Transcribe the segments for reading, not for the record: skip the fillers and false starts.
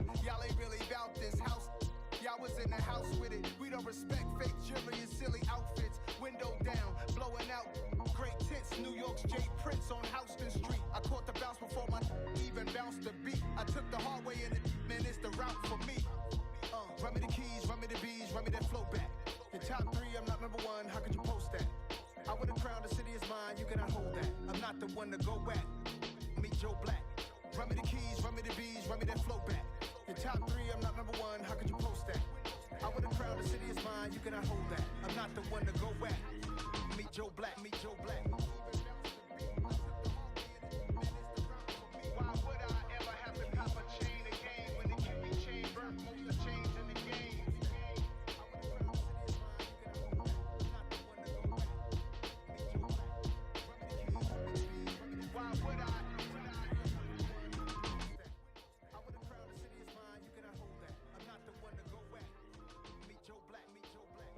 Y'all ain't really about this house. Y'all was in the house with it. We don't respect fake jewelry and silly outfits. Window down, blowing out great tits. New York's J. Prince on Houston Street. I caught the bounce before my even bounced the beat. I took the hard way in it, man, it's the route for me. Run me the keys, run me the bees, run me that flow back. In top 3, I'm not number 1, how could you post that? I would've crowned the city is mine, you cannot hold that. I'm not the one to go back. Meet Joe Black. Run me the keys, run me the bees, run me that flow back. In top 3, I'm not number 1, how could you post that? I would've crowned the city is mine, you cannot hold that. I'm not the one to go back. Meet Joe Black, meet Joe Black. Why would I ever have to cop a chain again when it can be chain birth most of the chains in the game? Why would I? I would have crowned the city is mine, you cannot hold that. I'm not the one to go back. Meet Joe Black, meet Joe Black.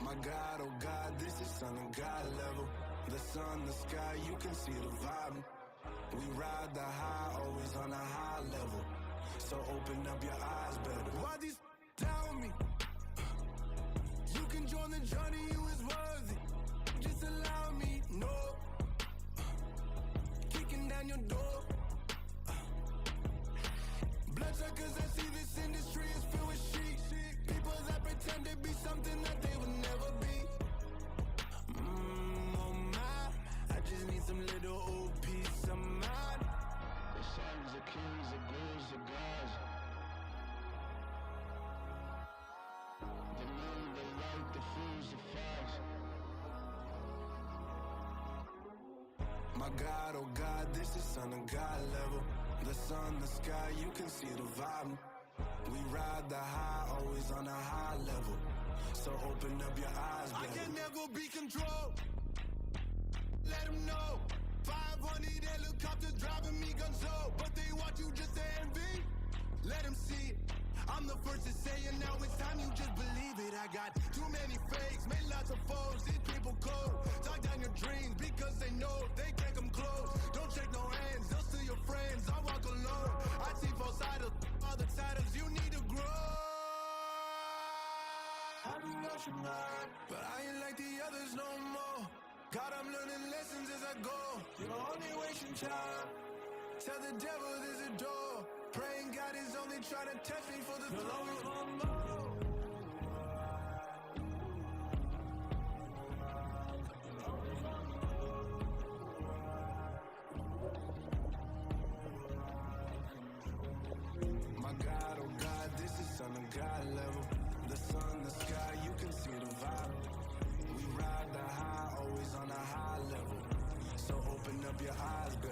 My God, oh God, this is son of God level. The sun, the sky, you can see the vibe. We ride the high, always on a high level. So open up your eyes better. Why these tell me? You can join the journey, you is worthy. Just allow me, no. Kicking down your door. Bloodsuckers, I see this industry is filled with sheep. People that pretend to be something that they would never be. Oh my, I just need some little old peace of mind. The sons, the kings, the ghouls, the gods. The moon, the light, the fools, the facts. My God, oh God, this is son of God level. The sun, the sky, you can see the vibe. We ride the high, always on a high level. So open up your eyes, baby. I can never be controlled. Let them know. 500 helicopters driving me gonzo. But they want you just to envy. Let them see it. I'm the first to say it, now it's time you just believe it. I got too many fakes, made lots of foes. These people cold. Talk down your dreams because they know they can't come close. Don't shake no hands, they'll steal your friends. I walk alone. I see false idols, other titles. You need to grow. I do what you mind, but I ain't like the others no more. God, I'm learning lessons as I go. You're only wasting time. Tell the devil there's a door. Praying God is only trying to test me for the throne. My God, oh God, this is son of God level. The sun, the sky, you can see the vibe. We ride the high, always on a high level. So open up your eyes, baby.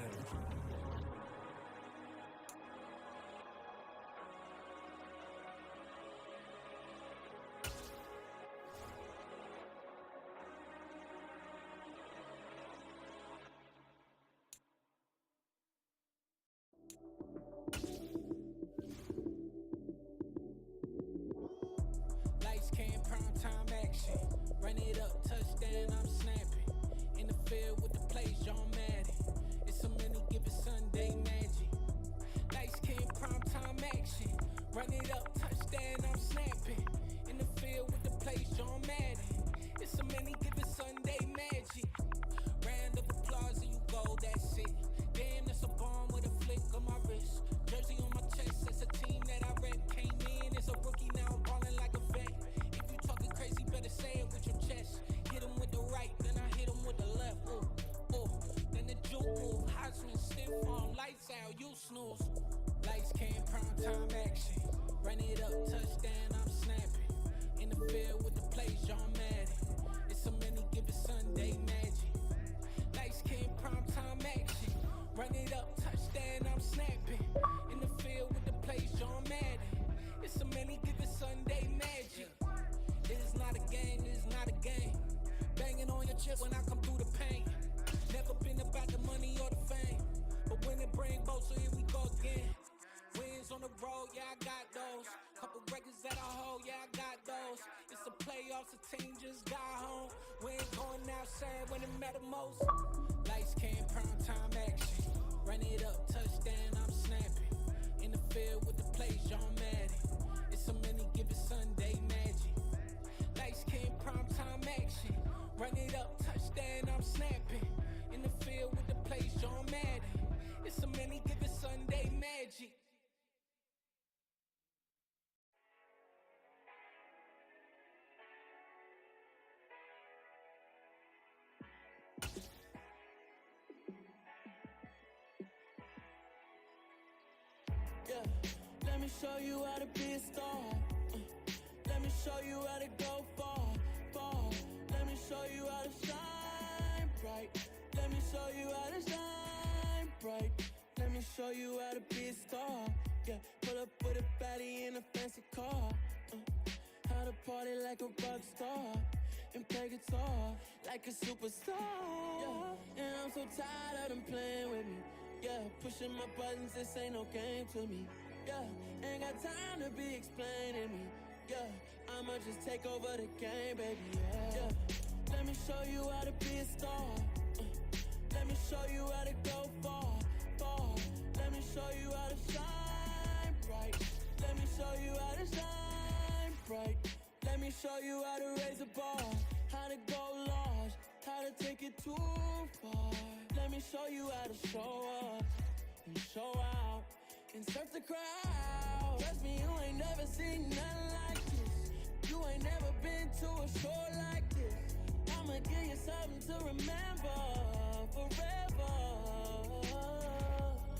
Lights came, prime time action. Run it up, touchdown, I'm snapping. In the field with the plays, John Madden. It's so many given Sunday magic. Lights came, prime time action. Run it up, touchdown, I'm snapping. In the field with the plays, John Madden. It's so many given Sunday magic. Round of applause and you go, that's it. Damn, that's a bomb with a flick on my wrist. Jersey on my chest, that's a team that I rep. Came in as a rookie, now I'm ballin' like a vet. If you talking crazy, better say it with your chest. Hit him with the right, then I hit him with the left. Ooh, ooh, then the juke move. Heisman stiff on, lights out, you snooze. Lights came, prime time action. Run it up, touchdown, I'm snapping. lost a team, just got home. We ain't going outside when it matter most. Lights came, prime time action. Run it up, touchdown, I'm snapping. In the field with the plays, John Madden. It's so many, give it Sunday magic. Lights came, prime time action. Run it up, touchdown, I'm snapping. In the field with the plays, John Madden. It's so many, give it Sunday magic. Yeah, let me show you how to be a star. Let me show you how to go far, far. Let me show you how to shine bright. Let me show you how to shine bright. Let me show you how to be a star. Yeah, pull up with a baddie in a fancy car. How to party like a rock star and play guitar like a superstar. Yeah, and I'm so tired of them playing with me. Yeah, pushing my buttons, this ain't no game to me. Yeah, ain't got time to be explaining me. Yeah, I'ma just take over the game, baby. Yeah, let me show you how to be a star. Let me show you how to go far, far. Let me show you how to shine bright. Let me show you how to shine bright. Let me show you how to raise a bar, how to go large, how to take it too far. Let me show you how to show up and show out and surf the crowd. Trust me, you ain't never seen nothing like this. You ain't never been to a show like this. I'ma give you something to remember forever.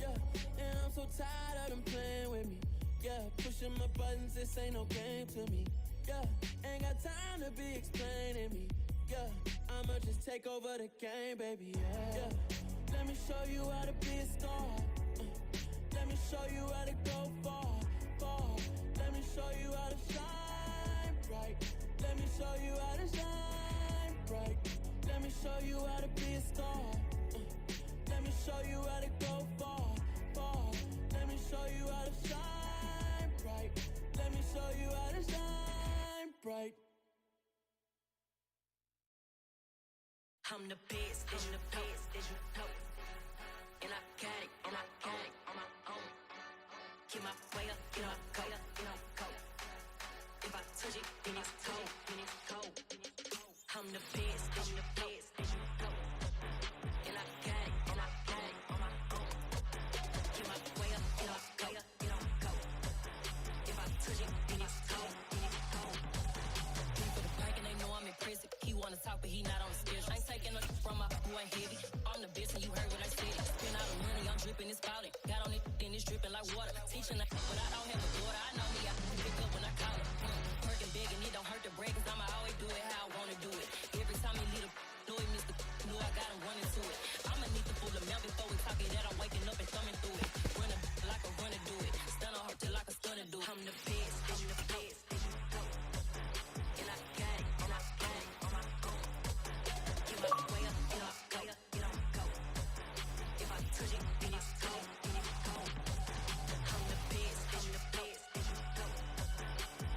Yeah, and I'm so tired of them playing with me. Yeah, pushing my buttons, this ain't no game to me. Yeah, ain't got time to be explaining me. Yeah, I'ma just take over the game, baby. Yeah, let me show you how to be a star. Let me show you how to go far, far. Let me show you how to shine bright. Let me show you how to shine bright. Let me show you how to be a star. Let me show you how to go far, far. Let me show you how to shine bright. Let me show you how to shine bright. I'm the best, I'm the best, as you know. And I got it, and I got it on my own. Get my way up, get my go, get my go. If I touch it, then it's cold, then it's cold. I'm the best, I'm the best, as you know. And I got it, and I got it on my own. Get my way up, get my go, get my go. If I touch it, then it's cold, then it's cold. He for the bank and they know I'm in prison. He wanna talk, but he not on the schedule. I ain't taking nothing from my who ain't heavy. I'm the best and you heard what I said. Spend all the money, I'm dripping, it's spouting. Got on it, then it's dripping like water. Teaching that, but I don't have a daughter. I know me, I can pick up when I call it. Working big and it don't hurt the break, cause I'ma always do it how I wanna do it. Every time he lead a know he missed the knew I got him running to it. I'ma need the full amount before we talk it that I'm waking up and thumbing through it. Run a like a runner do it. Stun on her till like a stunner do it. I'm the best, I'm the best. And I got it, and I got it on my own. Get my way up, get my go, get my go. If I touch it, then it's cold, then it's cold. I'm the best, I'm the best.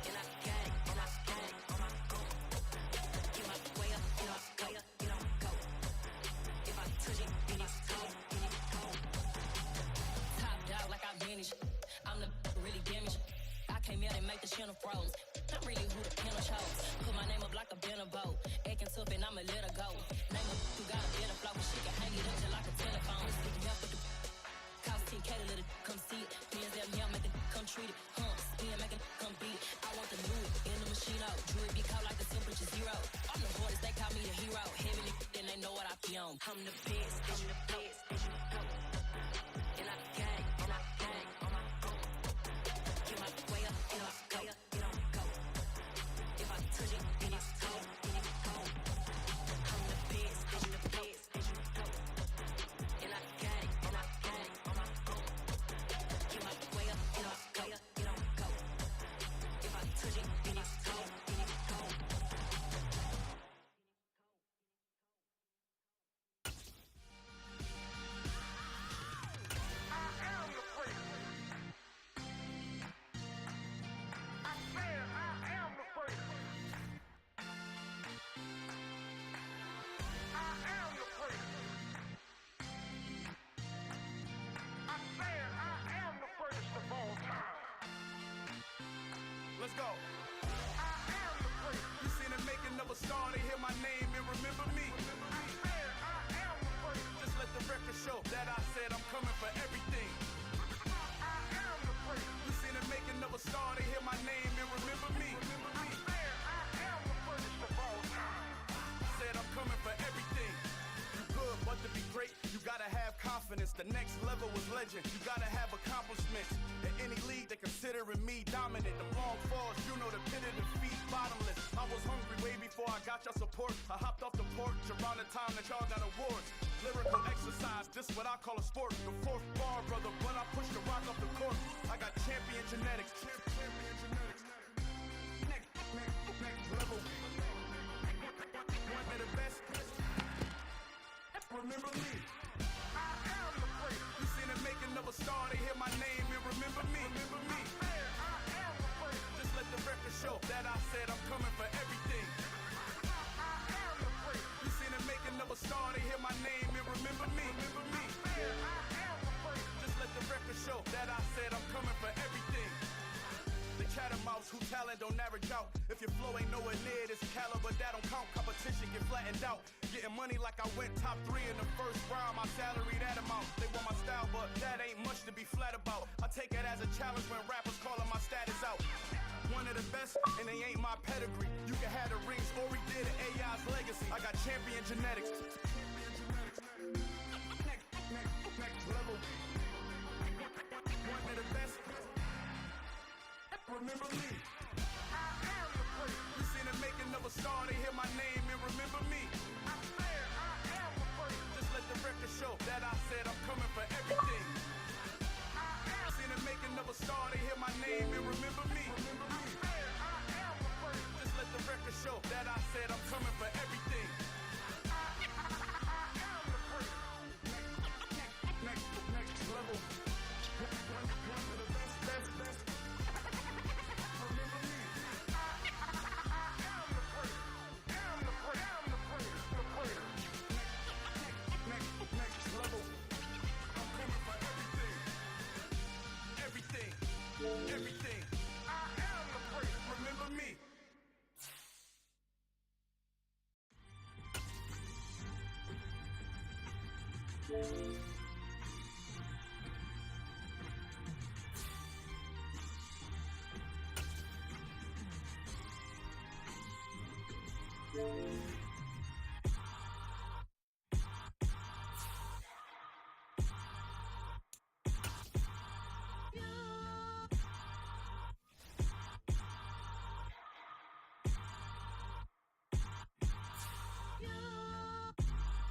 And I got it, and I got it on my own. Get my way up, get my go, get my go. If I touch it, then it's cold, then it's cold. Top dog like I manage. I'm the really damaged. I came out and make the channel froze. I'm really who the piano chose. Put my name up like a banner boat. Acting tough and I'ma let her go. Name up who got a better flow, but she can hang it up just like a telephone. Speaking up with the cost 10K to let it come see it. Bands that yeah, make it come treat it. Spin, make it come beat it. I want the new in the machine out. Jewelry be caught like the temperature zero. I'm the hardest, they call me the hero. Heaven then they know what I be on. I'm the best, I'm the best, as you know. And I got it, and I got it on my own. Get my way up, get my go, get my go. If I touch it, then it's cold, then it's cold. I'm the best, I'm the best, as you know. And I got it, and I got it on my own. Get my way up, get my go, get my go. If I touch it, then it's cold, then it's cold. Let's go. I am the prince. You seen the making of a star, they hear my name and remember me. I swear I am the prince. Just let the record show that I said I'm coming for everything. I am the prince. You seen the making of a star, they hear my name and remember me. I swear I am the prince of all time. Said I'm coming for everything. You good, but to be great, you gotta have confidence. The next level was legend. You gotta have accomplishments. In any league, they considering me dominant. The wrong falls, you know the pit of defeat, bottomless. I was hungry way before I got your support. I hopped off the porch around the time that y'all got awards. Lyrical exercise, this what I call a sport. The fourth bar, brother, when I push the rock off the court. I got champion genetics. Champion genetics. Next level. One of the best. Remember me. I am the prince. You seen the making of a star, they hear my name and remember me. Remember me. I am the prince. Just let the record show that I said I'm coming for everything. I am the prince. You seen the making of a star, they hear my name and remember me. Remember me. I am the prince. Just let the record show that I said I'm coming for everything. The chattermouths who talent don't average out. If your flow ain't nowhere near this caliber, that don't count. Competition get flattened out. Getting money like I went top 3 in the first round. My salary that amount. They want my style, but that ain't much to be flat about. I take it as a challenge when rappers calling my status out. One of the best, and they ain't my pedigree. You can have the rings, or we did an AI's legacy. I got champion genetics. Next level. One of the best. Remember me. I am the prince. You seen the making of a star, they hear my name and remember me. I swear I am the prince. Just let the record show that I said I'm coming for everything. I seen the making of a star, they hear my name and remember me. I swear I am the prince. Just let the record show that I said I'm coming for everything. I am the prince. Next level. One of the best. Everything. I am the prince. Remember me.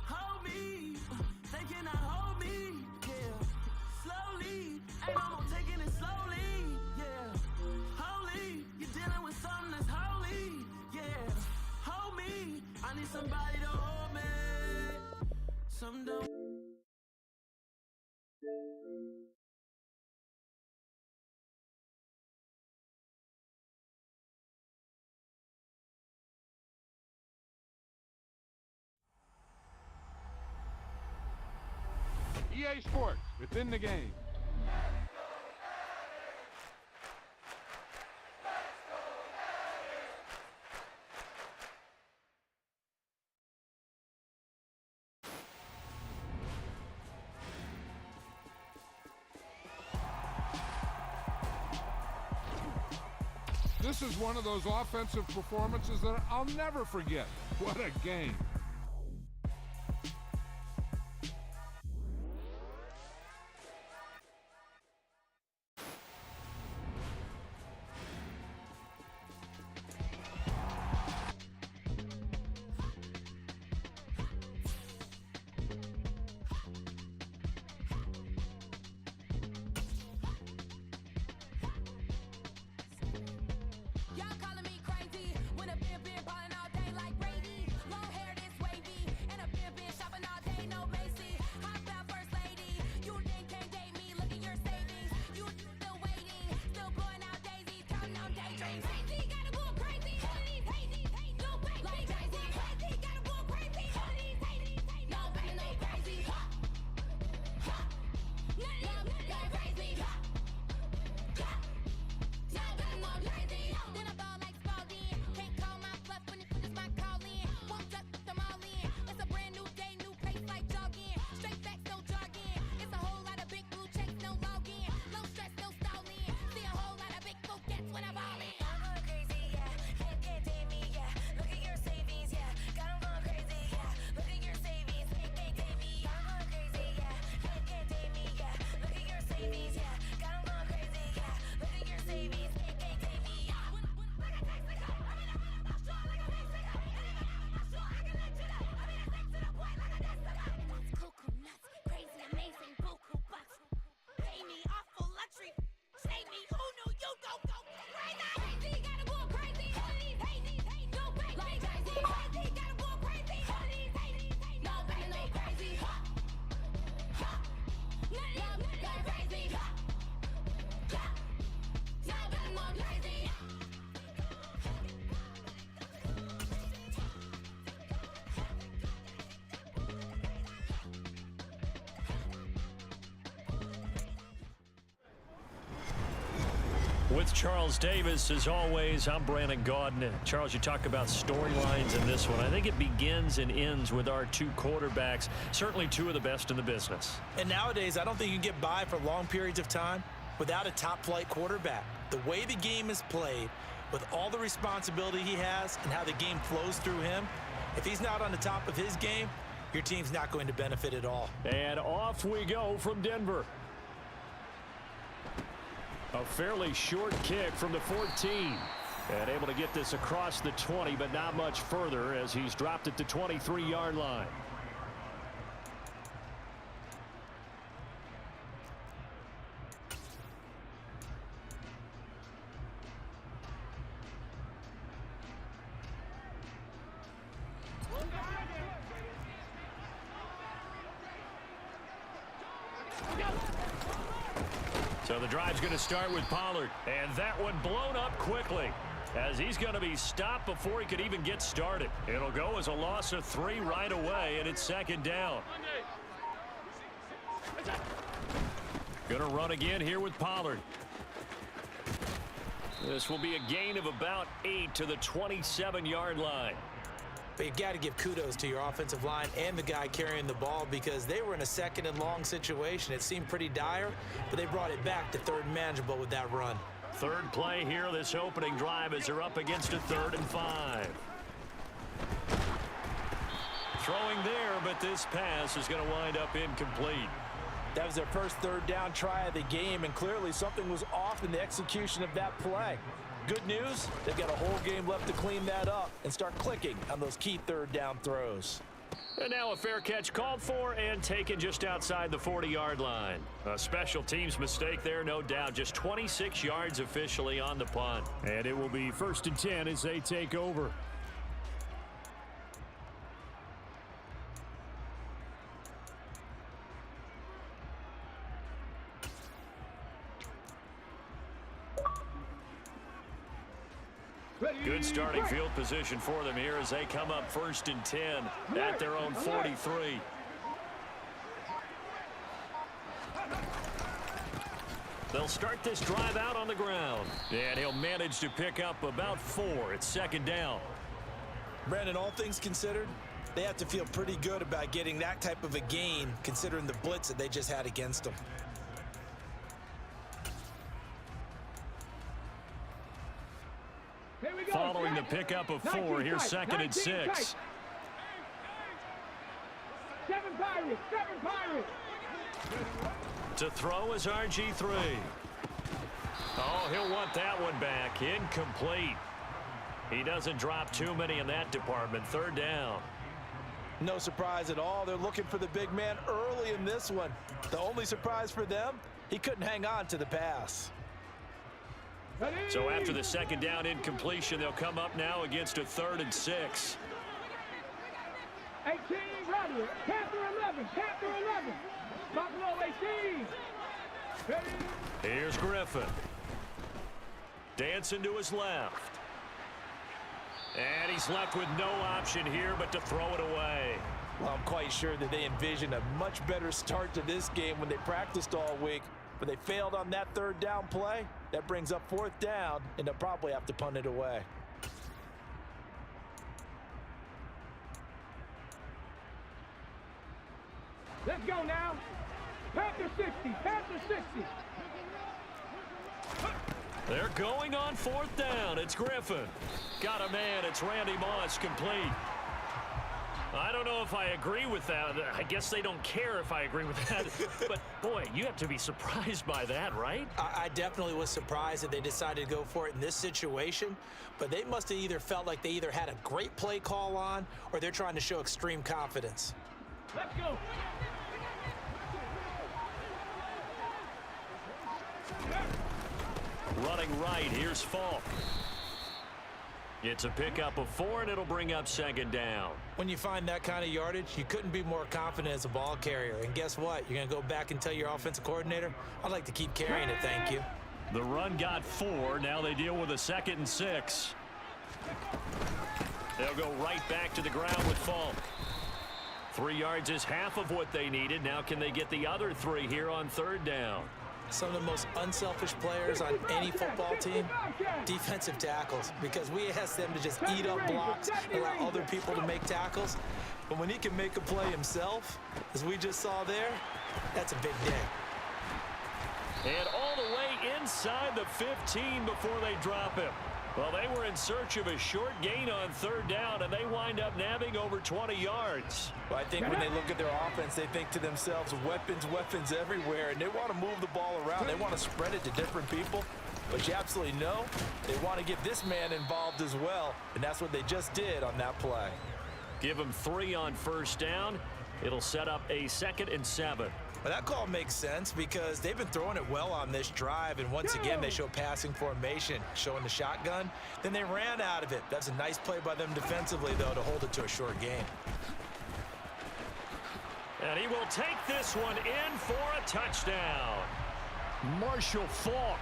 Hold me, they cannot hold me, yeah. Slowly, ain't no more taking it slowly, yeah. Holy, you're dealing with something that's holy, yeah. Hold me, I need somebody to hold me. Some don't. EA Sports, it's in the game. This is one of those offensive performances that I'll never forget. What a game. Y'all calling me crazy when a been ballin' all day like Brady. Long hair, this With Charles Davis, as always, I'm Brandon Gaudin. Charles, you talk about storylines in this one. I think it begins and ends with our two quarterbacks, certainly two of the best in the business. And nowadays, I don't think you can get by for long periods of time without a top-flight quarterback. The way the game is played, with all the responsibility he has and how the game flows through him, if he's not on the top of his game, your team's not going to benefit at all. And off we go from Denver. A fairly short kick from the 14. And able to get this across the 20, but not much further as he's dropped at the 23-yard line. So the drive's going to start with Pollard. And that one blown up quickly as he's going to be stopped before he could even get started. It'll go as a loss of 3 right away, and it's second down. Going to run again here with Pollard. This will be a gain of about 8 to the 27-yard line. But you got to give kudos to your offensive line and the guy carrying the ball because they were in a second and long situation. It seemed pretty dire, but they brought it back to third and manageable with that run. Third play here, this opening drive as they're up against a 3rd and 5. Throwing there, but this pass is going to wind up incomplete. That was their first third down try of the game, and clearly something was off in the execution of that play. Good news, they've got a whole game left to clean that up and start clicking on those key third down throws. And now a fair catch called for and taken just outside the 40-yard line. A special teams mistake there, no doubt. Just 26 yards officially on the punt. And it will be 1st and 10 as they take over. Good starting field position for them here as they come up 1st and 10 at their own 43. They'll start this drive out on the ground. And he'll manage to pick up about 4. It's second down. Brandon, all things considered, they have to feel pretty good about getting that type of a gain considering the blitz that they just had against them. Following the pickup of 4, here's 2nd and 6. 7 Pirates. To throw is RG3. Oh, he'll want that one back. Incomplete. He doesn't drop too many in that department. 3rd down. No surprise at all. They're looking for the big man early in this one. The only surprise for them, he couldn't hang on to the pass. So after the 2nd down incompletion, they'll come up now against a 3rd and 6. 18 ready. Panther 11. Buffalo 18. Ready. Here's Griffin. Dancing to his left. And he's left with no option here but to throw it away. Well, I'm quite sure that they envisioned a much better start to this game when they practiced all week. But they failed on that 3rd down play. That brings up 4th down, and they'll probably have to punt it away. Let's go now. Panther 60. They're going on 4th down. It's Griffin. Got a man. It's Randy Moss, complete. I don't know if I agree with that. I guess they don't care if I agree with that. But, boy, you have to be surprised by that, right? I definitely was surprised that they decided to go for it in this situation. But they must have either felt like they either had a great play call on or they're trying to show extreme confidence. Let's go. Running right, here's Falk. It's a pickup of 4, and it'll bring up 2nd down. When you find that kind of yardage, you couldn't be more confident as a ball carrier. And guess what? You're going to go back and tell your offensive coordinator, I'd like to keep carrying it, thank you. The run got 4. Now they deal with a 2nd and 6. They'll go right back to the ground with Falk. 3 yards is half of what they needed. Now can they get the other 3 here on 3rd down? some of the most unselfish players on any football team? Defensive tackles, because we ask them to just eat up blocks and allow other people to make tackles. But when he can make a play himself, as we just saw there, that's a big day. And all the way inside the 15 before they drop him. Well, they were in search of a short gain on third down, and they wind up nabbing over 20 yards. Well, I think when they look at their offense, they think to themselves, weapons everywhere, and they want to move the ball around. They want to spread it to different people. But you absolutely know they want to get this man involved as well, and that's what they just did on that play. Give him 3 on first down. It'll set up a 2nd and 7. Well, that call makes sense because they've been throwing it well on this drive, and once again, they show passing formation, showing the shotgun. Then they ran out of it. That's a nice play by them defensively, though, to hold it to a short gain. And he will take this one in for a touchdown. Marshall Faulk,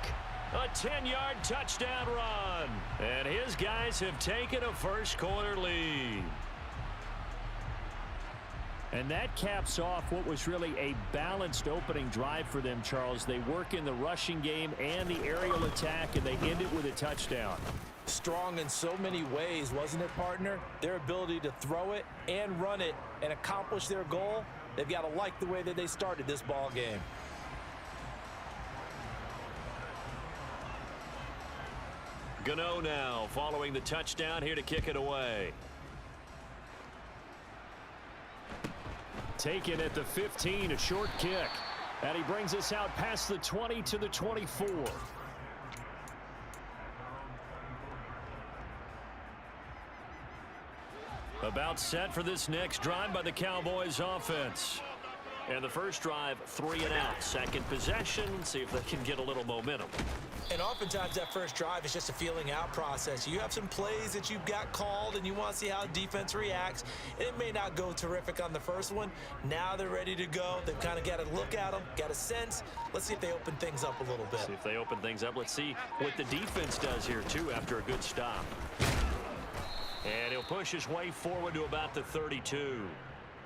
a 10-yard touchdown run. And his guys have taken a first-quarter lead. And that caps off what was really a balanced opening drive for them, Charles. They work in the rushing game and the aerial attack, and they end it with a touchdown. Strong in so many ways, wasn't it, partner? Their ability to throw it and run it and accomplish their goal, they've got to like the way that they started this ball game. Gano now following the touchdown here to kick it away. Taken at the 15, a short kick. And he brings us out past the 20 to the 24. About set for this next drive by the Cowboys offense. And the first drive, 3 and out. Second possession, see if they can get a little momentum. And oftentimes that first drive is just a feeling out process. You have some plays that you've got called and you want to see how defense reacts. And it may not go terrific on the first one. Now they're ready to go. They've kind of got to look at them, got a sense. Let's see if they open things up a little bit. See if they open things up. Let's see what the defense does here, too, after a good stop. And he'll push his way forward to about the 32.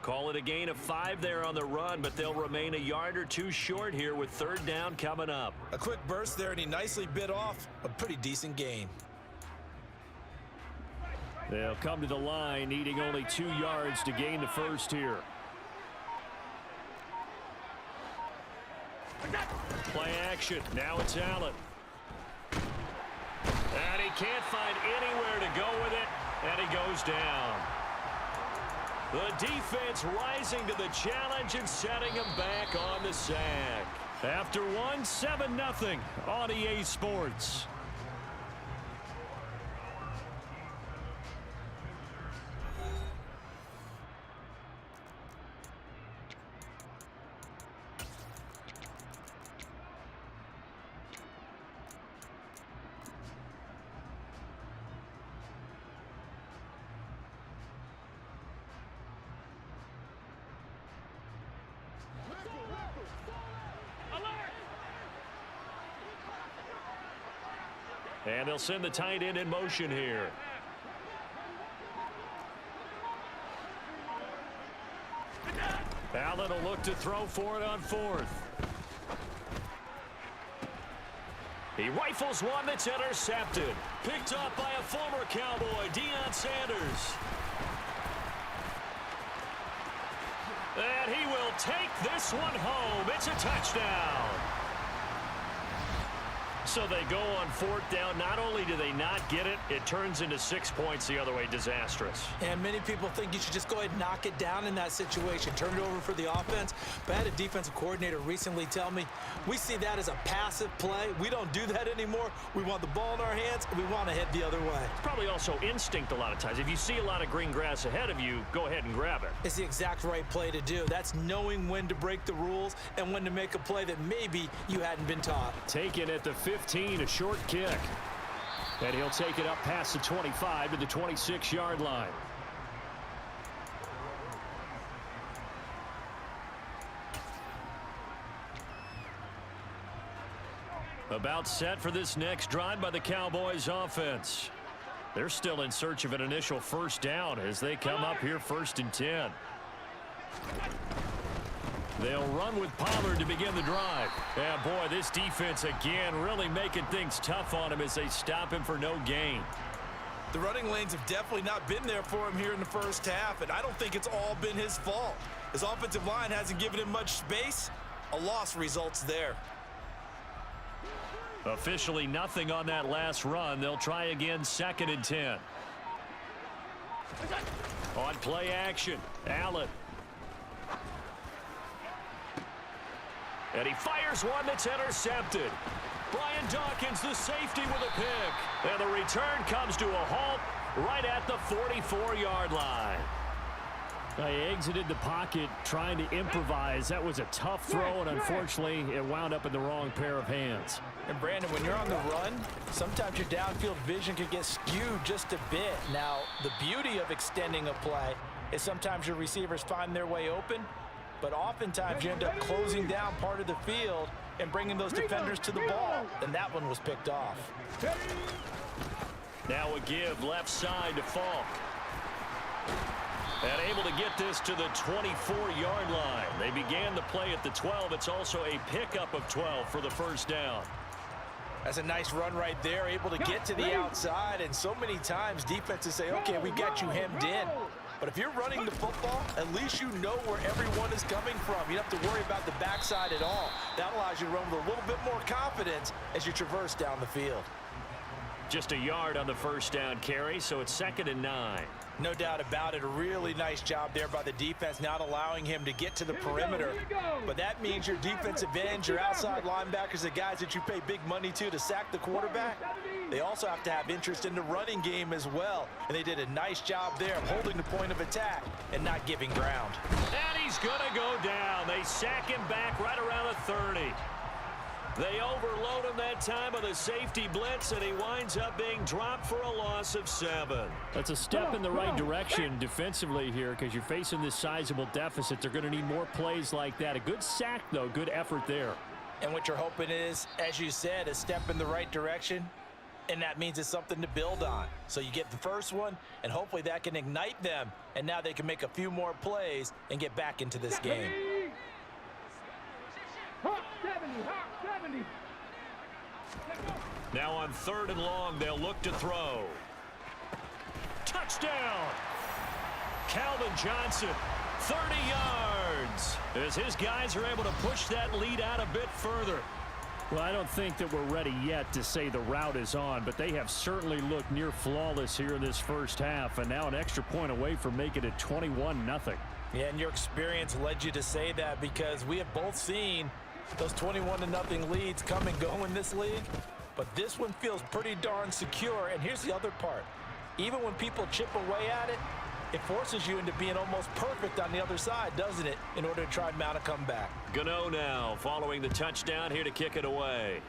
Call it a gain of 5 there on the run, but they'll remain a yard or 2 short here with third down coming up. A quick burst there, and he nicely bit off a pretty decent gain. They'll come to the line, needing only 2 yards to gain the first here. Play action. Now it's Allen. And he can't find anywhere to go with it, and he goes down. The defense rising to the challenge and setting him back on the sack. After one, 7-0 on EA Sports. And they'll send the tight end in motion here. Allen will look to throw for it on 4th. He rifles one that's intercepted. Picked up by a former Cowboy, Deion Sanders. And he will take this one home. It's a touchdown. So they go on 4th down. Not only do they not get it, it turns into 6 points the other way. Disastrous. And many people think you should just go ahead and knock it down in that situation. Turn it over for the offense. But I had a defensive coordinator recently tell me, we see that as a passive play. We don't do that anymore. We want the ball in our hands, and we want to head the other way. It's probably also instinct a lot of times. If you see a lot of green grass ahead of you, go ahead and grab it. It's the exact right play to do. That's knowing when to break the rules and when to make a play that maybe you hadn't been taught. Taken at the 15, a short kick. And he'll take it up past the 25 to the 26-yard line. About set for this next drive by the Cowboys offense. They're still in search of an initial first down as they come up here 1st and 10. They'll run with Pollard to begin the drive. Yeah, boy, this defense again really making things tough on him as they stop him for no gain. The running lanes have definitely not been there for him here in the first half, and I don't think it's all been his fault. His offensive line hasn't given him much space. A loss results there. Officially nothing on that last run. They'll try again, 2nd and 10. On play action, Allen. And he fires one that's intercepted. Brian Dawkins, the safety, with a pick. And the return comes to a halt right at the 44-yard line. He exited the pocket trying to improvise. That was a tough throw, and unfortunately, it wound up in the wrong pair of hands. And Brandon, when you're on the run, sometimes your downfield vision can get skewed just a bit. Now, the beauty of extending a play is sometimes your receivers find their way open, but oftentimes you end up closing down part of the field and bringing those defenders to the ball, and that one was picked off. Now a give left side to Falk. And able to get this to the 24-yard line. They began the play at the 12. It's also a pickup of 12 for the first down. That's a nice run right there, able to get to the outside, and so many times defenses say, okay, we got you hemmed in. But if you're running the football, at least you know where everyone is coming from. You don't have to worry about the backside at all. That allows you to run with a little bit more confidence as you traverse down the field. Just a yard on the first down carry, so it's 2nd and 9. No doubt about it. A really nice job there by the defense, not allowing him to get to the perimeter. But that means your defensive ends, your outside linebackers, the guys that you pay big money to sack the quarterback, they also have to have interest in the running game as well. And they did a nice job there of holding the point of attack and not giving ground. And he's going to go down. They sack him back right around the 30. They overload him that time with a safety blitz, and he winds up being dropped for a loss of 7. That's a step in the right direction defensively here because you're facing this sizable deficit. They're going to need more plays like that. A good sack, though. Good effort there. And what you're hoping is, as you said, a step in the right direction, and that means it's something to build on. So you get the first one, and hopefully that can ignite them, and now they can make a few more plays and get back into this game. Now on 3rd and long, they'll look to throw. Touchdown! Calvin Johnson, 30 yards, as his guys are able to push that lead out a bit further. Well, I don't think that we're ready yet to say the route is on, but they have certainly looked near flawless here in this first half, and now an extra point away from making it 21-0. Yeah, and your experience led you to say that because we have both seen those 21-0 leads come and go in this league. But this one feels pretty darn secure. And here's the other part. Even when people chip away at it, it forces you into being almost perfect on the other side, doesn't it, in order to try and mount a comeback. Gano now following the touchdown here to kick it away.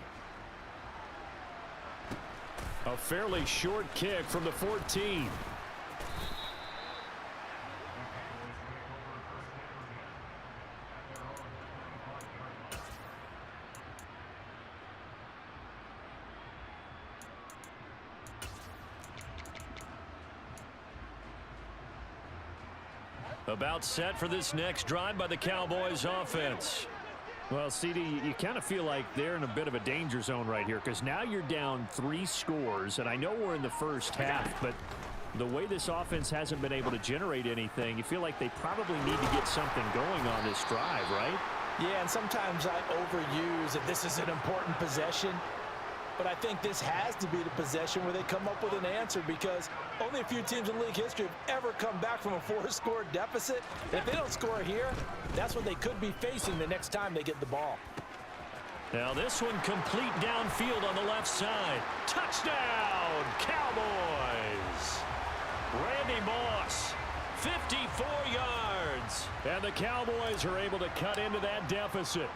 A fairly short kick from the 14. About set for this next drive by the Cowboys offense. Well, CD, you kind of feel like they're in a bit of a danger zone right here because now you're down 3 scores, and I know we're in the first half, but the way this offense hasn't been able to generate anything, you feel like they probably need to get something going on this drive, right? Yeah, and sometimes I overuse that this is an important possession. But I think this has to be the possession where they come up with an answer because only a few teams in league history have ever come back from a 4-score deficit. And if they don't score here, that's what they could be facing the next time they get the ball. Now this one complete downfield on the left side. Touchdown, Cowboys! Randy Moss, 54 yards. And the Cowboys are able to cut into that deficit.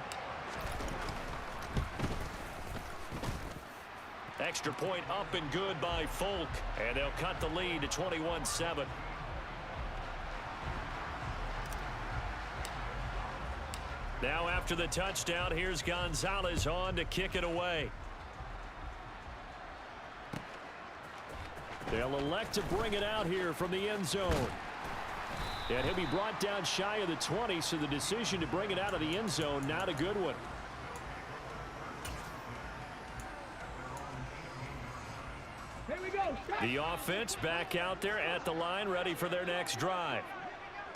Extra point up and good by Folk, and they'll cut the lead to 21-7. Now after the touchdown, here's Gonzalez on to kick it away. They'll elect to bring it out here from the end zone. And he'll be brought down shy of the 20, so the decision to bring it out of the end zone, not a good one. Here we go. The offense back out there at the line, ready for their next drive.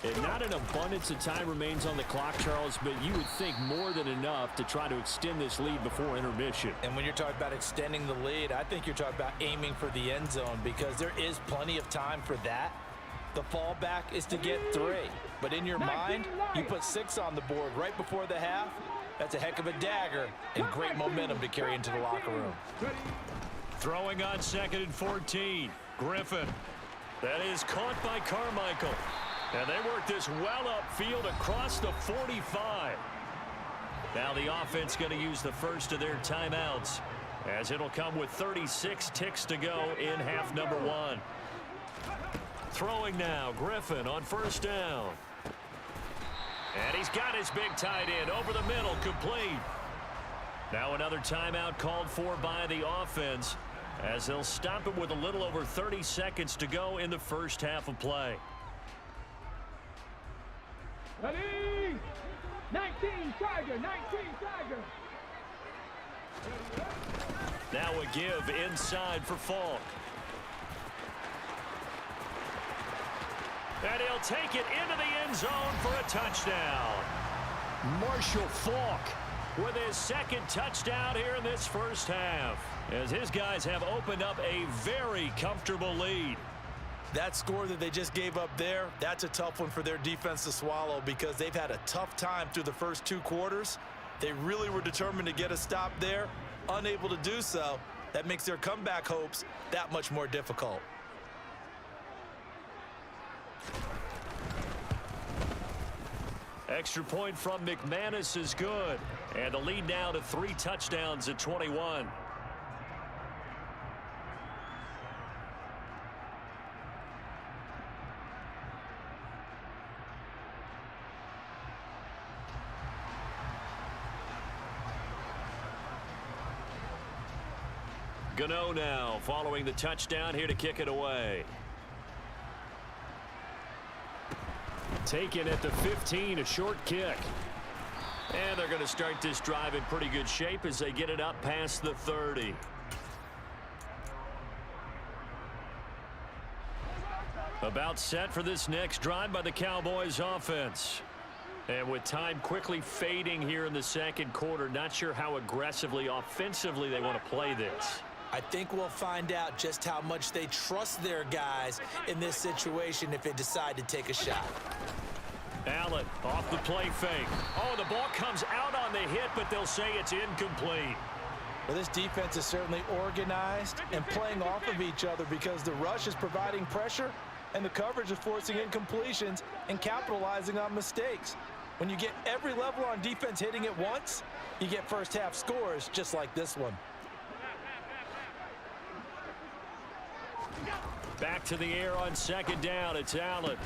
And not an abundance of time remains on the clock, Charles, but you would think more than enough to try to extend this lead before intermission. And when you're talking about extending the lead, I think you're talking about aiming for the end zone because there is plenty of time for that. The fallback is to get 3. But in your mind, you put 6 on the board right before the half. That's a heck of a dagger and great momentum to carry into the locker room. Throwing on 2nd and 14. Griffin. That is caught by Carmichael. And they work this well upfield across the 45. Now the offense going to use the first of their timeouts, as it'll come with 36 ticks to go in half number 1. Throwing now, Griffin on 1st down. And he's got his big tight end over the middle, complete. Now another timeout called for by the offense, as they'll stop it with a little over 30 seconds to go in the first half of play. Ready? 19 Tiger, 19 Tiger. Now a give inside for Falk. And he'll take it into the end zone for a touchdown. Marshall Falk with his 2nd touchdown here in this first half, as his guys have opened up a very comfortable lead. That score that they just gave up there, that's a tough one for their defense to swallow because they've had a tough time through the first 2 quarters. They really were determined to get a stop there, unable to do so. That makes their comeback hopes that much more difficult. Extra point from McManus is good. And the lead now to 3 touchdowns at 21. Gano now following the touchdown here to kick it away. Taken at the 15, a short kick. And they're going to start this drive in pretty good shape as they get it up past the 30. About set for this next drive by the Cowboys offense. And with time quickly fading here in the 2nd quarter, not sure how aggressively, offensively they want to play this. I think we'll find out just how much they trust their guys in this situation if they decide to take a shot. Allen off the play fake. Oh, the ball comes out on the hit, but they'll say it's incomplete. Well, this defense is certainly organized and playing off of each other because the rush is providing pressure and the coverage is forcing incompletions and capitalizing on mistakes. When you get every level on defense hitting at once, you get first half scores just like this one. Back to the air on 2nd down. It's Allen.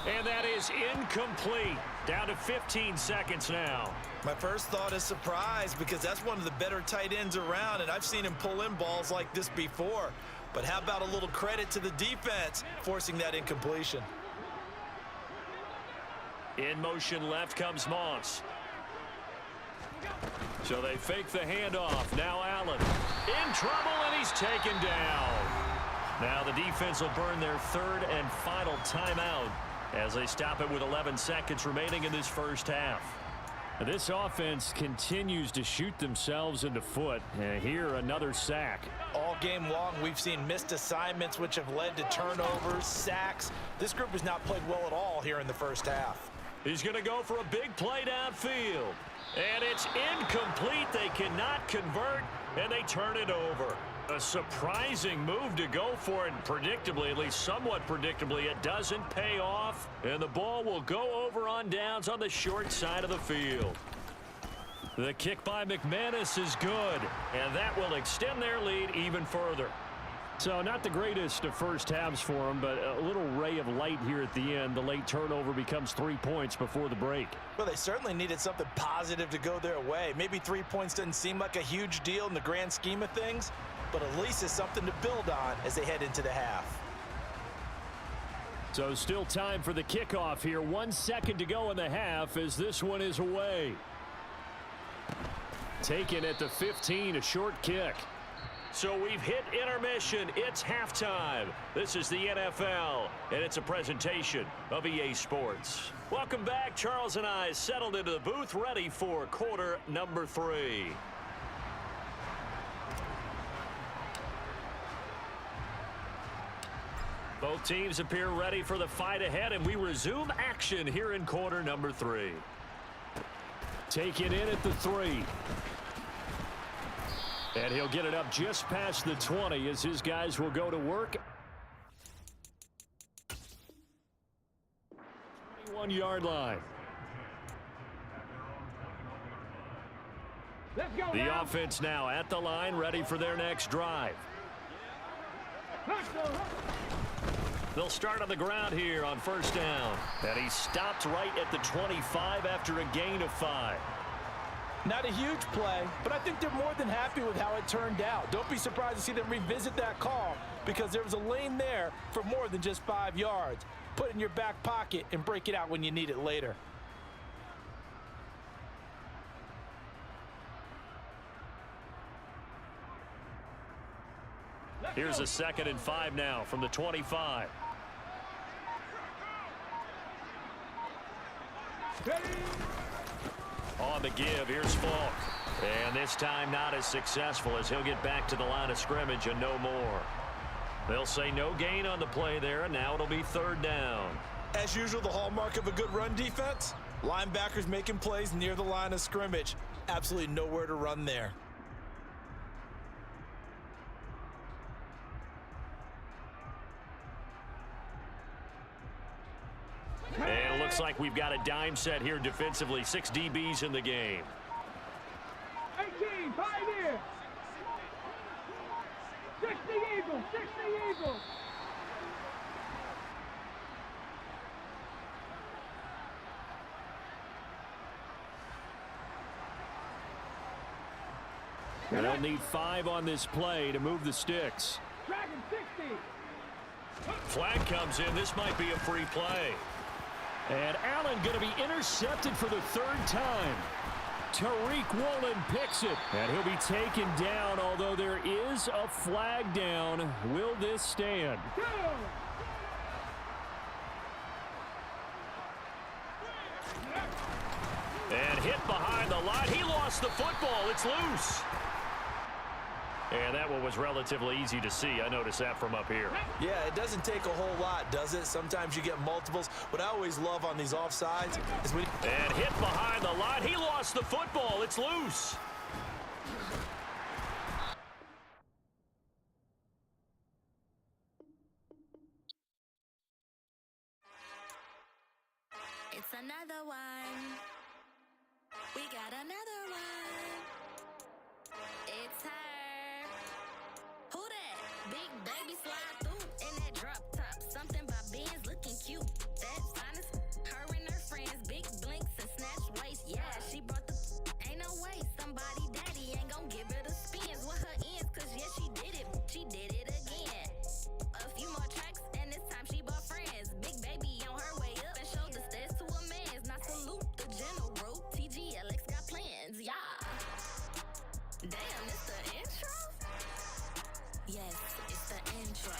And that is incomplete. Down to 15 seconds now. My first thought is surprise because that's one of the better tight ends around, and I've seen him pull in balls like this before. But how about a little credit to the defense forcing that incompletion? In motion left comes Moss. So they fake the handoff. Now Allen in trouble, and he's taken down. Now the defense will burn their 3rd and final timeout as they stop it with 11 seconds remaining in this first half. This offense continues to shoot themselves in the foot. Here, another sack. All game long, we've seen missed assignments, which have led to turnovers, sacks. This group has not played well at all here in the first half. He's going to go for a big play downfield. And it's incomplete. They cannot convert, and they turn it over. A surprising move to go for it, and predictably, at least somewhat predictably, it doesn't pay off, and the ball will go over on downs on the short side of the field. The kick by McManus is good, and that will extend their lead even further. So not the greatest of first halves for them, but a little ray of light here at the end. The late turnover becomes 3 points before the break. Well, they certainly needed something positive to go their way. Maybe 3 points doesn't seem like a huge deal in the grand scheme of things, but at least it's something to build on as they head into the half. So still time for the kickoff here. 1 second to go in the half as this one is away. Taken at the 15, a short kick. So we've hit intermission. It's halftime. This is the NFL, and it's a presentation of EA Sports. Welcome back. Charles and I settled into the booth, ready for quarter number 3. Both teams appear ready for the fight ahead, and we resume action here in quarter number 3. Take it in at the 3. And he'll get it up just past the 20 as his guys will go to work. 21-yard line. Let's go. The offense now at the line, ready for their next drive. They'll start on the ground here on first down. And he stopped right at the 25 after a gain of 5. Not a huge play, but I think they're more than happy with how it turned out. Don't be surprised to see them revisit that call because there was a lane there for more than just 5 yards. Put it in your back pocket and break it out when you need it later. Here's a 2nd and 5 now from the 25. On the give, here's Falk. And this time not as successful as he'll get back to the line of scrimmage and no more. They'll say no gain on the play there, and now it'll be 3rd down. As usual, the hallmark of a good run defense, linebackers making plays near the line of scrimmage. Absolutely nowhere to run there. And it looks like we've got a dime set here defensively. 6 DBs in the game. 18, Pioneer. 60 Eagles, 60 Eagles. And they'll need 5 on this play to move the sticks. Dragon 60. Flag comes in. This might be a free play. And Allen going to be intercepted for the 3rd time. Tariq Woolen picks it. And he'll be taken down, although there is a flag down. Will this stand? Go. And hit behind the line. He lost the football. It's loose. And that one was relatively easy to see. I noticed that from up here. Yeah, it doesn't take a whole lot, does it? Sometimes you get multiples. What I always love on these offsides is when... And hit behind the line. He lost the football. It's loose. It's another one. We got another one. It's her. Who that? Big baby slide through in that drop top. Something by Benz looking cute. That's honest. Her and her friends, big blinks and snatch waist. Yeah, she brought the. Ain't no way somebody daddy ain't gon' give her the spins with her ends. Cause yeah, she did it. She did it again. A few more tracks and this time she bought friends. Big baby on her way up and showed the stairs to a man's. Not salute the general. TGLX got plans, yeah. Damn, it's the intro? Yes, it's the intro.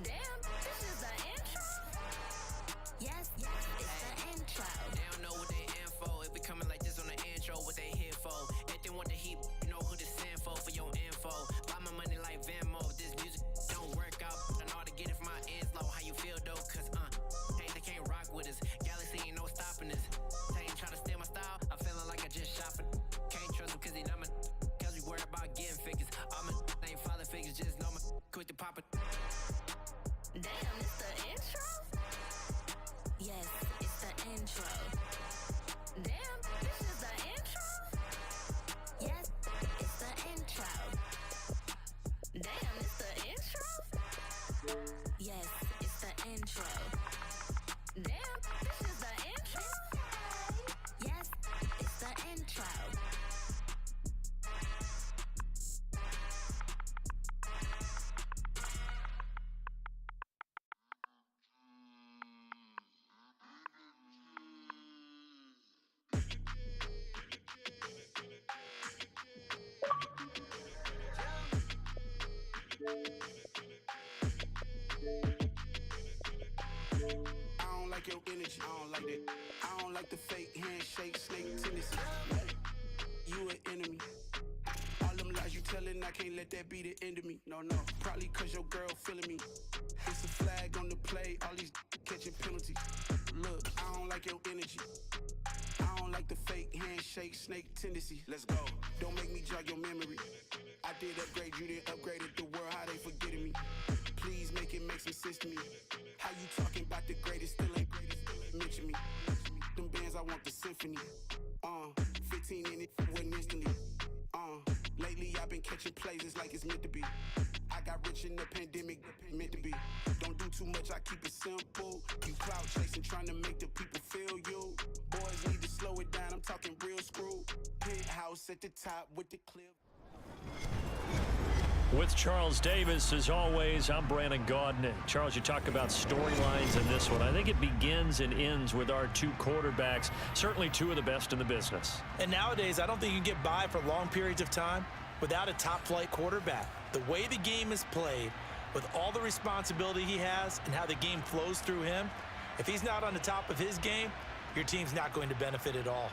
Damn, this is the intro? Yes, it's the intro. They don't know what they in for. It be coming like this on the intro, what they here for. If they want the heat, you know who to send for your info. Buy my money like Venmo. If this music don't work out, I know how to get it from my ends low. How you feel though? Cause hey, they can't rock with us. Galaxy ain't no stopping us. They ain't try to steal my style. I'm feeling like I just shot for. Can't trust him cause he not my. Cause we worried about getting figures. All my ain't falling figures, just know my quick to pop it. Damn, it's the intro? Yes, it's the intro. Damn, this is the intro? Yes, it's the intro. Damn, it's the intro? Yes, it's the intro. Damn, this is the intro? Yes, it's the intro. I don't like your energy, I don't like that. I don't like the fake handshake, snake tendencies. You an enemy. All them lies you telling, I can't let that be the end of me. No, probably cause your girl feeling me. It's a flag on the play, all these catching penalties. Look, I don't like your energy. I don't like the fake handshake, snake tendency. Let's go. Don't make me jog your memory. I did upgrade, you didn't upgrade it. The world, how they forgetting me. Please make it make some sense to me. How you talking about the greatest, still ain't greatest. Mention me. Them bands, I want the symphony. 15 in it, wasn't instantly. Lately I've been catching plays, it's like it's meant to be. I got rich in the pandemic, meant to be. Don't do too much, I keep it simple. You cloud chasing, trying to make the people feel you. Boys need to slow it down, I'm talking real screw. Penthouse at the top with the clip. With Charles Davis, as always, I'm Brandon Gaudin. Charles, you talk about storylines in this one. I think it begins and ends with our two quarterbacks, certainly two of the best in the business. And nowadays, I don't think you can get by for long periods of time without a top-flight quarterback. The way the game is played, with all the responsibility he has and how the game flows through him, if he's not on the top of his game, your team's not going to benefit at all.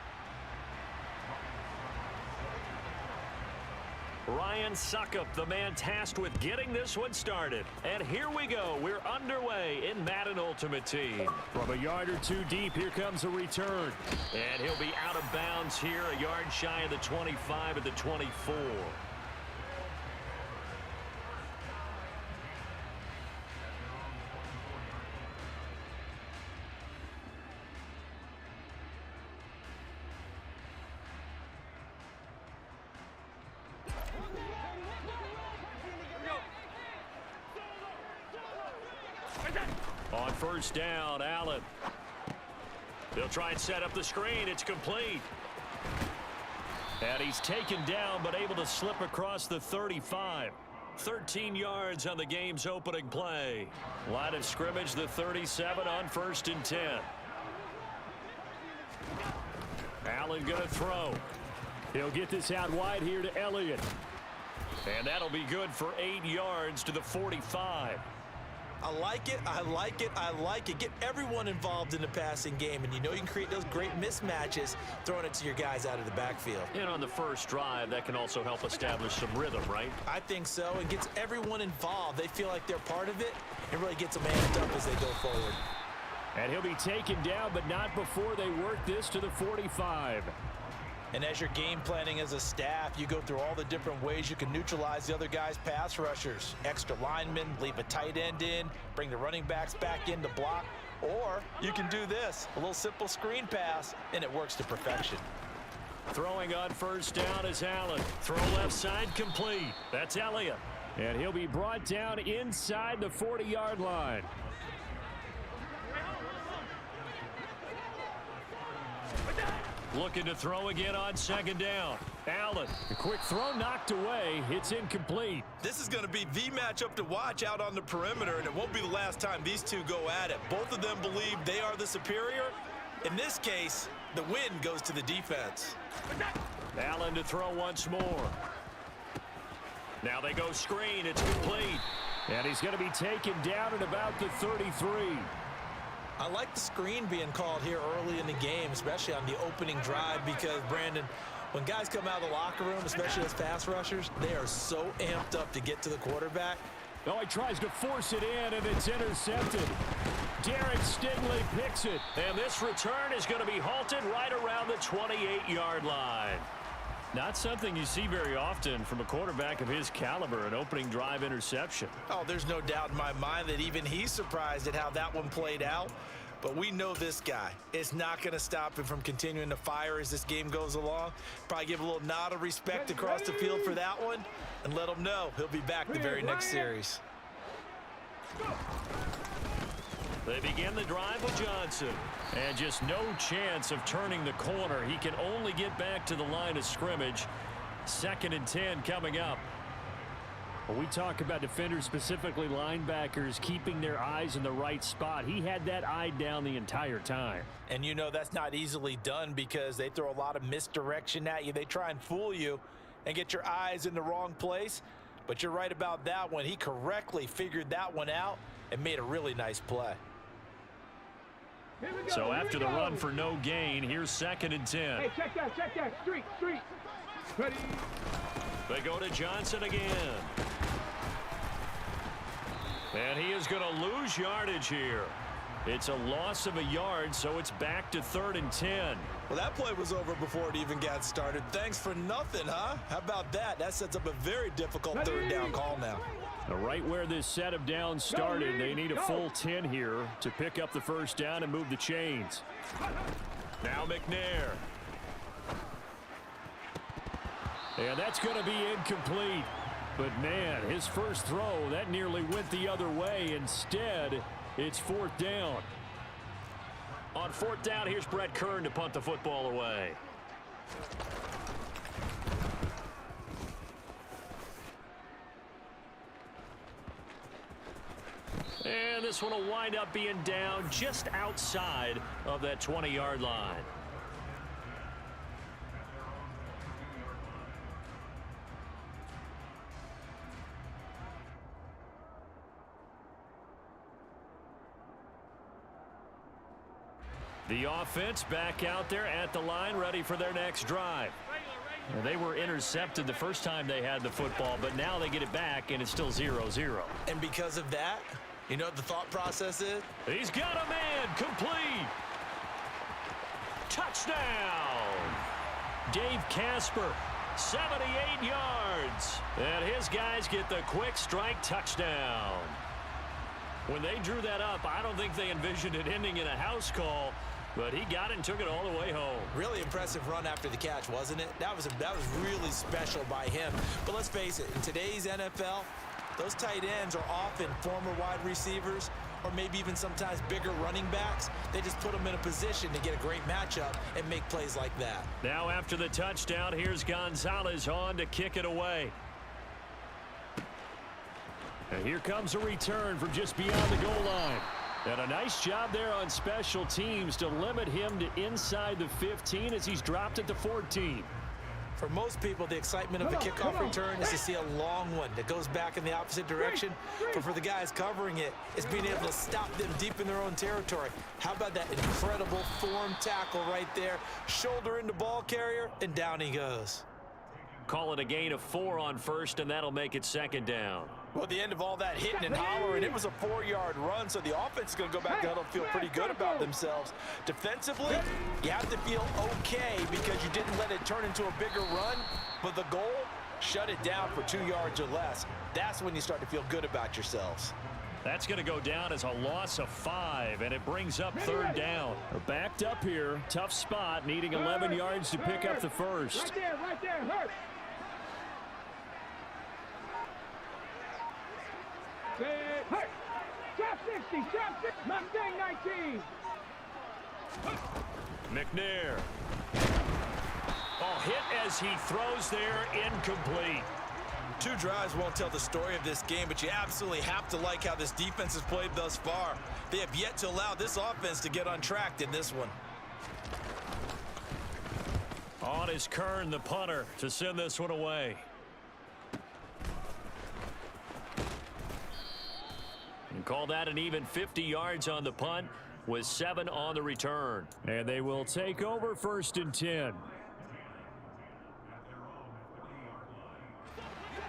Ryan Suckup, the man tasked with getting this one started. And here we go. We're underway in Madden Ultimate Team. From a yard or two deep, here comes a return. And he'll be out of bounds here, a yard shy of the 25 at the 24. On first down, Allen. They'll try and set up the screen. It's complete. And he's taken down, but able to slip across the 35. 13 yards on the game's opening play. Line of scrimmage, the 37 on 1st and 10. Allen going to throw. He'll get this out wide here to Elliott. And that'll be good for 8 yards to the 45. I like it, I like it, I like it. Get everyone involved in the passing game, and you know you can create those great mismatches throwing it to your guys out of the backfield. And on the first drive, that can also help establish some rhythm, right? I think so. It gets everyone involved. They feel like they're part of it. It really gets them amped up as they go forward. And he'll be taken down, but not before they work this to the 45. And as you're game planning as a staff, you go through all the different ways you can neutralize the other guy's pass rushers. Extra linemen, leave a tight end in, bring the running backs back in to block. Or you can do this, a little simple screen pass, and it works to perfection. Throwing on first down is Allen. Throw left side complete. That's Elliott. And he'll be brought down inside the 40-yard line. Looking to throw again on second down. Allen, a quick throw knocked away. It's incomplete. This is going to be the matchup to watch out on the perimeter, and it won't be the last time these two go at it. Both of them believe they are the superior. In this case, the win goes to the defense. Allen to throw once more. Now they go screen. It's complete. And he's going to be taken down at about the 33. I like the screen being called here early in the game, especially on the opening drive, because, Brandon, when guys come out of the locker room, especially as pass rushers, they are so amped up to get to the quarterback. Oh, he tries to force it in, and it's intercepted. Derek Stingley picks it. And this return is going to be halted right around the 28-yard line. Not something you see very often from a quarterback of his caliber, an opening drive interception. Oh, there's no doubt in my mind that even he's surprised at how that one played out. But we know this guy is not going to stop him from continuing to fire as this game goes along. Probably give a little nod of respect across the field for that one and let him know he'll be back the very next series. They begin the drive with Johnson. And just no chance of turning the corner. He can only get back to the line of scrimmage. 2nd and 10 coming up. When we talk about defenders, specifically linebackers, keeping their eyes in the right spot, he had that eye down the entire time. And you know that's not easily done because they throw a lot of misdirection at you. They try and fool you and get your eyes in the wrong place. But you're right about that one. He correctly figured that one out and made a really nice play. So after the run for no gain, here's 2nd and 10. Hey, check that. Street. Ready. They go to Johnson again. And he is going to lose yardage here. It's a loss of a yard, so it's back to 3rd and 10. Well, that play was over before it even got started. Thanks for nothing, huh? How about that? That sets up a very difficult 3rd down call now. Right where this set of downs started, they need a full 10 here to pick up the 1st down and move the chains. Now McNair. And that's going to be incomplete. But, man, his first throw, that nearly went the other way. Instead, it's 4th down. On 4th down, here's Brett Kern to punt the football away. And this one will wind up being down just outside of that 20-yard line. The offense back out there at the line, ready for their next drive. Well, they were intercepted the first time they had the football, but now they get it back, and it's still 0-0. And because of that, you know what the thought process is? He's got a man, complete. Touchdown. Dave Casper, 78 yards. And his guys get the quick strike touchdown. When they drew that up, I don't think they envisioned it ending in a house call, but he got it and took it all the way home. Really impressive run after the catch, wasn't it? That was really special by him. But let's face it, in today's NFL, those tight ends are often former wide receivers or maybe even sometimes bigger running backs. They just put them in a position to get a great matchup and make plays like that. Now after the touchdown, here's Gonzalez on to kick it away. And here comes a return from just beyond the goal line. And a nice job there on special teams to limit him to inside the 15 as he's dropped at the 14. For most people, the excitement of a kickoff return is to see a long one that goes back in the opposite direction. But for the guys covering it, it's being able to stop them deep in their own territory. How about that incredible form tackle right there? Shoulder into ball carrier, and down he goes. Call it a gain of 4 on first, and that'll make it 2nd down. Well, at the end of all that hitting and hollering, it was a 4-yard run, so the offense is going to go back out and feel pretty good about themselves. Defensively, you have to feel okay because you didn't let it turn into a bigger run, but the goal, shut it down for 2 yards or less. That's when you start to feel good about yourselves. That's going to go down as a loss of 5, and it brings up 3rd down. They're backed up here, tough spot, needing 11 yards to pick up the first. Right there, hurt. Trap 60, Mustang 19. McNair. Oh, hit as he throws there, incomplete. 2 drives won't tell the story of this game, but you absolutely have to like how this defense has played thus far. They have yet to allow this offense to get on track in this one. On is Kern, the punter, to send this one away. And call that an even 50 yards on the punt with 7 on the return. And they will take over 1st and 10.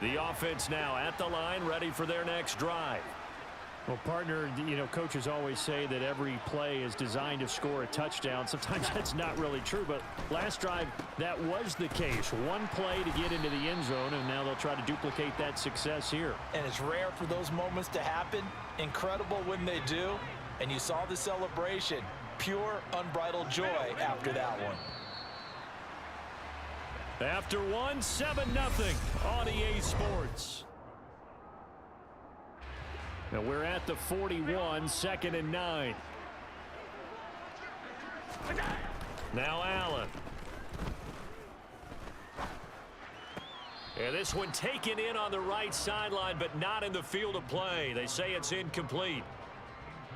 The offense now at the line, ready for their next drive. Well, partner, you know, coaches always say that every play is designed to score a touchdown. Sometimes that's not really true, but last drive, that was the case. One play to get into the end zone, and now they'll try to duplicate that success here. And it's rare for those moments to happen. Incredible when they do. And you saw the celebration. Pure, unbridled joy after that one. After one, 7-0 on EA Sports. Now we're at the 41, 2nd and 9. Now Allen. And this one taken in on the right sideline, but not in the field of play. They say it's incomplete.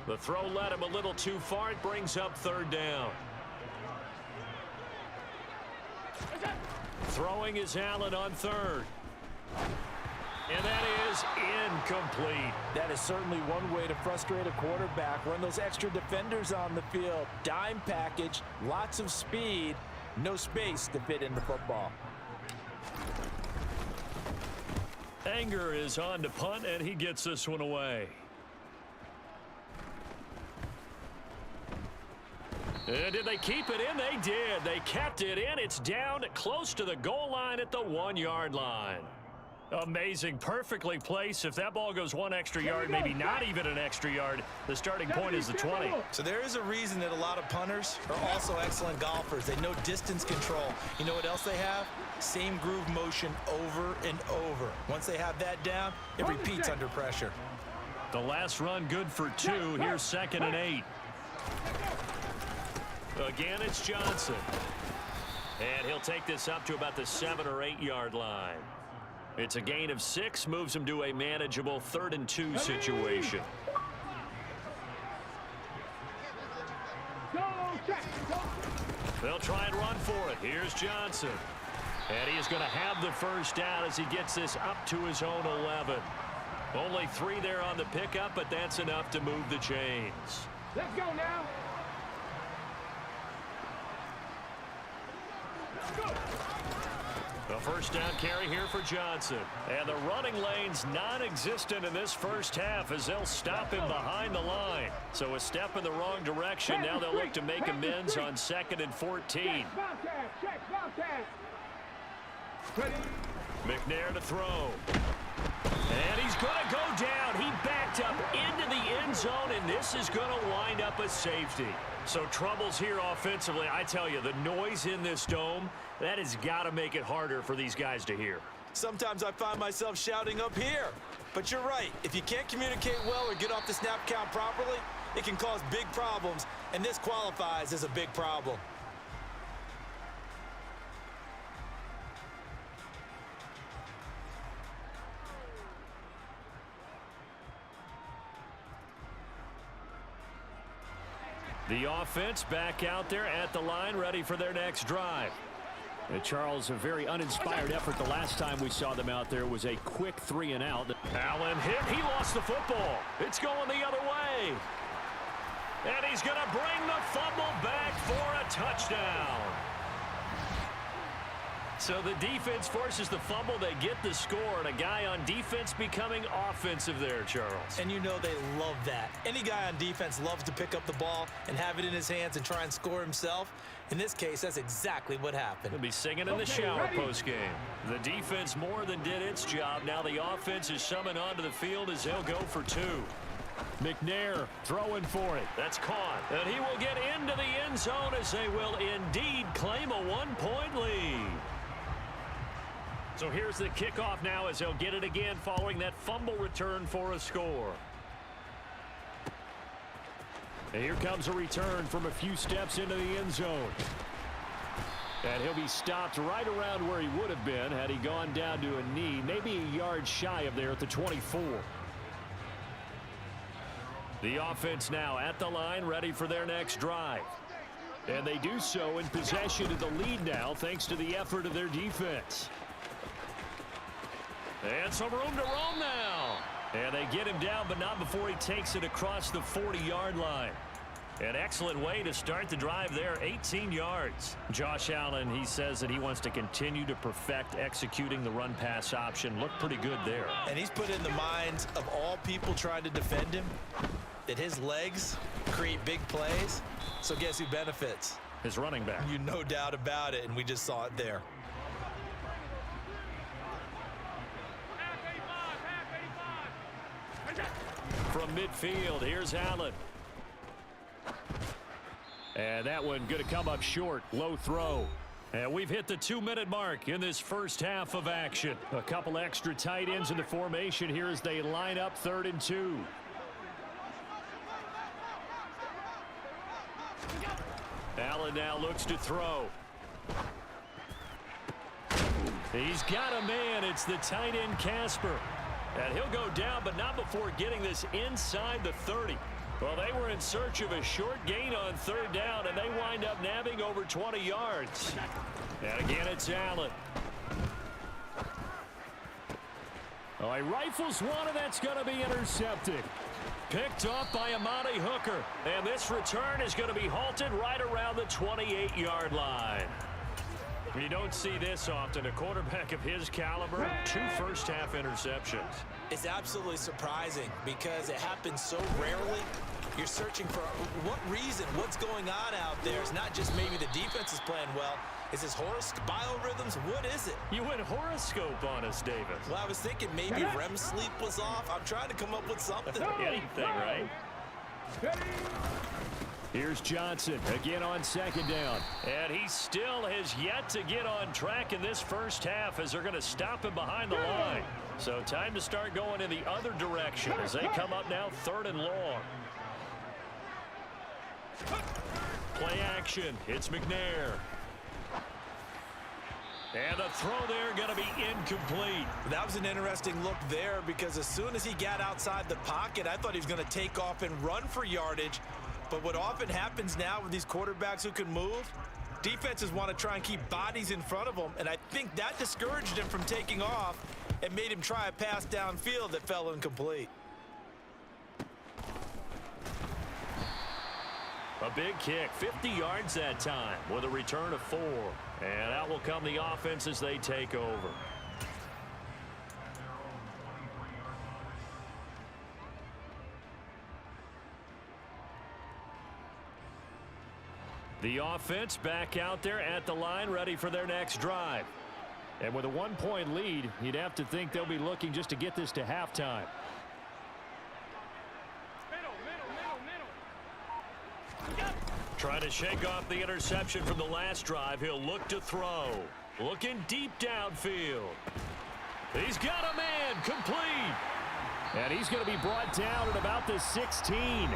The throw led him a little too far. It brings up 3rd down. Throwing is Allen on 3rd. And that is incomplete. That is certainly one way to frustrate a quarterback. Run those extra defenders on the field. Dime package, lots of speed, no space to fit in the football. Anger is on to punt, and he gets this one away. And did they keep it in? They did. They kept it in. It's down close to the goal line at the 1-yard line. Amazing. Perfectly placed. If that ball goes one extra yard, maybe not even an extra yard, the starting point is the 20. So there is a reason that a lot of punters are also excellent golfers. They know distance control. You know what else they have? Same groove motion over and over. Once they have that down, it repeats under pressure. The last run good for 2. Here's 2nd and 8. Again, it's Johnson. And he'll take this up to about the 7 or 8 yard line. It's a gain of 6, moves him to a manageable 3rd and 2 situation. They'll try and run for it. Here's Johnson. And he is going to have the first down as he gets this up to his own 11. Only 3 there on the pickup, but that's enough to move the chains. Let's go now. A first down carry here for Johnson. And the running lane's non-existent in this first half as they'll stop him behind the line. So a step in the wrong direction. Now they'll look to make amends on 2nd and 14. McNair to throw. And he's going to go down. He backed up into the end zone, and this is going to wind up a safety. So troubles here offensively. I tell you, the noise in this dome, that has got to make it harder for these guys to hear. Sometimes I find myself shouting up here. But you're right. If you can't communicate well or get off the snap count properly, it can cause big problems, and this qualifies as a big problem. The offense back out there at the line, ready for their next drive. And Charles, a very uninspired effort the last time we saw them out there was a quick 3 and out. Allen hit. He lost the football. It's going the other way. And he's going to bring the fumble back for a touchdown. So the defense forces the fumble. They get the score, and a guy on defense becoming offensive there, Charles. And you know they love that. Any guy on defense loves to pick up the ball and have it in his hands and try and score himself. In this case, that's exactly what happened. He'll be singing in the shower postgame. The defense more than did its job. Now the offense is summoned onto the field as they'll go for 2. McNair throwing for it. That's caught. And he will get into the end zone as they will indeed claim a 1-point lead. So here's the kickoff now as they'll get it again following that fumble return for a score. And here comes a return from a few steps into the end zone. And he'll be stopped right around where he would have been had he gone down to a knee, maybe a yard shy of there at the 24. The offense now at the line, ready for their next drive. And they do so in possession of the lead now thanks to the effort of their defense. And some room to roam now. And they get him down, but not before he takes it across the 40-yard line. An excellent way to start the drive there, 18 yards. Josh Allen, he says that he wants to continue to perfect executing the run-pass option. Looked pretty good there. And he's put in the minds of all people trying to defend him that his legs create big plays. So guess who benefits? His running back. You no doubt about it, and we just saw it there. From midfield, here's Allen. And that one going to come up short. Low throw. And we've hit the 2-minute mark in this first half of action. A couple extra tight ends in the formation here as they line up 3rd and 2. Allen now looks to throw. He's got a man. It's the tight end Casper. And he'll go down, but not before getting this inside the 30. Well, they were in search of a short gain on 3rd down, and they wind up nabbing over 20 yards. And again, it's Allen. Oh, he rifles one, and that's going to be intercepted. Picked off by Amani Hooker. And this return is going to be halted right around the 28-yard line. You don't see this often. A quarterback of his caliber, 2 first-half interceptions. It's absolutely surprising because it happens so rarely. You're searching for what reason, what's going on out there. It's not just maybe the defense is playing well. Is this biorhythms? What is it? You went horoscope on us, Davis. Well, I was thinking maybe REM sleep was off. I'm trying to come up with something. Anything, right? Here's Johnson again on second down. And he still has yet to get on track in this first half as they're going to stop him behind the line. So time to start going in the other direction as they come up now 3rd and long. Play action. It's McNair. And the throw there going to be incomplete. That was an interesting look there because as soon as he got outside the pocket, I thought he was going to take off and run for yardage. But what often happens now with these quarterbacks who can move, defenses want to try and keep bodies in front of them. And I think that discouraged him from taking off and made him try a pass downfield that fell incomplete. A big kick, 50 yards that time with a return of 4. And out will come the offense as they take over. The offense back out there at the line, ready for their next drive. And with a 1-point lead, you'd have to think they'll be looking just to get this to halftime. Trying to shake off the interception from the last drive. He'll look to throw. Looking deep downfield. He's got a man complete. And he's going to be brought down at about the 16.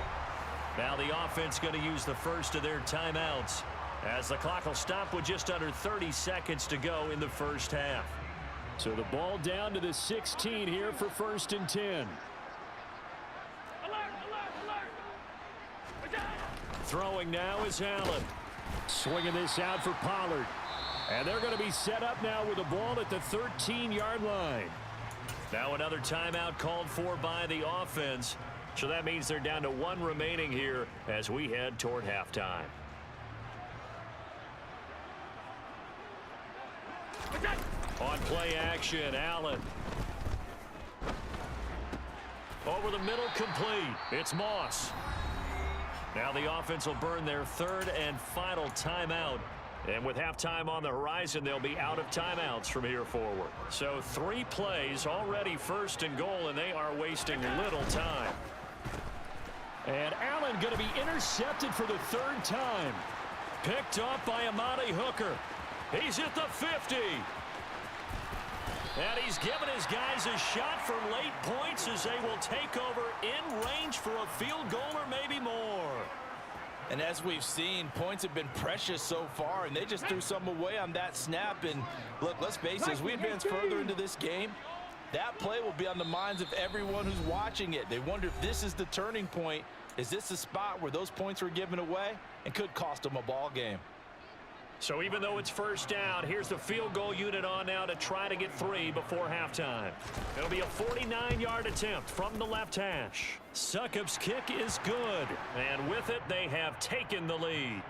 Now the offense going to use the first of their timeouts as the clock will stop with just under 30 seconds to go in the first half. So the ball down to the 16 here for 1st and 10. Throwing now is Allen. Swinging this out for Pollard. And they're going to be set up now with the ball at the 13-yard line. Now another timeout called for by the offense. So that means they're down to 1 remaining here as we head toward halftime. On play action, Allen. Over the middle, complete. It's Moss. Now the offense will burn their 3rd and final timeout. And with halftime on the horizon, they'll be out of timeouts from here forward. So 3 plays already 1st and goal, and they are wasting little time. And Allen going to be intercepted for the 3rd time. Picked off by Amani Hooker. He's at the 50. And he's given his guys a shot for late points as they will take over in range for a field goal or maybe more. And as we've seen, points have been precious so far, and they just threw some away on that snap. And look, let's face it, as we advance further into this game, that play will be on the minds of everyone who's watching it. They wonder if this is the turning point. Is this the spot where those points were given away and could cost them a ball game? So even though it's 1st down, here's the field goal unit on now to try to get 3 before halftime. It'll be a 49-yard attempt from the left hash. Succop's kick is good, and with it, they have taken the lead.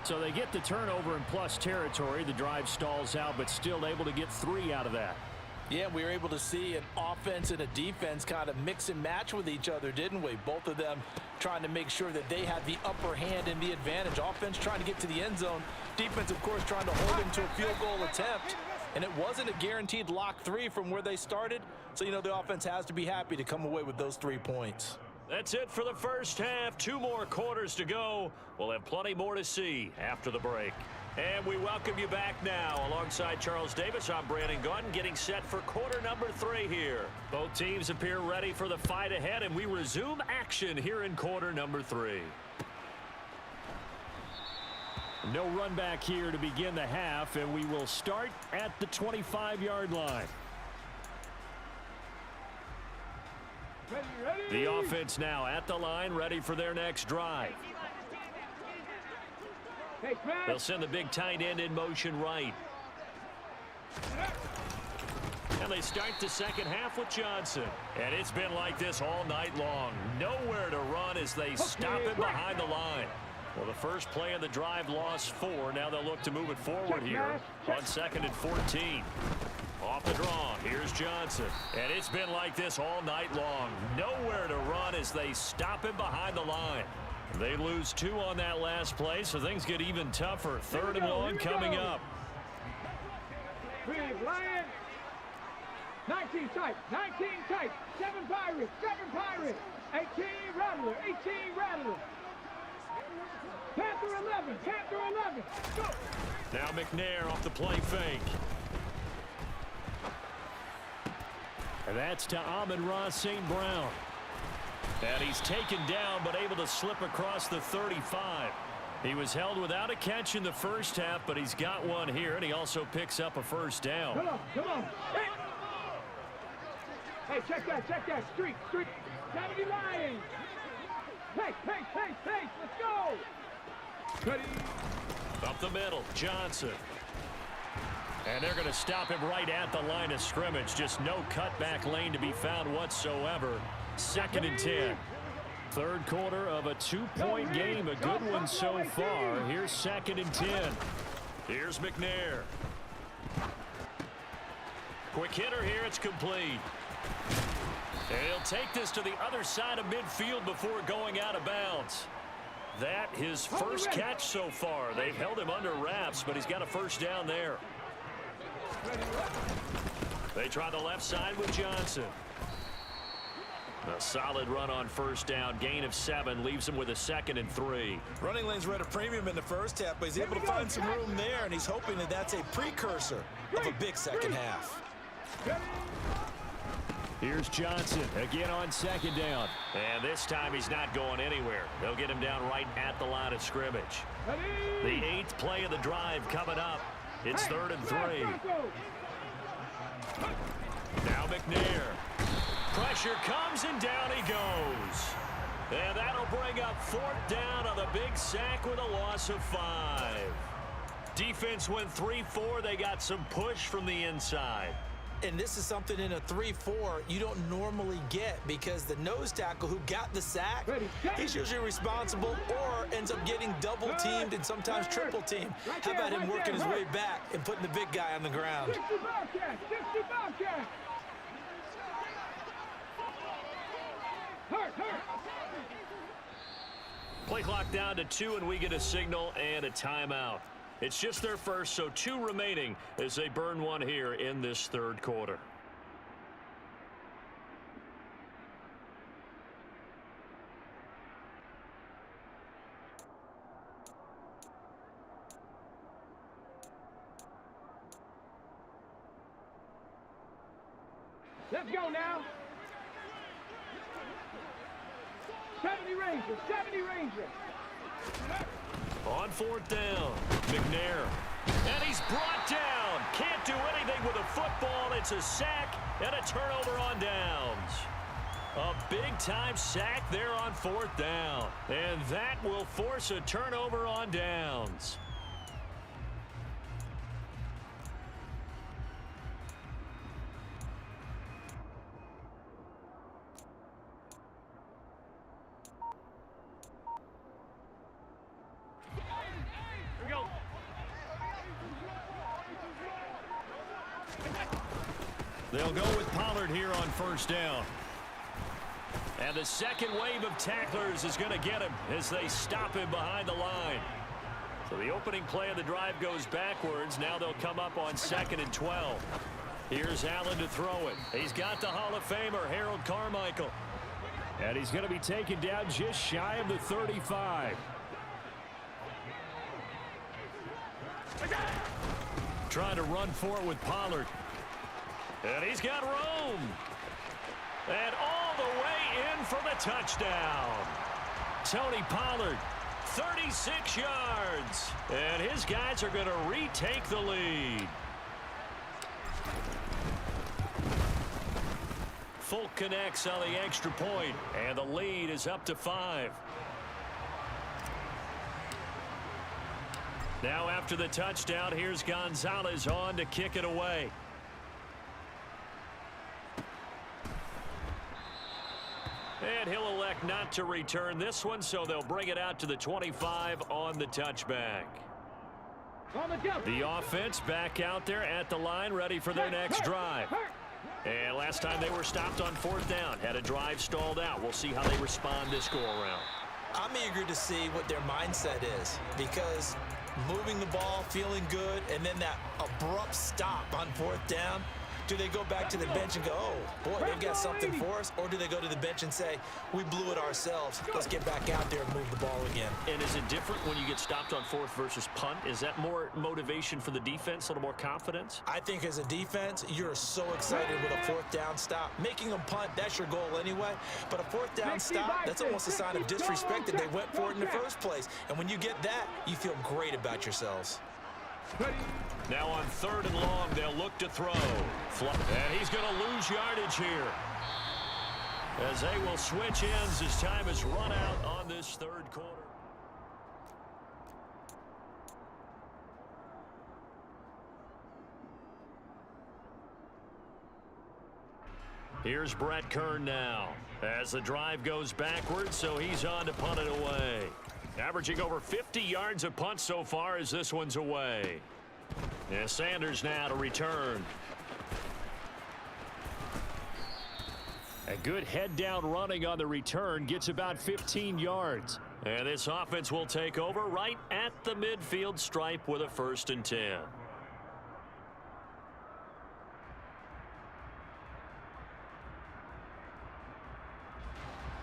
So they get the turnover in plus territory. The drive stalls out, but still able to get 3 out of that. Yeah, we were able to see an offense and a defense kind of mix and match with each other, didn't we? Both of them trying to make sure that they had the upper hand and the advantage. Offense trying to get to the end zone. Defense, of course, trying to hold them to a field goal attempt. And it wasn't a guaranteed lock 3 from where they started. So, you know, the offense has to be happy to come away with those 3 points. That's it for the first half. 2 more quarters to go. We'll have plenty more to see after the break. And we welcome you back now. Alongside Charles Davis, I'm Brandon Gunn, getting set for quarter number 3 here. Both teams appear ready for the fight ahead, and we resume action here in quarter number 3. No run back here to begin the half, and we will start at the 25-yard line. The offense now at the line, ready for their next drive. They'll send the big tight end in motion right. And they start the second half with Johnson. And it's been like this all night long. Nowhere to run as they stop him behind the line. Well, the first play of the drive lost 4. Now they'll look to move it forward here on 2nd and 14. Off the draw, here's Johnson. And it's been like this all night long. Nowhere to run as they stop him behind the line. They lose 2 on that last play, so things get even tougher. 3rd and long coming up. Big Lion. 19 tight, 19 tight. 7 Pirates, 7 Pirates. 18 Rattler, 18 Rattler. Panther 11, Panther 11. Go. Now McNair off the play fake. And that's to Amon-Ra St. Brown. And he's taken down but able to slip across the 35. He was held without a catch in the first half, but he's got one here, and he also picks up a first down. Come on, come on. Hey, check that. Streak. 70 Lions. Pace. Let's go. Ready. Up the middle, Johnson. And they're going to stop him right at the line of scrimmage. Just no cutback lane to be found whatsoever. 2nd and 10. 3rd quarter of a 2-point game. A good one so far. Here's 2nd and 10. Here's McNair. Quick hitter here. It's complete. And he'll take this to the other side of midfield before going out of bounds. That his first catch so far. They've held him under wraps, but he's got a first down there. They try the left side with Johnson. A solid run on first down. Gain of 7 leaves him with a 2nd and 3. Running lanes were at a premium in the first half, but he's able to find some room there, and he's hoping that that's a precursor of a big second half. Here's Johnson again on 2nd down. And this time he's not going anywhere. They'll get him down right at the line of scrimmage. The 8th play of the drive coming up. It's 3rd and 3. Now McNair. Pressure comes and down he goes. And that'll bring up 4th down on the big sack with a loss of 5. Defense went 3-4. They got some push from the inside. And this is something in a 3-4 you don't normally get, because the nose tackle who got the sack, he's usually responsible or ends up getting double teamed and sometimes triple teamed. How about him working his way back and putting the big guy on the ground? 60 Bobcat. Hurt. Play clock down to 2, and we get a signal and a timeout. It's just their first, so 2 remaining as they burn one here in this 3rd quarter. Let's go now. 70 Rangers. On 4th down, McNair. And he's brought down. Can't do anything with a football. It's a sack and a turnover on downs. A big-time sack there on 4th down. And that will force a turnover on downs. They'll go with Pollard here on 1st down. And the second wave of tacklers is going to get him as they stop him behind the line. So the opening play of the drive goes backwards. Now they'll come up on 2nd and 12. Here's Allen to throw it. He's got the Hall of Famer, Harold Carmichael. And he's going to be taken down just shy of the 35. Trying to run for it with Pollard. And he's got room. And all the way in for the touchdown. Tony Pollard, 36 yards. And his guys are going to retake the lead. Folk connects on the extra point, and the lead is up to 5. Now after the touchdown, here's Gonzalez on to kick it away. And he'll elect not to return this one, so they'll bring it out to the 25 on the touchback. The offense back out there at the line, ready for their next drive. And last time they were stopped on 4th down, had a drive stalled out. We'll see how they respond this go-around. I'm eager to see what their mindset is, because moving the ball, feeling good, and then that abrupt stop on 4th down, do they go back to the bench and go, oh, boy, they've got something for us? Or do they go to the bench and say, we blew it ourselves. Let's get back out there and move the ball again. And is it different when you get stopped on 4th versus punt? Is that more motivation for the defense, a little more confidence? I think as a defense, you're so excited with a 4th down stop. Making them punt, that's your goal anyway. But a 4th down stop, that's almost a sign of disrespect that they went for it in the first place. And when you get that, you feel great about yourselves. Now on 3rd and long, they'll look to throw. And he's going to lose yardage here, as they will switch ends as time is run out on this 3rd quarter. Here's Brett Kern now, as the drive goes backwards, so he's on to punt it away. Averaging over 50 yards a punt so far as this one's away. And Sanders now to return. A good head-down running on the return, gets about 15 yards. And this offense will take over right at the midfield stripe with a 1st and 10.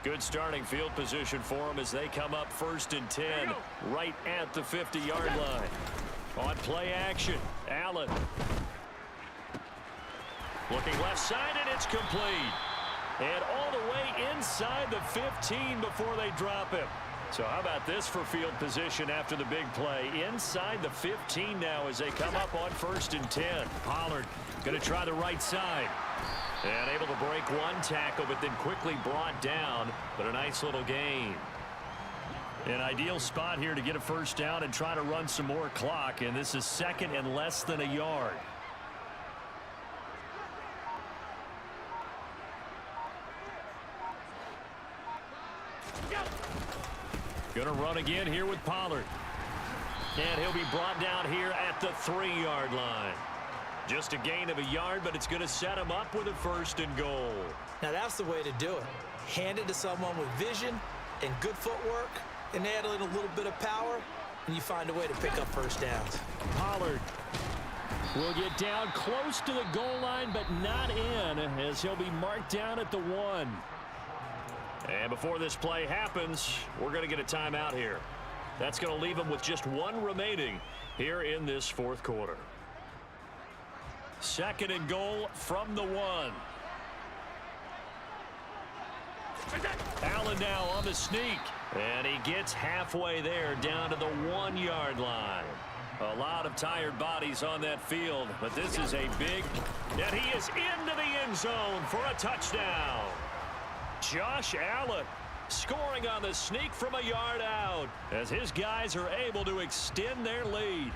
Good starting field position for them as they come up 1st and 10 right at the 50-yard line. On play action, Allen. Looking left side, and it's complete. And all the way inside the 15 before they drop him. So how about this for field position after the big play? Inside the 15 now as they come up on 1st and 10. Pollard going to try the right side. And able to break one tackle, but then quickly brought down. But a nice little gain. An ideal spot here to get a 1st down and try to run some more clock. And this is 2nd and less than a yard. Going to run again here with Pollard. And he'll be brought down here at the 3-yard line. Just a gain of a yard, but it's going to set him up with a 1st and goal. Now that's the way to do it. Hand it to someone with vision and good footwork, and add in a little bit of power, and you find a way to pick up 1st downs. Pollard will get down close to the goal line, but not in, as he'll be marked down at the 1. And before this play happens, we're going to get a timeout here. That's going to leave them with just 1 remaining here in this 4th quarter. 2nd and goal from the 1. Allen now on the sneak. And he gets halfway there, down to the 1-yard line. A lot of tired bodies on that field, but this is a big... And he is into the end zone for a touchdown. Josh Allen scoring on the sneak from a yard out, as his guys are able to extend their lead.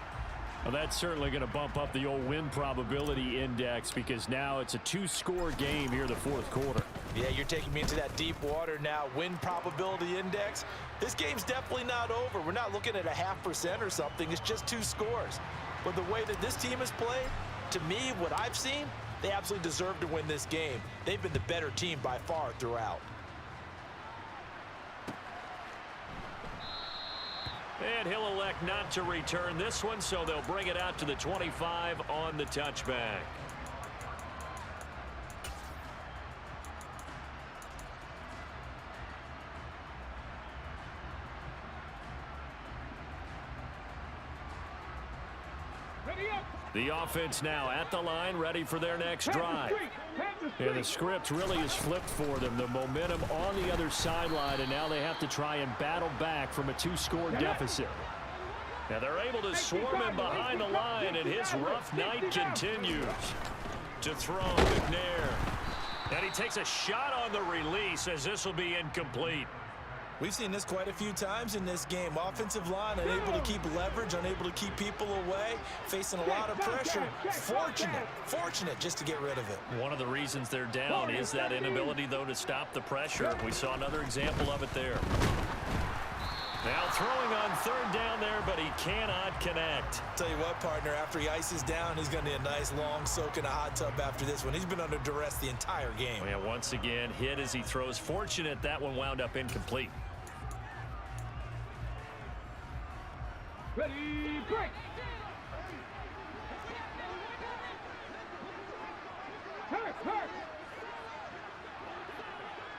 Well, that's certainly going to bump up the old win probability index, because now it's a 2-score game here in the 4th quarter. Yeah, you're taking me into that deep water now. Win probability index. This game's definitely not over. We're not looking at a 0.5% or something. It's just 2 scores. But the way that this team has played, to me, what I've seen, they absolutely deserve to win this game. They've been the better team by far throughout. And he'll elect not to return this one, so they'll bring it out to the 25 on the touchback. The offense now at the line, ready for their next drive. And the script really is flipped for them. The momentum on the other sideline, and now they have to try and battle back from a 2-score deficit. Now they're able to swarm him behind the line, and his rough night continues. To throw McNair. And he takes a shot on the release, as this will be incomplete. We've seen this quite a few times in this game. Offensive line unable to keep leverage, unable to keep people away, facing a lot of pressure. Fortunate just to get rid of it. One of the reasons they're down is that inability, though, to stop the pressure. We saw another example of it there. Now throwing on third down there, but he cannot connect. Tell you what, partner, after he ices down, he's going to need a nice long soak in a hot tub after this one. He's been under duress the entire game. Yeah, once again, hit as he throws. Fortunate that one wound up incomplete. Ready, break! Hurt!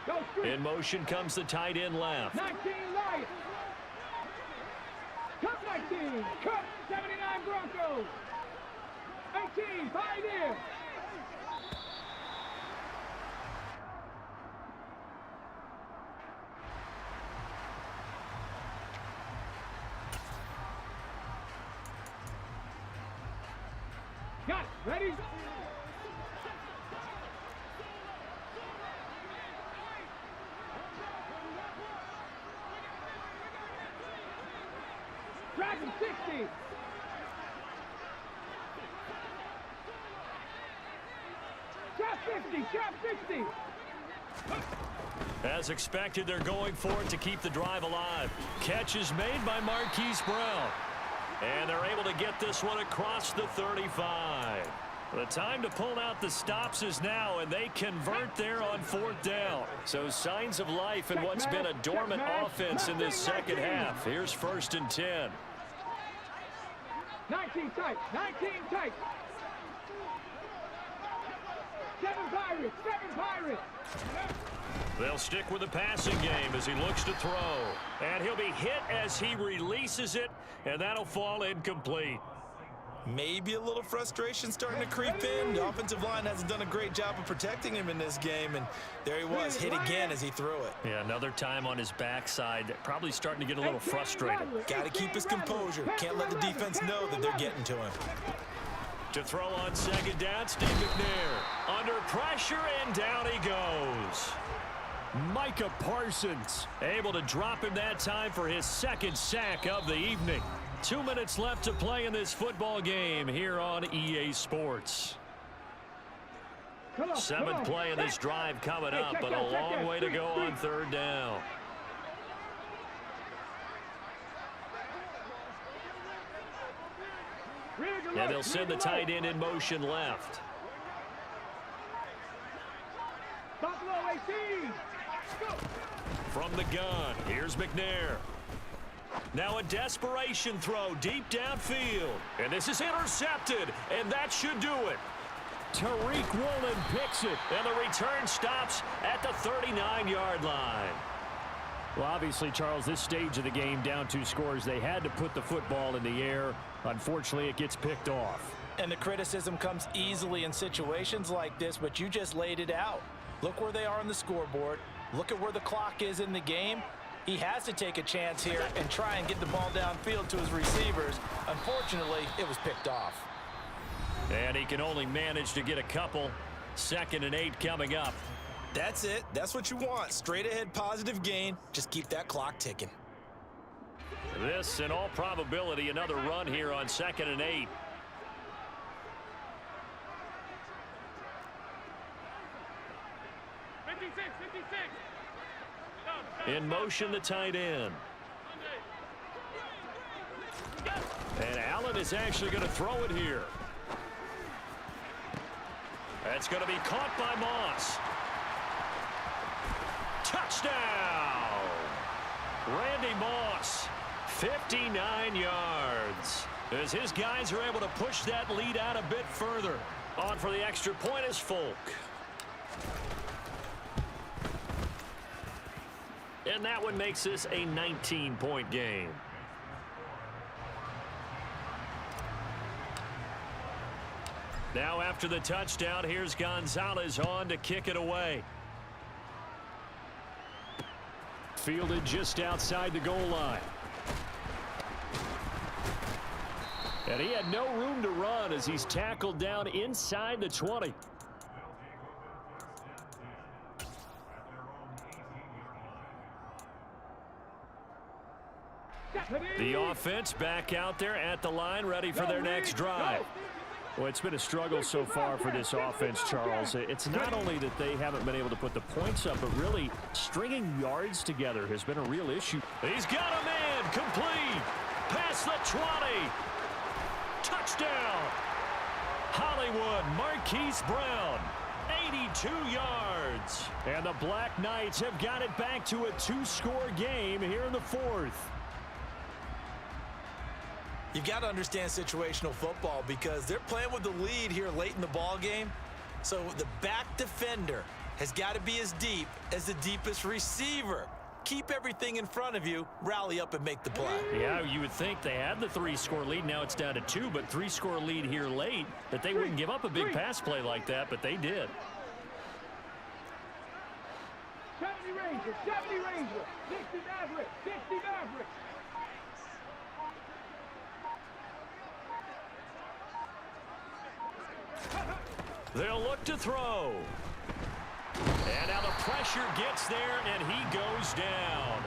Go straight. In motion comes the tight end left. 19 Lions. Cut 19. Cut 79 Broncos. 18 Pioneers. Got it. Ready? Dragon 60. Trap 50. As expected, they're going for it to keep the drive alive. Catch is made by Marquise Brown. And they're able to get this one across the 35. The time to pull out the stops is now, and they convert there on fourth down. So signs of life in what's been a dormant offense in this second half. Here's 1st and 10. 19 tight. 7 Pirates. They'll stick with the passing game as he looks to throw. And he'll be hit as he releases it, and that'll fall incomplete. Maybe a little frustration starting to creep in. The offensive line hasn't done a great job of protecting him in this game, and there he was, hit again as he threw it. Yeah, another time on his backside, probably starting to get a little frustrated. Got to keep his composure. Can't let the defense know that they're getting to him. To throw on second down, Steve McNair. Under pressure, and down he goes. Micah Parsons able to drop him that time for his second sack of the evening. 2 minutes left to play in this football game here on EA Sports. 7th play of this drive coming up, but a long way to go on third down. And they'll send the tight end in motion left. Buffalo 18. From the gun, here's McNair. Now a desperation throw deep downfield. And this is intercepted, and that should do it. Tariq Woolen picks it, and the return stops at the 39-yard line. Well, obviously, Charles, this stage of the game, down 2 scores, they had to put the football in the air. Unfortunately, it gets picked off. And the criticism comes easily in situations like this, but you just laid it out. Look where they are on the scoreboard. Look at where the clock is in the game. He has to take a chance here and try and get the ball downfield to his receivers. Unfortunately, it was picked off. And he can only manage to get a couple. 2nd and 8 coming up. That's it. That's what you want. Straight ahead positive gain. Just keep that clock ticking. This, in all probability, another run here on 2nd and 8. In motion, the tight end. And Allen is actually going to throw it here. That's going to be caught by Moss. Touchdown! Randy Moss, 59 yards. As his guys are able to push that lead out a bit further. On for the extra point is Folk. And that one makes this a 19-point game. Now after the touchdown, here's Gonzalez on to kick it away. Fielded just outside the goal line. And he had no room to run as he's tackled down inside the 20. The offense back out there at the line, ready for their next drive. Well, it's been a struggle so far for this offense, Charles. It's not only that they haven't been able to put the points up, but really stringing yards together has been a real issue. He's got a man, complete, past the 20. Touchdown. Hollywood, Marquise Brown, 82 yards. And the Black Knights have got it back to a 2-score game here in the fourth. You've got to understand situational football because they're playing with the lead here late in the ball game. So the back defender has got to be as deep as the deepest receiver. Keep everything in front of you, rally up and make the play. Yeah, you would think they had the 3-score lead. Now it's down to 2, but 3-score lead here late, that they wouldn't give up a big pass play like that, but they did. 70 Ranger, 60 Maverick, 60 Maverick. They'll look to throw. And now the pressure gets there, and he goes down.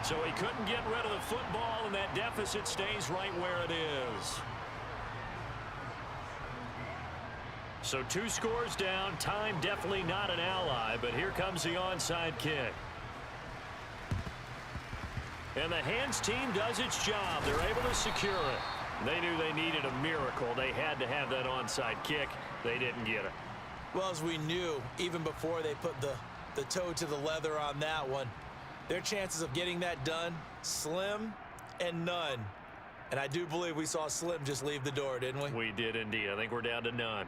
So he couldn't get rid of the football, and that deficit stays right where it is. So 2 scores down. Time definitely not an ally, but here comes the onside kick. And the hands team does its job. They're able to secure it. They knew they needed a miracle. They had to have that onside kick. They didn't get it. Well, as we knew, even before they put the toe to the leather on that one, their chances of getting that done, slim and none. And I do believe we saw Slim just leave the door, didn't we? We did indeed. I think we're down to none.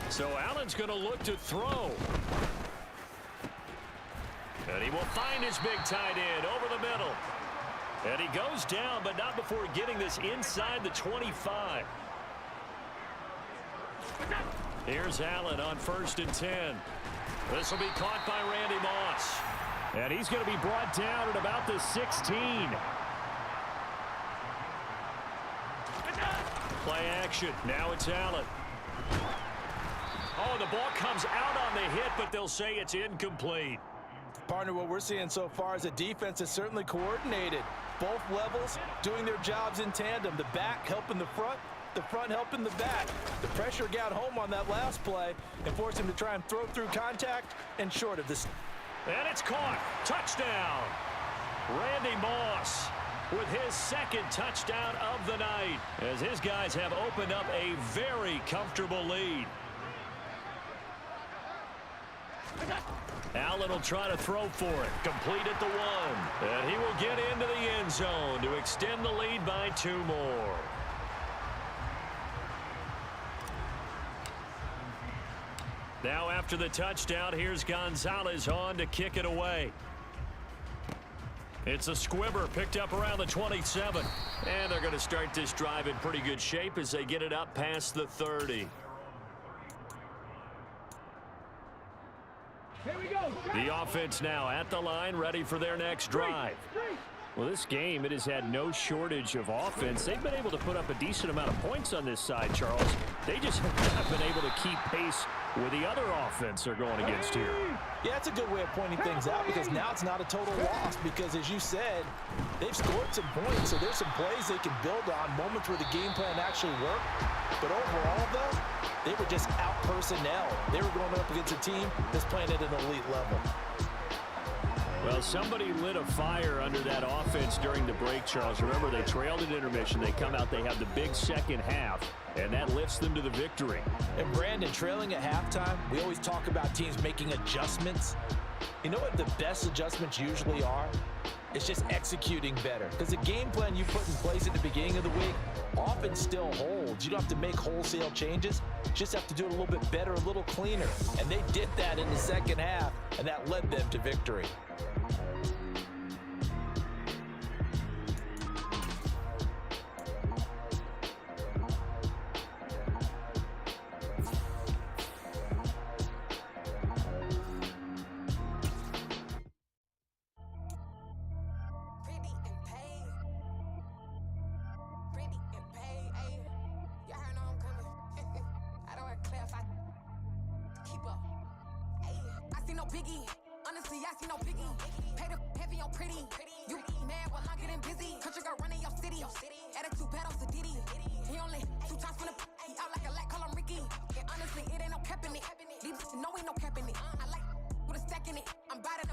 So Allen's going to look to throw. And he will find his big tight end over the middle. And he goes down, but not before getting this inside the 25. Here's Allen on 1st and 10. This will be caught by Randy Moss. And he's going to be brought down at about the 16. Play action. Now it's Allen. Oh, the ball comes out on the hit, but they'll say it's incomplete. Partner, what we're seeing so far is a defense is certainly coordinated. Both levels doing their jobs in tandem. The back helping the front helping the back. The pressure got home on that last play and forced him to try and throw through contact and short of this. And it's caught. Touchdown. Randy Moss with his 2nd touchdown of the night as his guys have opened up a very comfortable lead. Allen will try to throw for it. Complete at the 1. And he will get into the end zone to extend the lead by 2 more. Now after the touchdown, here's Gonzalez on to kick it away. It's a squibber picked up around the 27. And they're going to start this drive in pretty good shape as they get it up past the 30. The offense now at the line, ready for their next drive. Well, this game, it has had no shortage of offense. They've been able to put up a decent amount of points on this side, Charles. They just have been able to keep pace with the other offense they're going against here. Yeah, that's a good way of pointing things out because now it's not a total loss because, as you said, they've scored some points, so there's some plays they can build on, moments where the game plan actually worked. But overall, though, they were just out personnel. They were going up against a team that's playing at an elite level. Well, somebody lit a fire under that offense during the break, Charles. Remember, they trailed at intermission. They come out, they have the big second half, and that lifts them to the victory. And Brandon, trailing at halftime, we always talk about teams making adjustments. You know what the best adjustments usually are? It's just executing better. Because the game plan you put in place at the beginning of the week often still holds. You don't have to make wholesale changes. You just have to do it a little bit better, a little cleaner. And they did that in the second half, and that led them to victory. see no biggie. Honestly, I see no biggie. Pay the heavy on pretty. You mad while I'm getting busy. Country girl running your city. Attitude battles to Diddy. He only 2 times from the he out like a light, call him Ricky. And honestly, it ain't no cap in it. These no ain't no cap in it. I like with a stack in it. I'm bad at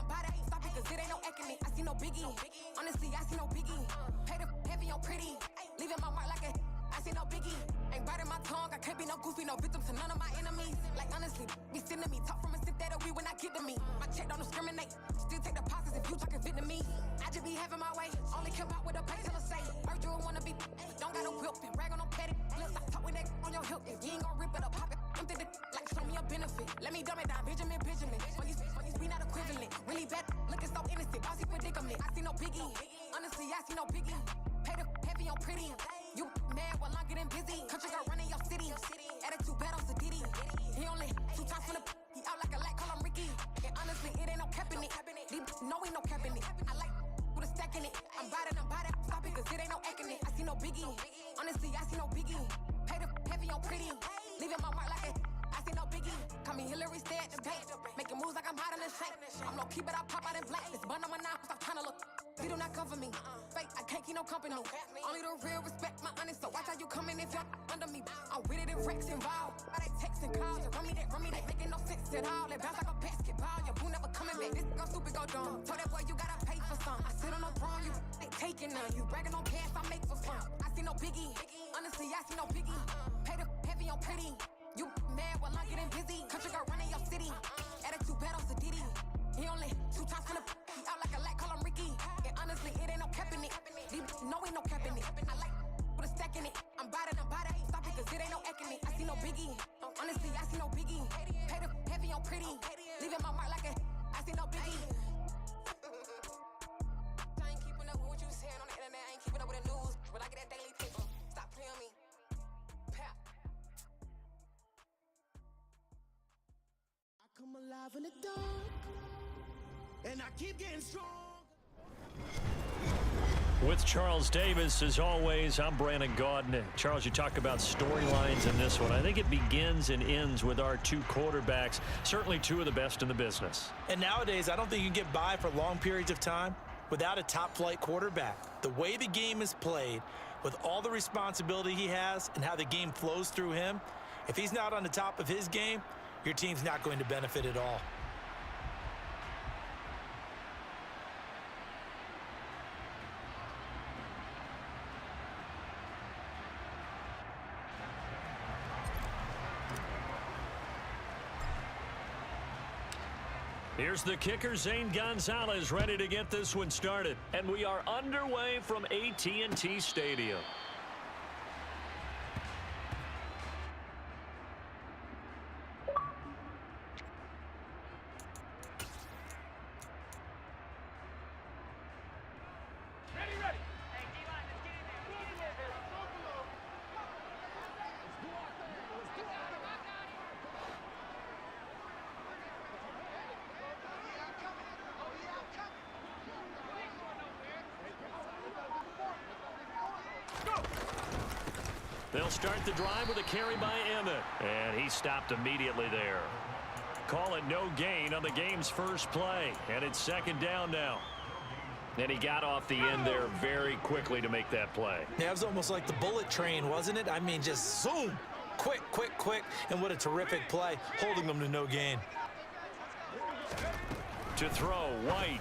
stop it cause it ain't no eck in it. I see no biggie. Honestly, I see no biggie. Pay the heavy on pretty. Leaving my mark like a I see no biggie. Ain't biting my tongue. I can't be no goofy, no victim to none of my enemies. Like honestly, be sending me talk from a sip that'll be when I get to me. My check don't discriminate. Still take deposits if you talking Vietnamese. I just be having my way. Only come out with a pay till I say. Heard you wanna be. Don't got no whip and rag on no petty. Look, I talk with that on your hip. If you ain't gon' rip it up, pop it. I'm thinking like show me a benefit. Let me dumb it down, Benjamin. For you be not equivalent. Really bad, looking so innocent. Bossy predicament. I see no biggie. Honestly, I see no biggie. Pay the heavy on pretty. You mad while I'm getting busy. Country girl running your city. Attitude battles to Diddy. He only 2 times from the he out like a light, call him Ricky. And honestly, it ain't no cap in it. No ain't no cap in it. I like with a stack in it. I'm biting. Stop it cause it ain't no eck in it. I see no biggie. Honestly, I see no biggie. Pay the heavy on pretty. Leaving my mark like a I see no biggie. Call me Hillary, stay at the bank. Making moves like I'm hiding in shape. I'm no keep it, I pop out in black. This bun on my knife, stop trying to look. He do not come for me. Fake, I can't keep no company. Only the real respect my honest. So watch how you coming if you're under me. I'm with it if Rex involved. Why they texting calls? Run me that. Making no sense at all. They bounce like a basketball. Your boo never coming back. This go stupid, go dumb. Told that boy you gotta pay for some. I sit on no throne, you they taking none. You bragging on cash, I make for fun. I see no biggie. Honestly, I see no biggie. Pay the heavy on pretty. You mad while I'm getting busy. Country girl running your city. Attitude battles to Diddy. He only 2 times from the he out like a light, call him Ricky. And honestly, it ain't no cap in it. No ain't no cap in it. I like with a stack in it. I'm biting. Stop it cause it ain't no eck in it. I see no biggie. Honestly, I see no biggie. Pay the heavy on pretty. Leaving my mark like a I see no biggie. I ain't keeping up with what you saying on the internet. I ain't keeping up with the news. But I get that daily paper. Stop playing on me. Pap. I come alive in the dark. And I keep getting strong. With Charles Davis, as always, I'm Brandon Gaudin. Charles, you talk about storylines in this one. I think it begins and ends with our 2 quarterbacks, certainly 2 of the best in the business. And nowadays, I don't think you can get by for long periods of time without a top-flight quarterback. The way the game is played, with all the responsibility he has and how the game flows through him, if he's not on the top of his game, your team's not going to benefit at all. Here's the kicker, Zane Gonzalez, ready to get this one started. And we are underway from AT&T Stadium. They'll start the drive with a carry by Emmett. And he stopped immediately there. Call it no gain on the game's first play. And it's 2nd down now. And he got off the end there very quickly to make that play. Yeah, it was almost like the bullet train, wasn't it? I mean, just zoom. Quick. And what a terrific play, holding them to no gain. To throw, White.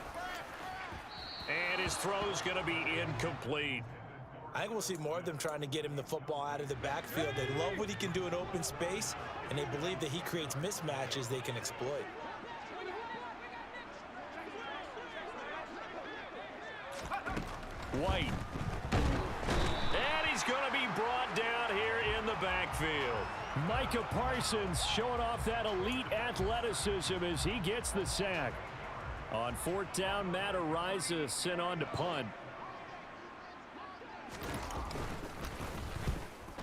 And his throw's going to be incomplete. I think we'll see more of them trying to get him the football out of the backfield. They love what he can do in open space, and they believe that he creates mismatches they can exploit. White. And he's going to be brought down here in the backfield. Micah Parsons showing off that elite athleticism as he gets the sack. On 4th down, Matt Ariza sent on to punt.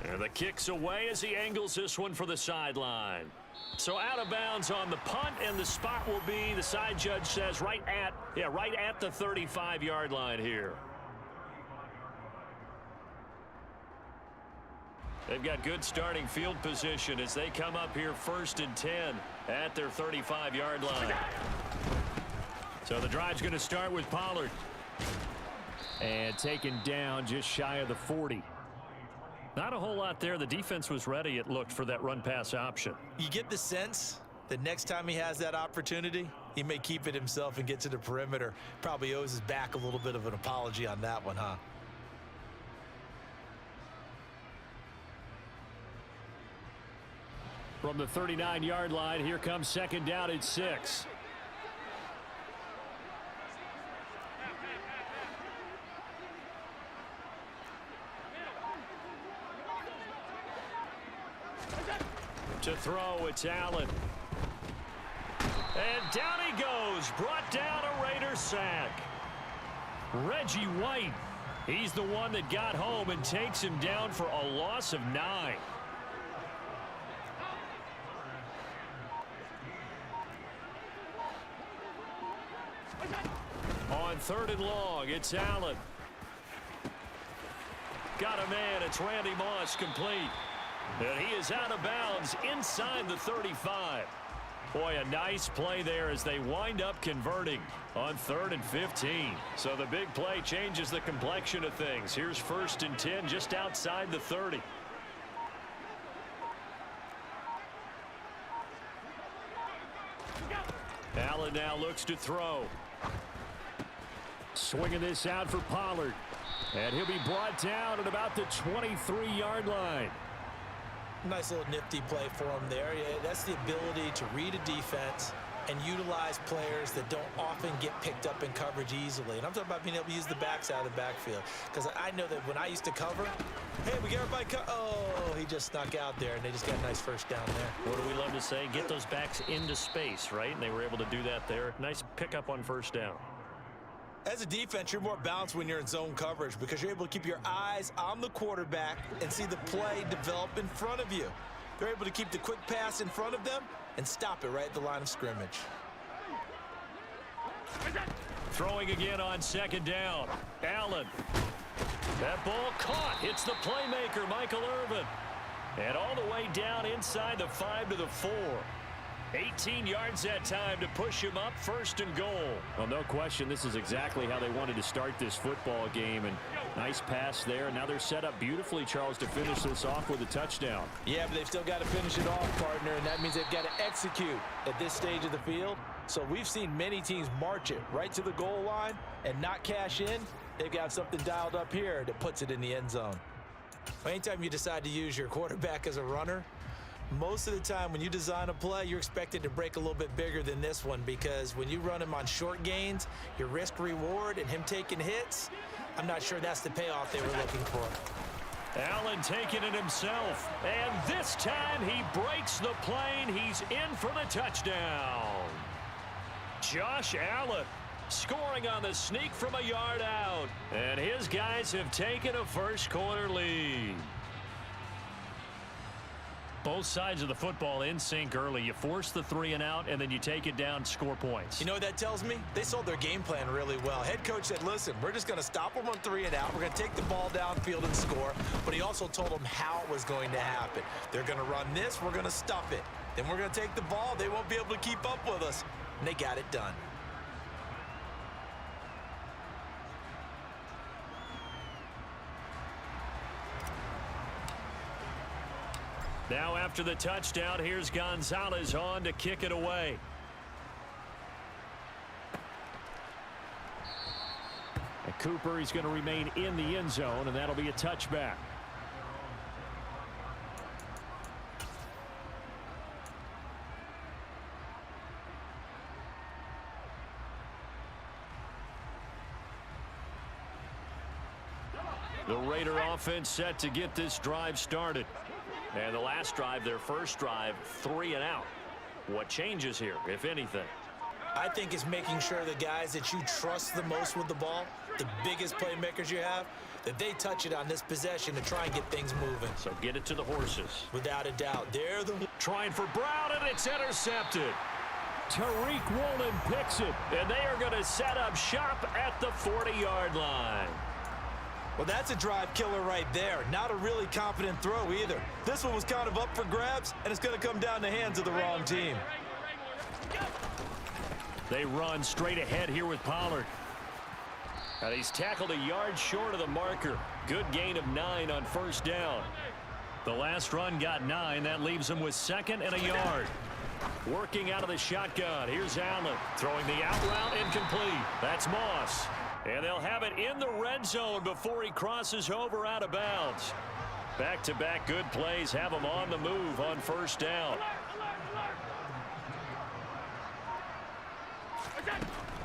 And the kick's away as he angles this one for the sideline. So out of bounds on the punt, and the spot will be, the side judge says, right at the 35-yard line here. They've got good starting field position as they come up here 1st and 10 at their 35-yard line. So the drive's going to start with Pollard. And taken down just shy of the 40. Not a whole lot there. The defense was ready, it looked, for that run-pass option. You get the sense that next time he has that opportunity, he may keep it himself and get to the perimeter. Probably owes his back a little bit of an apology on that one, huh? From the 39-yard line, here comes 2nd down and 6. To throw, it's Allen. And down he goes. Brought down a Raider sack. Reggie White. He's the one that got home and takes him down for a loss of 9. On 3rd and long, it's Allen. Got a man. It's Randy Moss, complete. And he is out of bounds inside the 35. Boy, a nice play there as they wind up converting on 3rd and 15. So the big play changes the complexion of things. Here's 1st and 10 just outside the 30. Allen now looks to throw. Swinging this out for Pollard. And he'll be brought down at about the 23-yard line. Nice little nifty play for him there. Yeah, that's the ability to read a defense and utilize players that don't often get picked up in coverage easily. And I'm talking about being able to use the backs out of the backfield. Because I know that when I used to cover, hey, we get everybody oh, he just snuck out there, and they just got a nice 1st down there. What do we love to say? Get those backs into space, right? And they were able to do that there. Nice pickup on 1st down. As a defense, you're more balanced when you're in zone coverage because you're able to keep your eyes on the quarterback and see the play develop in front of you. They're able to keep the quick pass in front of them and stop it right at the line of scrimmage. Throwing again on 2nd down. Allen. That ball caught. Hits the playmaker, Michael Irvin. And all the way down inside the 5 to the 4. 18 yards that time to push him up 1st and goal. Well, no question, this is exactly how they wanted to start this football game. And nice pass there. And now they're set up beautifully, Charles, to finish this off with a touchdown. Yeah, but they've still got to finish it off, partner. And that means they've got to execute at this stage of the field. So we've seen many teams march it right to the goal line and not cash in. They've got something dialed up here that puts it in the end zone. Anytime you decide to use your quarterback as a runner, most of the time when you design a play, you're expected to break a little bit bigger than this one because when you run him on short gains, your risk-reward and him taking hits, I'm not sure that's the payoff they were looking for. Allen taking it himself, and this time he breaks the plane. He's in for the touchdown. Josh Allen scoring on the sneak from a yard out, and his guys have taken a first-quarter lead. Both sides of the football in sync early. You force the 3 and out, and then you take it down, score points. You know what that tells me? They sold their game plan really well. Head coach said, listen, we're just going to stop them on 3 and out. We're going to take the ball downfield and score. But he also told them how it was going to happen. They're going to run this. We're going to stuff it. Then we're going to take the ball. They won't be able to keep up with us. And they got it done. Now after the touchdown, here's Gonzalez on to kick it away. And Cooper, he's going to remain in the end zone, and that'll be a touchback. The Raider offense set to get this drive started. And the last drive, their first drive, 3 and out. What changes here, if anything? I think it's making sure the guys that you trust the most with the ball, the biggest playmakers you have, that they touch it on this possession to try and get things moving. So get it to the horses. Without a doubt. They're the trying for Brown, and it's intercepted. Tariq Woolen picks it. And they are going to set up shop at the 40-yard line. Well, that's a drive killer right there. Not a really confident throw either. This one was kind of up for grabs, and it's going to come down the hands of the wrong team. They run straight ahead here with Pollard. And he's tackled a yard short of the marker. Good gain of 9 on first down. The last run got 9. That leaves him with 2nd and a yard. Working out of the shotgun. Here's Allen throwing the out route incomplete. That's Moss. And they'll have it in the red zone before he crosses over out of bounds. Back-to-back good plays have him on the move on first down.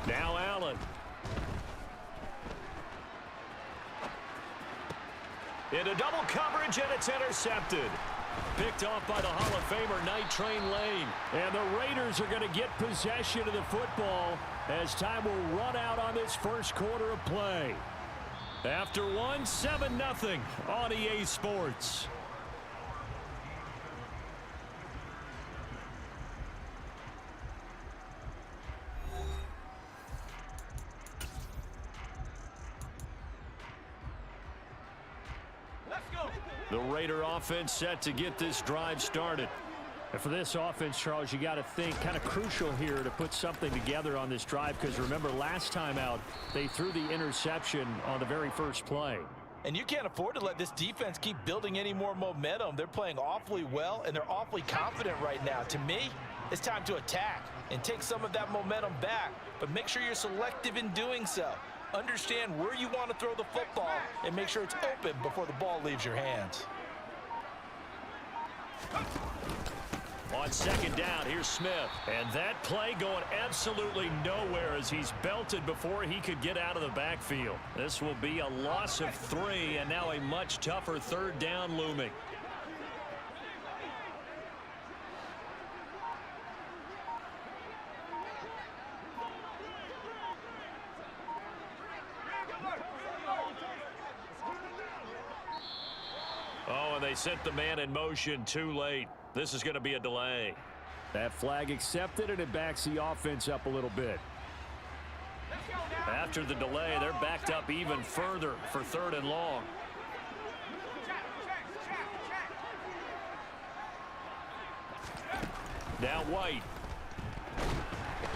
Now Allen. Into double coverage, and it's intercepted. Picked off by the Hall of Famer Night Train Lane. And the Raiders are going to get possession of the football as time will run out on this first quarter of play. After 7-0 on EA Sports. The Raider offense set to get this drive started. And for this offense, Charles, you got to think kind of crucial here to put something together on this drive, because remember last time out they threw the interception on the very first play. And you can't afford to let this defense keep building any more momentum. They're playing awfully well, and they're awfully confident right now. To me, it's time to attack and take some of that momentum back, but make sure you're selective in doing so. Understand where you want to throw the football and make sure it's open before the ball leaves your hands. On second down, here's Smith. And that play going absolutely nowhere as he's belted before he could get out of the backfield. This will be a loss of 3, and now a much tougher third down looming. Oh, and they sent the man in motion too late. This is going to be a delay. That flag accepted, and it backs the offense up a little bit. After the delay, they're backed up even further for 3rd and long. Now White.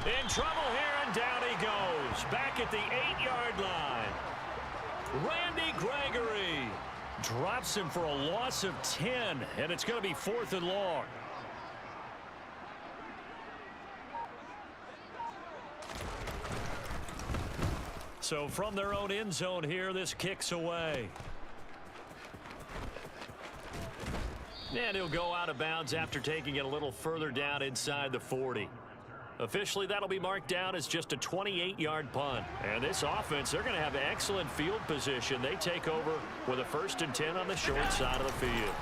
In trouble here, and down he goes. Back at the 8-yard line. Randy Gregory drops him for a loss of 10, and it's going to be 4th and long. So from their own end zone here, this kicks away. And he'll go out of bounds after taking it a little further down inside the 40. Officially, that'll be marked down as just a 28-yard punt. And this offense, they're going to have excellent field position. They take over with a 1st and 10 on the short side of the field.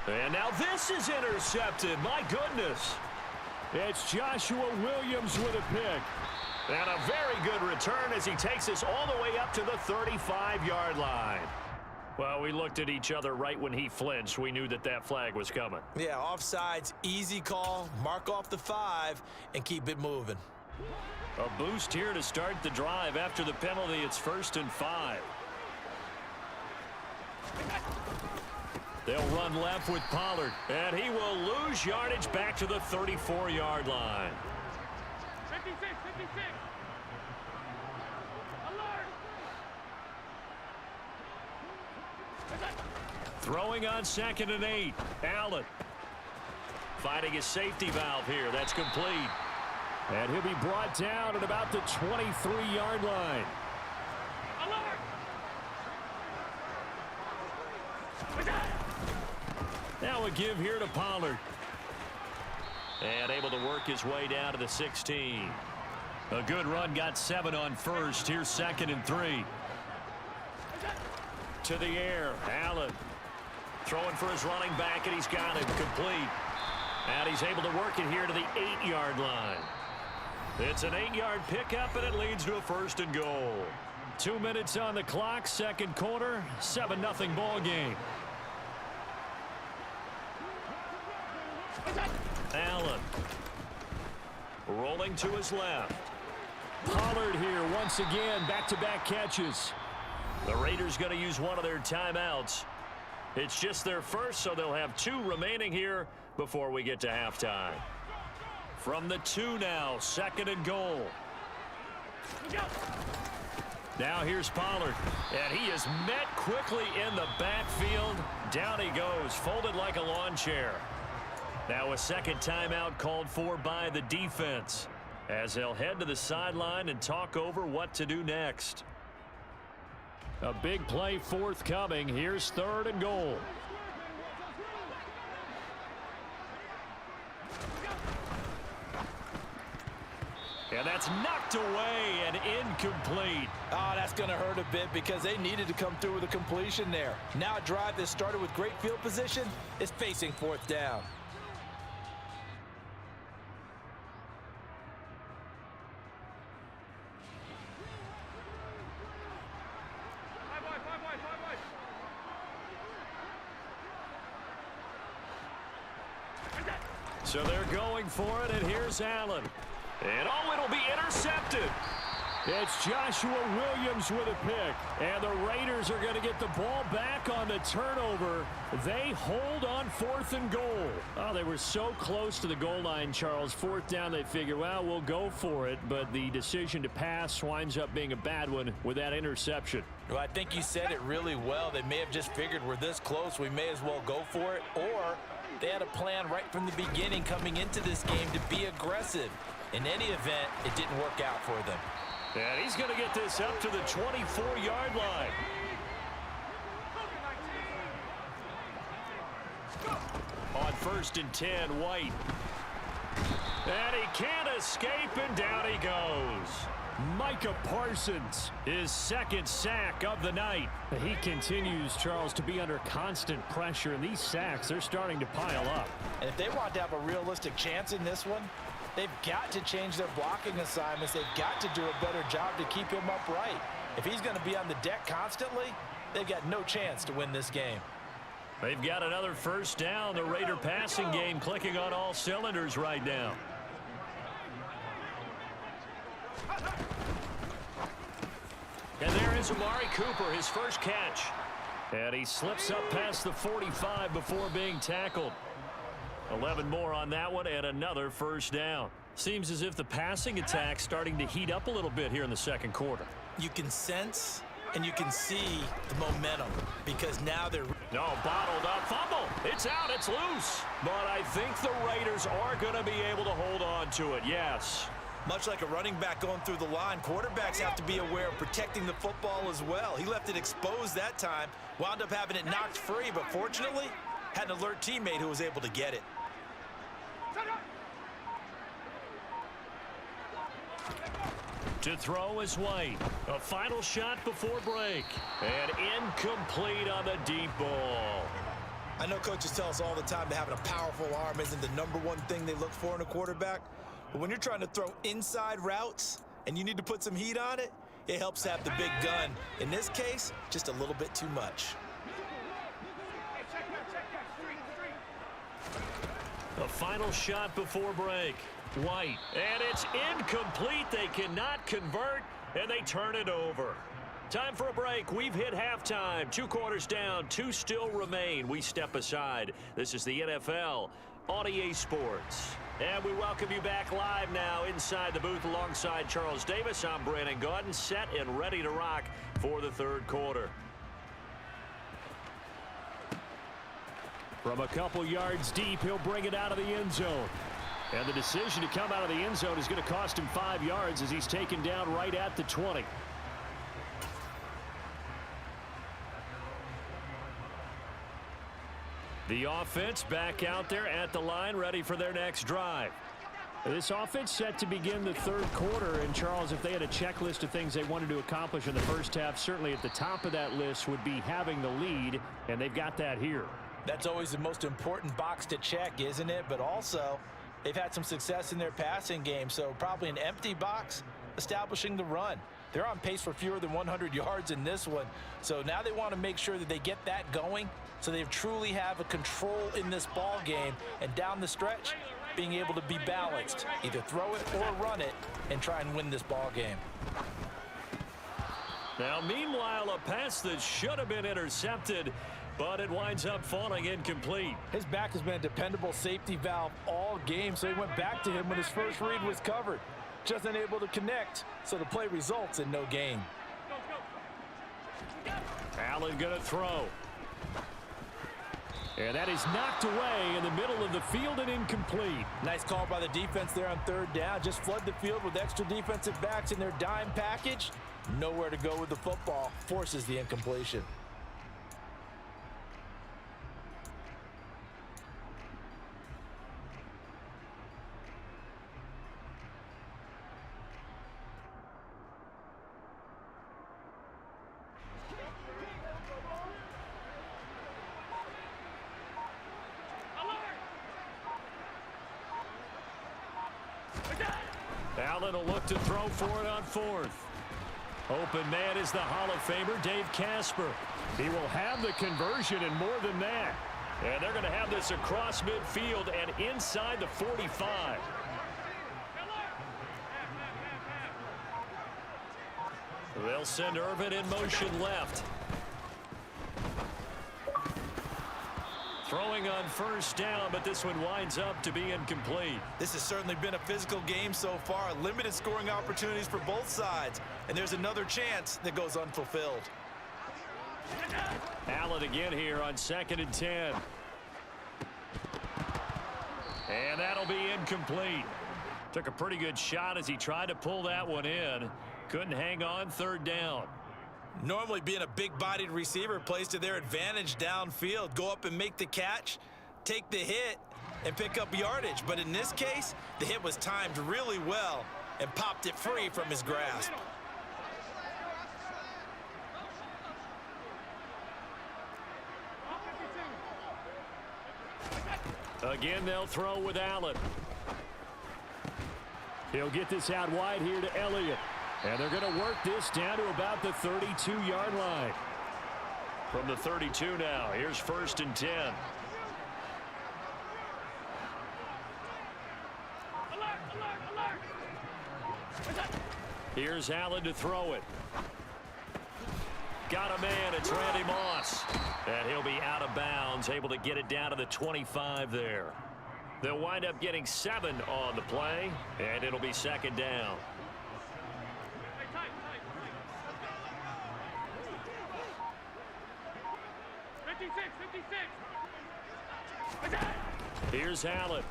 And now this is intercepted. My goodness. It's Joshua Williams with a pick. And a very good return as he takes us all the way up to the 35-yard line. Well, we looked at each other right when he flinched. We knew that that flag was coming. Yeah, offsides, easy call. Mark off the 5 and keep it moving. A boost here to start the drive. After the penalty, it's 1st and 5. They'll run left with Pollard, and he will lose yardage back to the 34-yard line. 56, 56. Throwing on 2nd and 8. Allen finding his safety valve here. That's complete. And he'll be brought down at about the 23-yard line. Now a give here to Pollard. And able to work his way down to the 16. A good run, got 7 on first. Here's 2nd and 3. To the air, Allen throwing for his running back, and he's got it complete. And he's able to work it here to the 8-yard line. It's an 8-yard pickup, and it leads to a 1st and goal. 2 minutes on the clock, second quarter, 7-0 ball game. Allen rolling to his left. Pollard here once again, back-to-back catches. The Raiders going to use one of their timeouts. It's just their first, so they'll have 2 remaining here before we get to halftime. From the 2 now, 2nd and goal. Now here's Pollard, and he is met quickly in the backfield. Down he goes, folded like a lawn chair. Now a second timeout called for by the defense, as they'll head to the sideline and talk over what to do next. A big play forthcoming. Here's 3rd and goal. And that's knocked away and incomplete. Oh, that's going to hurt a bit because they needed to come through with a completion there. Now a drive that started with great field position is facing 4th down. So they're going for it, and here's Allen. And it'll be intercepted. It's Joshua Williams with a pick. And the Raiders are going to get the ball back on the turnover. They hold on 4th and goal. Oh, they were so close to the goal line, Charles. 4th down, they figure, well, we'll go for it. But the decision to pass winds up being a bad one with that interception. Well, I think you said it really well. They may have just figured we're this close, we may as well go for it. Or they had a plan right from the beginning coming into this game to be aggressive. In any event, it didn't work out for them. And he's going to get this up to the 24-yard line. On 1st and 10, White. And he can't escape, and down he goes. Micah Parsons, his 2nd sack of the night. He continues, Charles, to be under constant pressure, and these sacks, they're starting to pile up. And if they want to have a realistic chance in this one, they've got to change their blocking assignments. They've got to do a better job to keep him upright. If he's going to be on the deck constantly, they've got no chance to win this game. They've got another 1st down. The Raider passing game clicking on all cylinders right now. And there is Amari Cooper, his first catch. And he slips up past the 45 before being tackled. 11 more on that one, and another 1st down. Seems as if the passing attack's starting to heat up a little bit here in the 2nd quarter. You can sense and you can see the momentum because now they're... No, bottled up. Fumble. It's out. It's loose. But I think the Raiders are going to be able to hold on to it, yes. Much like a running back going through the line, quarterbacks have to be aware of protecting the football as well. He left it exposed that time, wound up having it knocked free, but fortunately, had an alert teammate who was able to get it. To throw is White. A final shot before break. And incomplete on the deep ball. I know coaches tell us all the time that having a powerful arm isn't the #1 thing they look for in a quarterback. But when you're trying to throw inside routes and you need to put some heat on it, it helps to have the big gun. In this case, just a little bit too much. A final shot before break. White. And it's incomplete. They cannot convert, and they turn it over. Time for a break. We've hit halftime. 2 quarters down. 2 still remain. We step aside. This is the NFL on EA Sports. And we welcome you back live now inside the booth alongside Charles Davis. I'm Brandon Gaudin, set and ready to rock for the 3rd quarter. From a couple yards deep, he'll bring it out of the end zone. And the decision to come out of the end zone is going to cost him 5 yards as he's taken down right at the 20. The offense back out there at the line, ready for their next drive. This offense set to begin the 3rd quarter. And, Charles, if they had a checklist of things they wanted to accomplish in the first half, certainly at the top of that list would be having the lead, and they've got that here. That's always the most important box to check, isn't it? But also, they've had some success in their passing game, so probably an empty box establishing the run. They're on pace for fewer than 100 yards in this one, so now they want to make sure that they get that going so they truly have a control in this ball game, and down the stretch, being able to be balanced, either throw it or run it, and try and win this ball game. Now, meanwhile, a pass that should have been intercepted, but it winds up falling incomplete. His back has been a dependable safety valve all game, so he went back to him when his first read was covered. Just unable to connect, so the play results in no gain. Allen going to throw. And that is knocked away in the middle of the field and incomplete. Nice call by the defense there on third down. Just flood the field with extra defensive backs in their dime package. Nowhere to go with the football. Forces the incompletion. Allen will look to throw for it on fourth. Open man is the Hall of Famer, Dave Casper. He will have the conversion and more than that. And they're going to have this across midfield and inside the 45. They'll send Irvin in motion left. Throwing on first down, but this one winds up to be incomplete. This has certainly been a physical game so far. Limited scoring opportunities for both sides. And there's another chance that goes unfulfilled. Allen again here on 2nd and 10. And that'll be incomplete. Took a pretty good shot as he tried to pull that one in. Couldn't hang on, 3rd down. Normally being a big-bodied receiver plays to their advantage downfield. Go up and make the catch, take the hit, and pick up yardage. But in this case, the hit was timed really well and popped it free from his grasp. Again, they'll throw with Allen. He'll get this out wide here to Elliott. And they're going to work this down to about the 32-yard line. From the 32 now, here's 1st and 10. Here's Allen to throw it. Got a man, it's Randy Moss. And he'll be out of bounds, able to get it down to the 25 there. They'll wind up getting 7 on the play, and it'll be 2nd down. Here's Allen.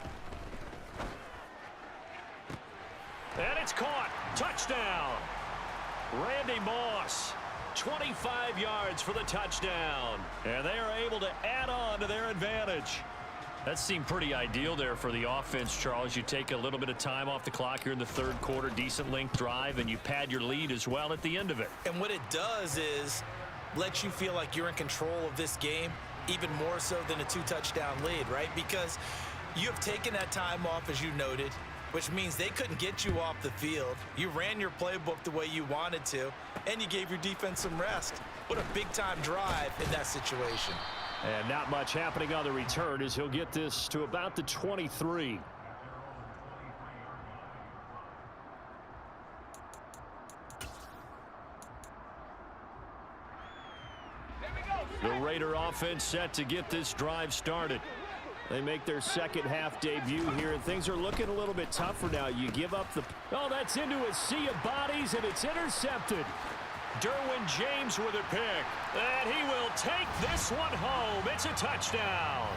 And it's caught. Touchdown. Randy Moss. 25 yards for the touchdown. And they are able to add on to their advantage. That seemed pretty ideal there for the offense, Charles. You take a little bit of time off the clock here in the 3rd quarter, decent length drive, and you pad your lead as well at the end of it. And what it does is let you feel like you're in control of this game, even more so than a 2-touchdown lead, right? Because you have taken that time off, as you noted, which means they couldn't get you off the field. You ran your playbook the way you wanted to, and you gave your defense some rest. What a big-time drive in that situation. And not much happening on the return as he'll get this to about the 23. The Raider offense set to get this drive started. They make their second half debut here, and things are looking a little bit tougher now. You give up the... Oh, that's into a sea of bodies, and it's intercepted. Derwin James with a pick. And he will take this one home. It's a touchdown.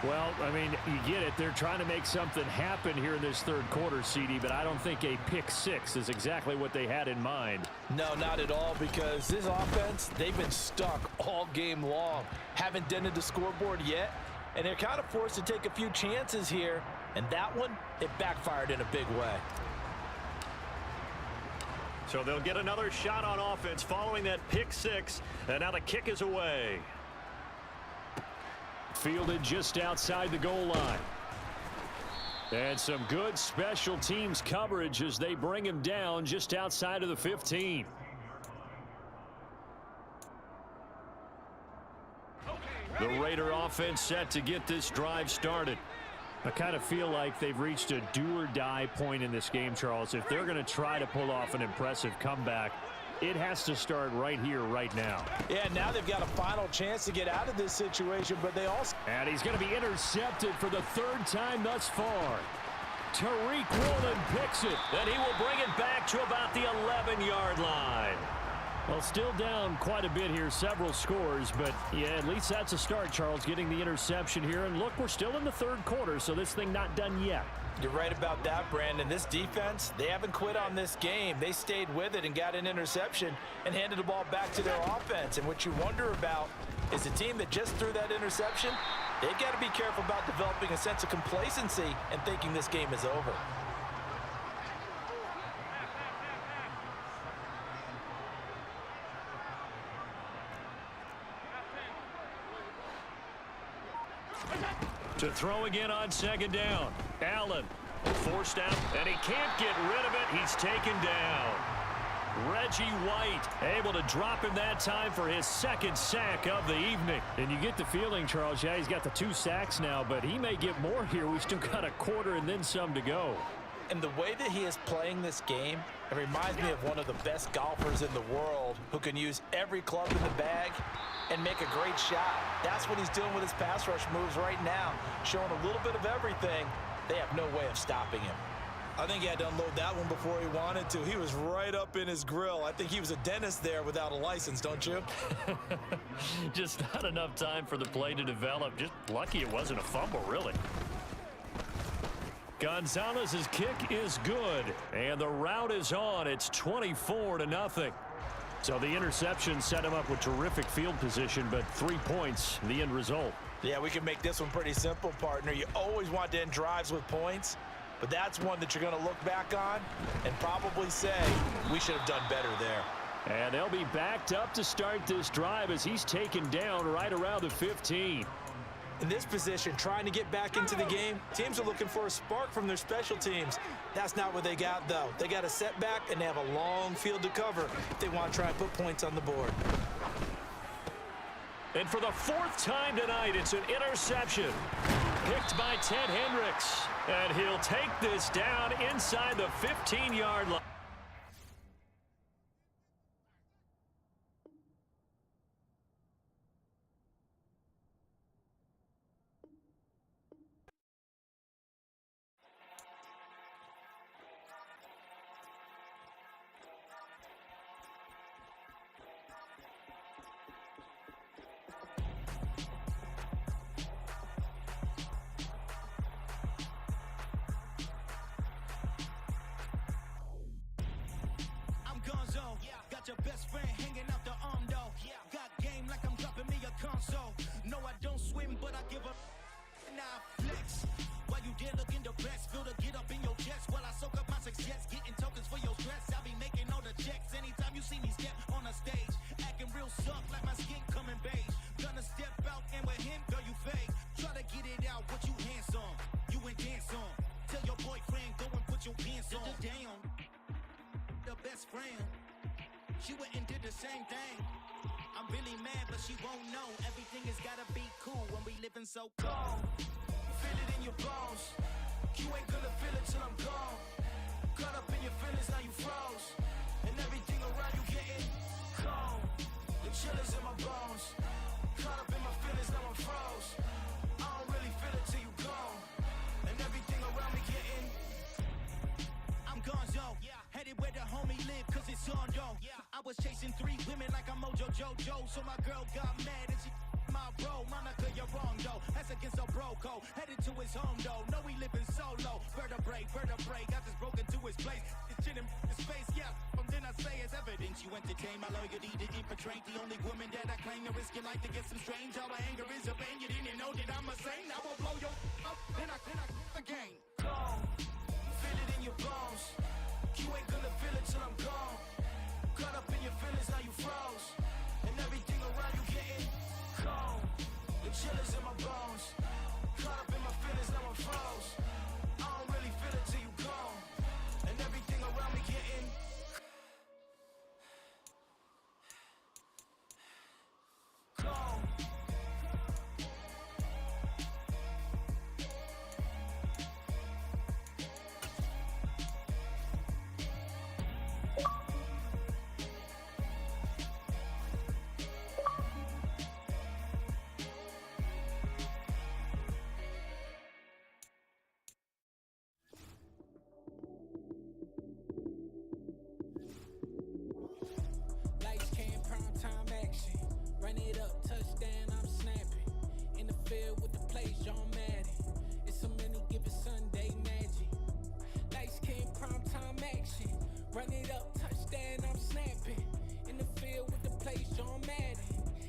Well, I mean, you get it. They're trying to make something happen here in this 3rd quarter, CD, but I don't think a pick 6 is exactly what they had in mind. No, not at all, because this offense, they've been stuck all game long. Haven't dented the scoreboard yet, and they're kind of forced to take a few chances here, and that one, it backfired in a big way. So they'll get another shot on offense following that pick 6, and now the kick is away. Fielded just outside the goal line. And some good special teams coverage as they bring him down just outside of the 15. The Raider offense set to get this drive started. I kind of feel like they've reached a do-or-die point in this game, Charles. If they're going to try to pull off an impressive comeback, it has to start right here, right now. Yeah, now they've got a final chance to get out of this situation, but they also... And he's going to be intercepted for the third time thus far. Tariq Woolen picks it. Then he will bring it back to about the 11-yard line. Well, still down quite a bit here, several scores, but yeah, at least that's a start, Charles, getting the interception here. And look, we're still in the third quarter, so this thing not done yet. You're right about that, Brandon. This defense, they haven't quit on this game. They stayed with it and got an interception and handed the ball back to their offense. And what you wonder about is the team that just threw that interception, they've got to be careful about developing a sense of complacency and thinking this game is over. To throw again on second down. Allen forced out, and he can't get rid of it. He's taken down. Reggie White able to drop him that time for his second sack of the evening. And you get the feeling, Charles, yeah, he's got the 2 sacks now, but he may get more here. We've still got a quarter and then some to go. And the way that he is playing this game, it reminds me of one of the best golfers in the world who can use every club in the bag and make a great shot. That's what he's doing with his pass rush moves right now, showing a little bit of everything. They have no way of stopping him. I think he had to unload that one before he wanted to. He was right up in his grill. I think he was a dentist there without a license, don't you? Just not enough time for the play to develop. Just lucky it wasn't a fumble, really. Gonzalez's kick is good, and the route is on. It's 24-0. So the interception set him up with terrific field position, but 3 points, the end result. Yeah, we can make this one pretty simple, partner. You always want to end drives with points, but that's one that you're going to look back on and probably say, we should have done better there. And they'll be backed up to start this drive as he's taken down right around the 15. In this position, trying to get back into the game, teams are looking for a spark from their special teams. That's not what they got, though. They got a setback, and they have a long field to cover if they want to try and put points on the board. And for the 4th time tonight, it's an interception. Picked by Ted Hendricks. And he'll take this down inside the 15-yard line. Got your best friend hanging out the arm though. Got game like I'm dropping me a console. No, I don't swim, but I give up. Now I flex. While you there looking the best, feel the get up in your chest while I soak up my success. Getting tokens for your stress. I be making all the checks anytime you see me step on a stage. Acting real suck like my skin coming beige. Gonna step out and with him, girl, you fake. Try to get it out, what you handsome. You ain't dance on. Tell your boyfriend, go and put your pants on. Damn, the best friend. She went and did the same thing. I'm really mad, but she won't know. Everything has gotta be cool when we living so cold. Feel it in your bones. You ain't gonna feel it till I'm gone. Caught up in your feelings, now you froze. And everything around you getting cold. The chill is in my bones. Caught up in my feelings, now I'm froze. I don't really feel it till you gone. And everything around me getting I'm gonzo. Headed where the homie live, cause it's on though. I was chasing 3 women like I'm Mojo Jojo. So my girl got mad and she my bro. Monica, you're wrong though. That's against a bro code. Headed to his home though. No, he living solo. Vertebrae. I just broke into his place. It's chin in his face, yeah. From then I say it's evidence. You entertain my loyalty to infiltrate. The only woman that I claim to risk your life to get some strange. All my anger is a pain. You didn't know that I'm a saint. I will blow your up. Then I again. Gone. Feel it in your bones. You ain't gonna feel it till I'm gone. Caught up in your feelings, now you froze. And everything around you getting cold. The chill is in my bones. Caught up in my feelings, now I'm froze. I don't really feel it till you gone. And everything around me getting cold. Run it up, touchdown, I'm snapping. In the field with the plays, John Madden.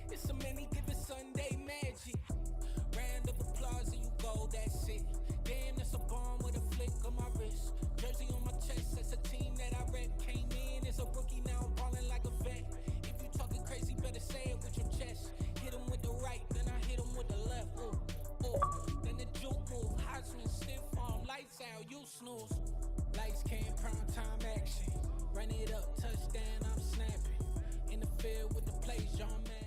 It's so many given Sunday magic. Round of applause and you go, that's it. Damn, that's a bomb with a flick on my wrist. Jersey on my chest, that's a team that I rep. Came in as a rookie, now I'm ballin' like a vet. If you talking crazy, better say it with your chest. Hit him with the right, then I hit him with the left. Ooh, ooh. Then the juke move, Heisman, stiff arm, lights out, you snooze. Lights came, prime time action. Run it up, touchdown, I'm snapping. In the field with the plays, John Madden.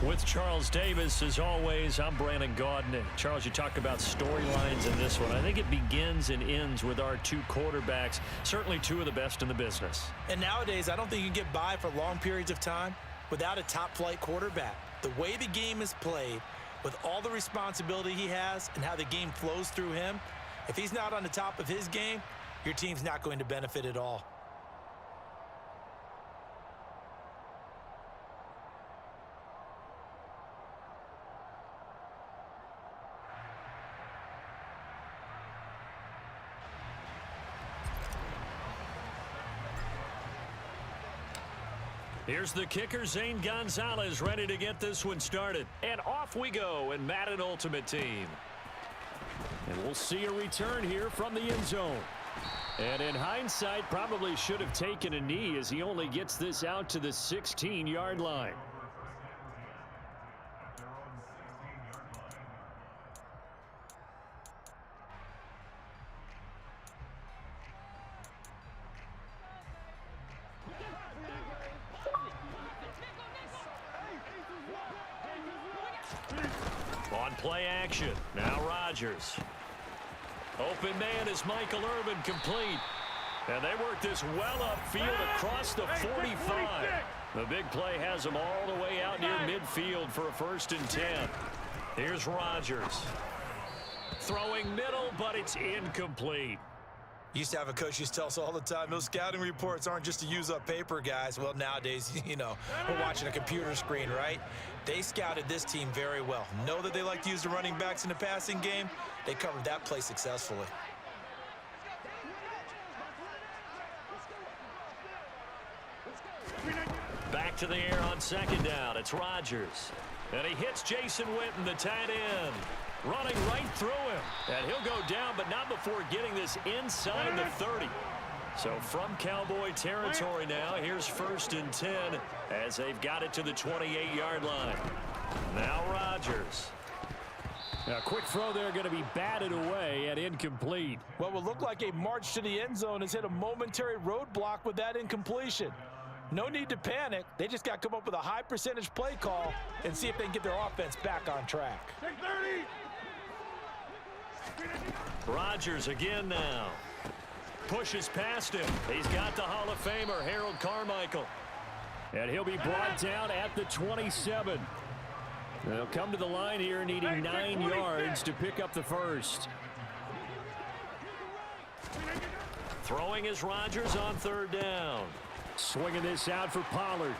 With Charles Davis, as always, I'm Brandon Gaudin. And Charles, you talk about storylines in this one. I think it begins and ends with our two quarterbacks, certainly two of the best in the business. And nowadays, I don't think you can get by for long periods of time without a top-flight quarterback. The way the game is played, with all the responsibility he has and how the game flows through him, if he's not on the top of his game, your team's not going to benefit at all. Here's the kicker, Zane Gonzalez, ready to get this one started. And off we go in Madden Ultimate Team. And we'll see a return here from the end zone. And in hindsight, probably should have taken a knee as he only gets this out to the 16-yard line. On play action, now Rodgers. Open man is Michael Irvin, complete. And they work this well upfield across the 45. The big play has them all the way out near midfield for a 1st and 10. Here's Rodgers. Throwing middle, but it's incomplete. Used to have a coach who used to tell us all the time, those scouting reports aren't just to use up paper, guys. Well, nowadays, you know, we're watching a computer screen, right? They scouted this team very well. Know that they like to use the running backs in the passing game. They covered that play successfully. Back to the air on 2nd down. It's Rodgers. And he hits Jason Witten, the tight end. Running right through him. And he'll go down, but not before getting this inside the 30. So from Cowboy territory now, here's 1st and 10 as they've got it to the 28-yard line. Now Rodgers. A quick throw there going to be batted away and incomplete. What will look like a march to the end zone has hit a momentary roadblock with that incompletion. No need to panic. They just got to come up with a high percentage play call and see if they can get their offense back on track. Rodgers again now. Pushes past him. He's got the Hall of Famer, Harold Carmichael. And he'll be brought down at the 27. They'll come to the line here needing 9 yards to pick up the first. Throwing is Rodgers on 3rd down. Swinging this out for Pollard.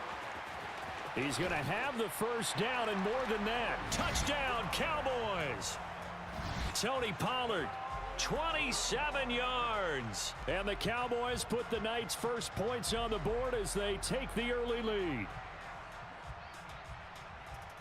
He's going to have the first down and more than that. Touchdown, Cowboys. Tony Pollard, 27 yards. And the Cowboys put the night's first points on the board as they take the early lead.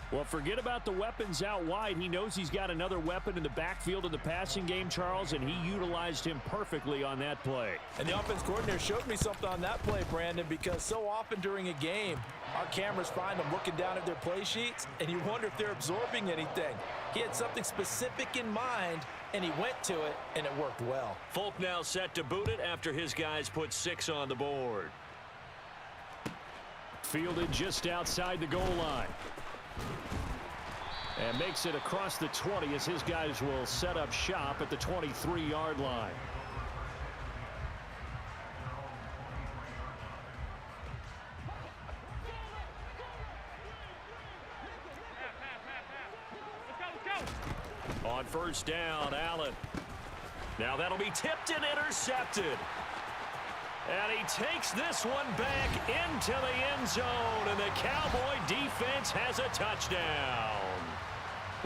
Well, forget about the weapons out wide. He knows he's got another weapon in the backfield of the passing game, Charles, and he utilized him perfectly on that play. And the offense coordinator showed me something on that play, Brandon, because so often during a game, our cameras find them looking down at their play sheets, and you wonder if they're absorbing anything. He had something specific in mind, and he went to it, and it worked well. Folk now set to boot it after his guys put 6 on the board. Fielded just outside the goal line. And makes it across the 20 as his guys will set up shop at the 23-yard line. On 1st down, Allen. Now that'll be tipped and intercepted. And he takes this one back into the end zone, and the Cowboy defense has a touchdown.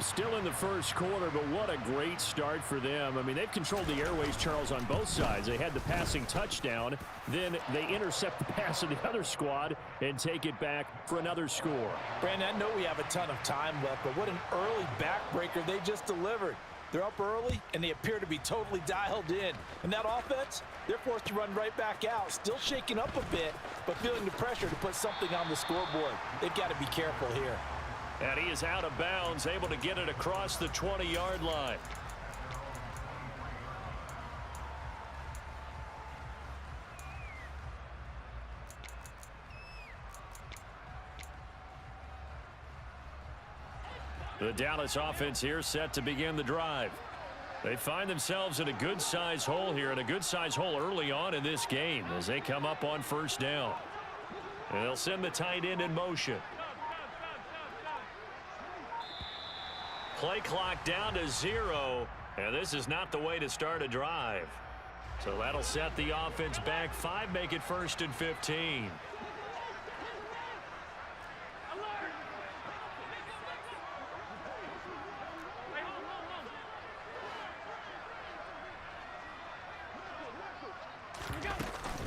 Still in the first quarter, but what a great start for them. I mean, they've controlled the airways, Charles, on both sides. They had the passing touchdown. Then they intercept the pass of the other squad and take it back for another score. Brandon, I know we have a ton of time left, but what an early backbreaker they just delivered. They're up early, and they appear to be totally dialed in. And that offense, they're forced to run right back out, still shaking up a bit, but feeling the pressure to put something on the scoreboard. They've got to be careful here. And he is out of bounds, able to get it across the 20-yard line. The Dallas offense here set to begin the drive. They find themselves in a good-sized hole here, and a good-sized hole early on in this game as they come up on first down. And they'll send the tight end in motion. Play clock down to 0, and this is not the way to start a drive. So that'll set the offense back 5, make it 1st and 15.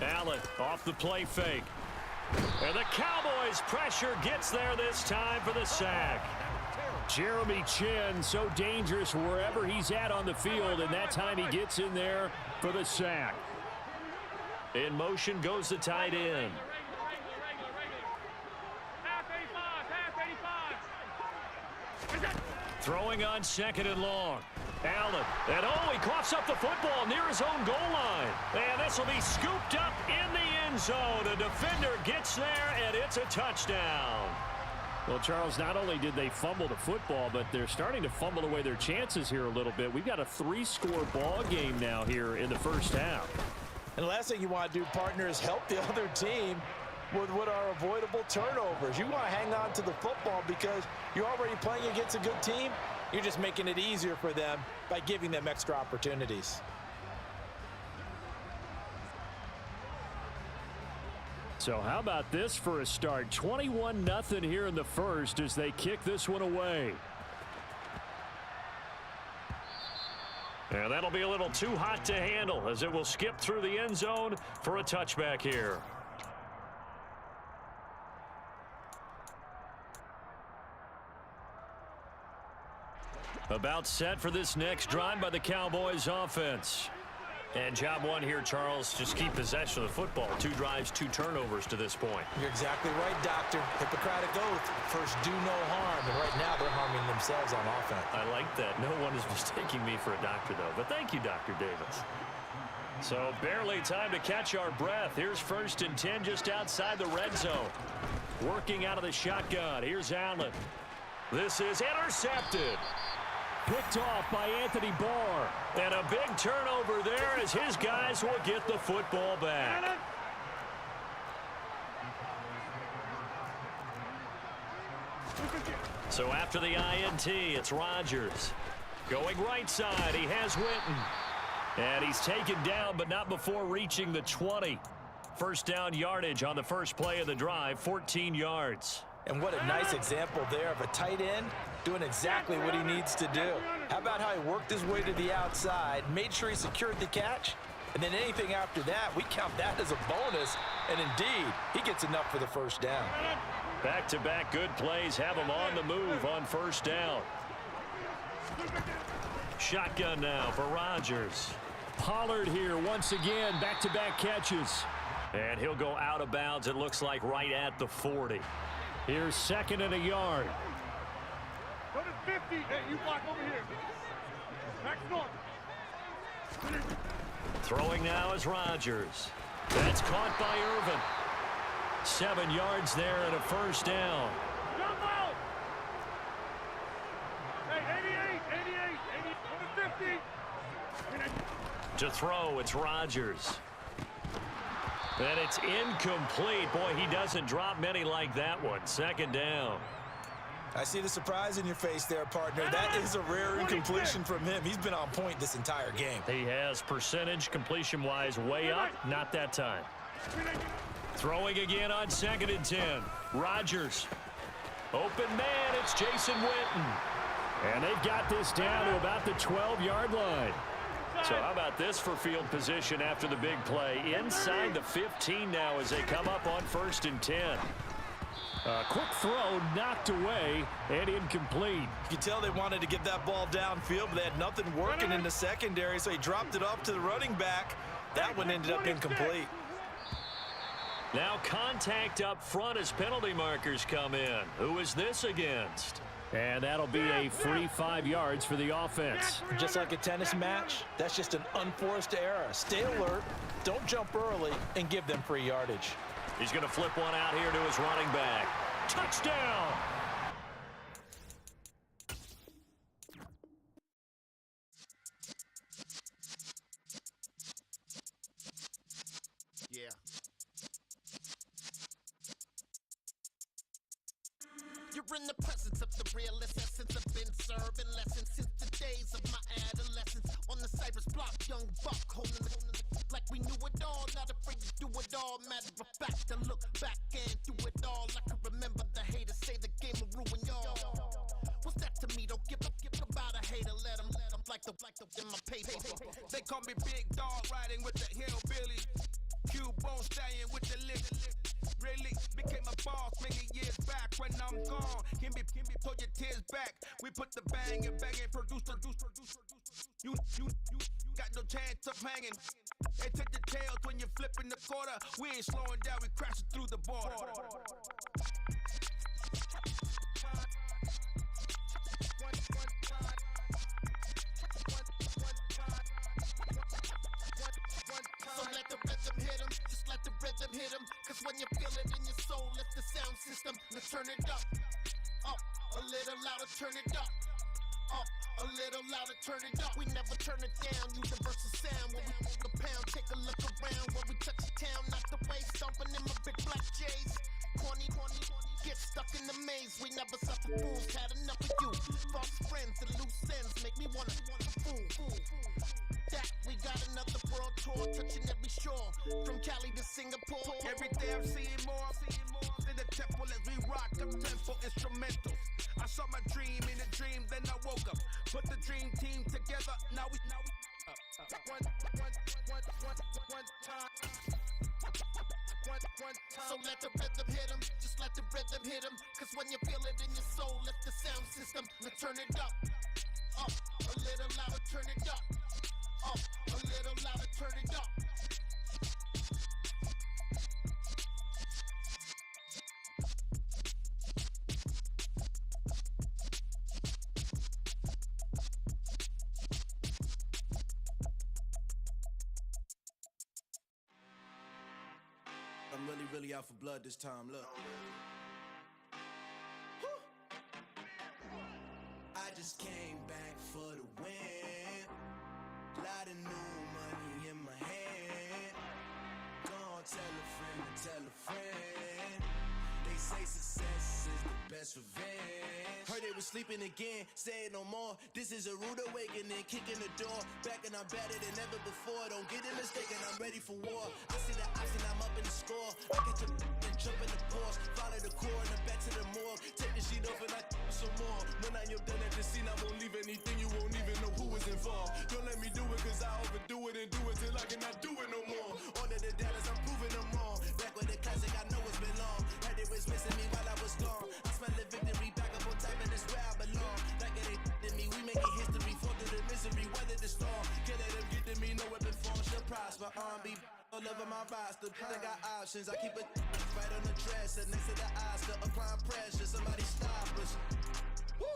Allen off the play fake. And the Cowboys' pressure gets there this time for the sack. Jeremy Chin, so dangerous wherever he's at on the field, and that time he gets in there for the sack. In motion goes the tight end. Throwing on 2nd and long. Allen, and he coughs up the football near his own goal line. And this will be scooped up in the end zone. The defender gets there, and it's a touchdown. Well, Charles, not only did they fumble the football, but they're starting to fumble away their chances here a little bit. We've got a 3-score ball game now here in the first half. And the last thing you want to do, partner, is help the other team with what are avoidable turnovers. You want to hang on to the football because you're already playing against a good team. You're just making it easier for them by giving them extra opportunities. So how about this for a start? 21-0 here in the first as they kick this one away. And that'll be a little too hot to handle as it will skip through the end zone for a touchback here. About set for this next drive by the Cowboys offense. And job one here, Charles, just keep possession of the football. 2 drives, 2 turnovers to this point. You're exactly right, Doctor. Hippocratic oath. First, do no harm. And right now, they're harming themselves on offense. I like that. No one is mistaking me for a doctor, though. But thank you, Dr. Davis. So barely time to catch our breath. Here's 1st and 10 just outside the red zone. Working out of the shotgun. Here's Allen. This is intercepted. Picked off by Anthony Barr. And a big turnover there as his guys will get the football back. So after the INT, it's Rodgers. Going right side, he has Witten. And he's taken down, but not before reaching the 20. First down yardage on the first play of the drive, 14 yards. And what a nice example there of a tight end doing exactly what he needs to do. How about how he worked his way to the outside, made sure he secured the catch, and then anything after that, we count that as a bonus. And indeed, he gets enough for the first down. Back-to-back good plays have him on the move on first down. Shotgun now for Rodgers. Pollard here once again, back-to-back catches. And he'll go out of bounds, it looks like, right at the 40. Here's 2nd and a yard. Go to 50. Hey, you block over here. Back north. Throwing now is Rodgers. That's caught by Irvin. 7 yards there and a first down. Jump out. Hey, 88. Go to 50. To throw, it's Rodgers. And it's incomplete. Boy, he doesn't drop many like that one. 2nd down. I see the surprise in your face there, partner. That is a rare incompletion from him. He's been on point this entire game. He has percentage completion-wise way up. Not that time. Throwing again on 2nd and 10. Rodgers. Open man, it's Jason Witten. And they've got this down to about the 12-yard line. So how about this for field position after the big play? Inside the 15 now as they come up on 1st and 10. A quick throw knocked away and incomplete. You can tell they wanted to get that ball downfield, but they had nothing working in the secondary, so he dropped it off to the running back. That one ended up incomplete. Now contact up front as penalty markers come in. Who is this against? And that'll be a free 5 yards for the offense. Just like a tennis match, that's just an unforced error. Stay alert, don't jump early, and give them free yardage. He's going to flip one out here to his running back. Touchdown! Yeah. You're in the presence of the realest essence. I've been serving lessons since the days of my adolescence. On the Cypress block, young buck holding the like we knew it all. Not afraid to do it all. Matter of fact, I look back and do it all. I can remember the haters say the game will ruin y'all. What's that to me? Don't give about a hater. Let them like the in my paper. They call me Big Dog, riding with the hillbilly. Q-Bone stallion with the lick. Really became a boss many years back. When I'm gone, can be pull your tears back. We put the bang and produce. You got no chance of hanging. And take the tails when you're flipping the quarter. We ain't slowing down, we crashing through the border. So let the rhythm hit him, just let the rhythm hit him. Cause when you feel it in your soul, lift the sound system. Now turn it up, a little louder, turn it up. A little louder, turn it up. We never turn it down. Universal sound when we move the pound. Take a look around when we touch the town. Not the way stomping in my big black J's. Corny, get stuck in the maze. We never suffer fools. Had enough of you. False friends and loose ends make me wanna fool. That we got another world tour, touching every shore, from Cali to Singapore. Every day I'm seeing more in the temple as we rock the temple instrumentals. I saw my dream in a dream, then I woke up. Put the dream team together. Now we one time. So let the rhythm hit him, just let the rhythm hit him. Cause when you feel it in your soul, lift the sound system. Now turn it up, a little louder, turn it up. A little louder, turn it up. I'm really out for blood this time, look. I just came back for the win. Lot of new money in my hand. Gonna tell a friend. They say success is the best revenge. Heard they was sleeping again, say it no more. This is a rude awakening, kicking the door. Back and I'm better than ever before. Don't get it mistaken, I'm ready for war. I see the option, I'm up in the score. I get to and jump in the Porsche. Follow the core and back to the morgue. Take the sheet off and I some more. When I am done at the scene, I won't leave anything. You won't even know who is involved. Don't let me do it cause I overdo it and do it till I cannot do it no more. Order the Dallas, I'm proving them wrong. Back with the classic, I know it's been long. Heard it was missing me while I was gone. I smell the victory, back up on time and it's where I belong. Like it ain't to me, we making history. Fall through the misery, weather the storm. Can't let them get to me, no weapon form shall prosper. R&B all over my roster, I got options. I keep it right on the dresser, next to the Oscar. Applying pressure, somebody stop us. Woo!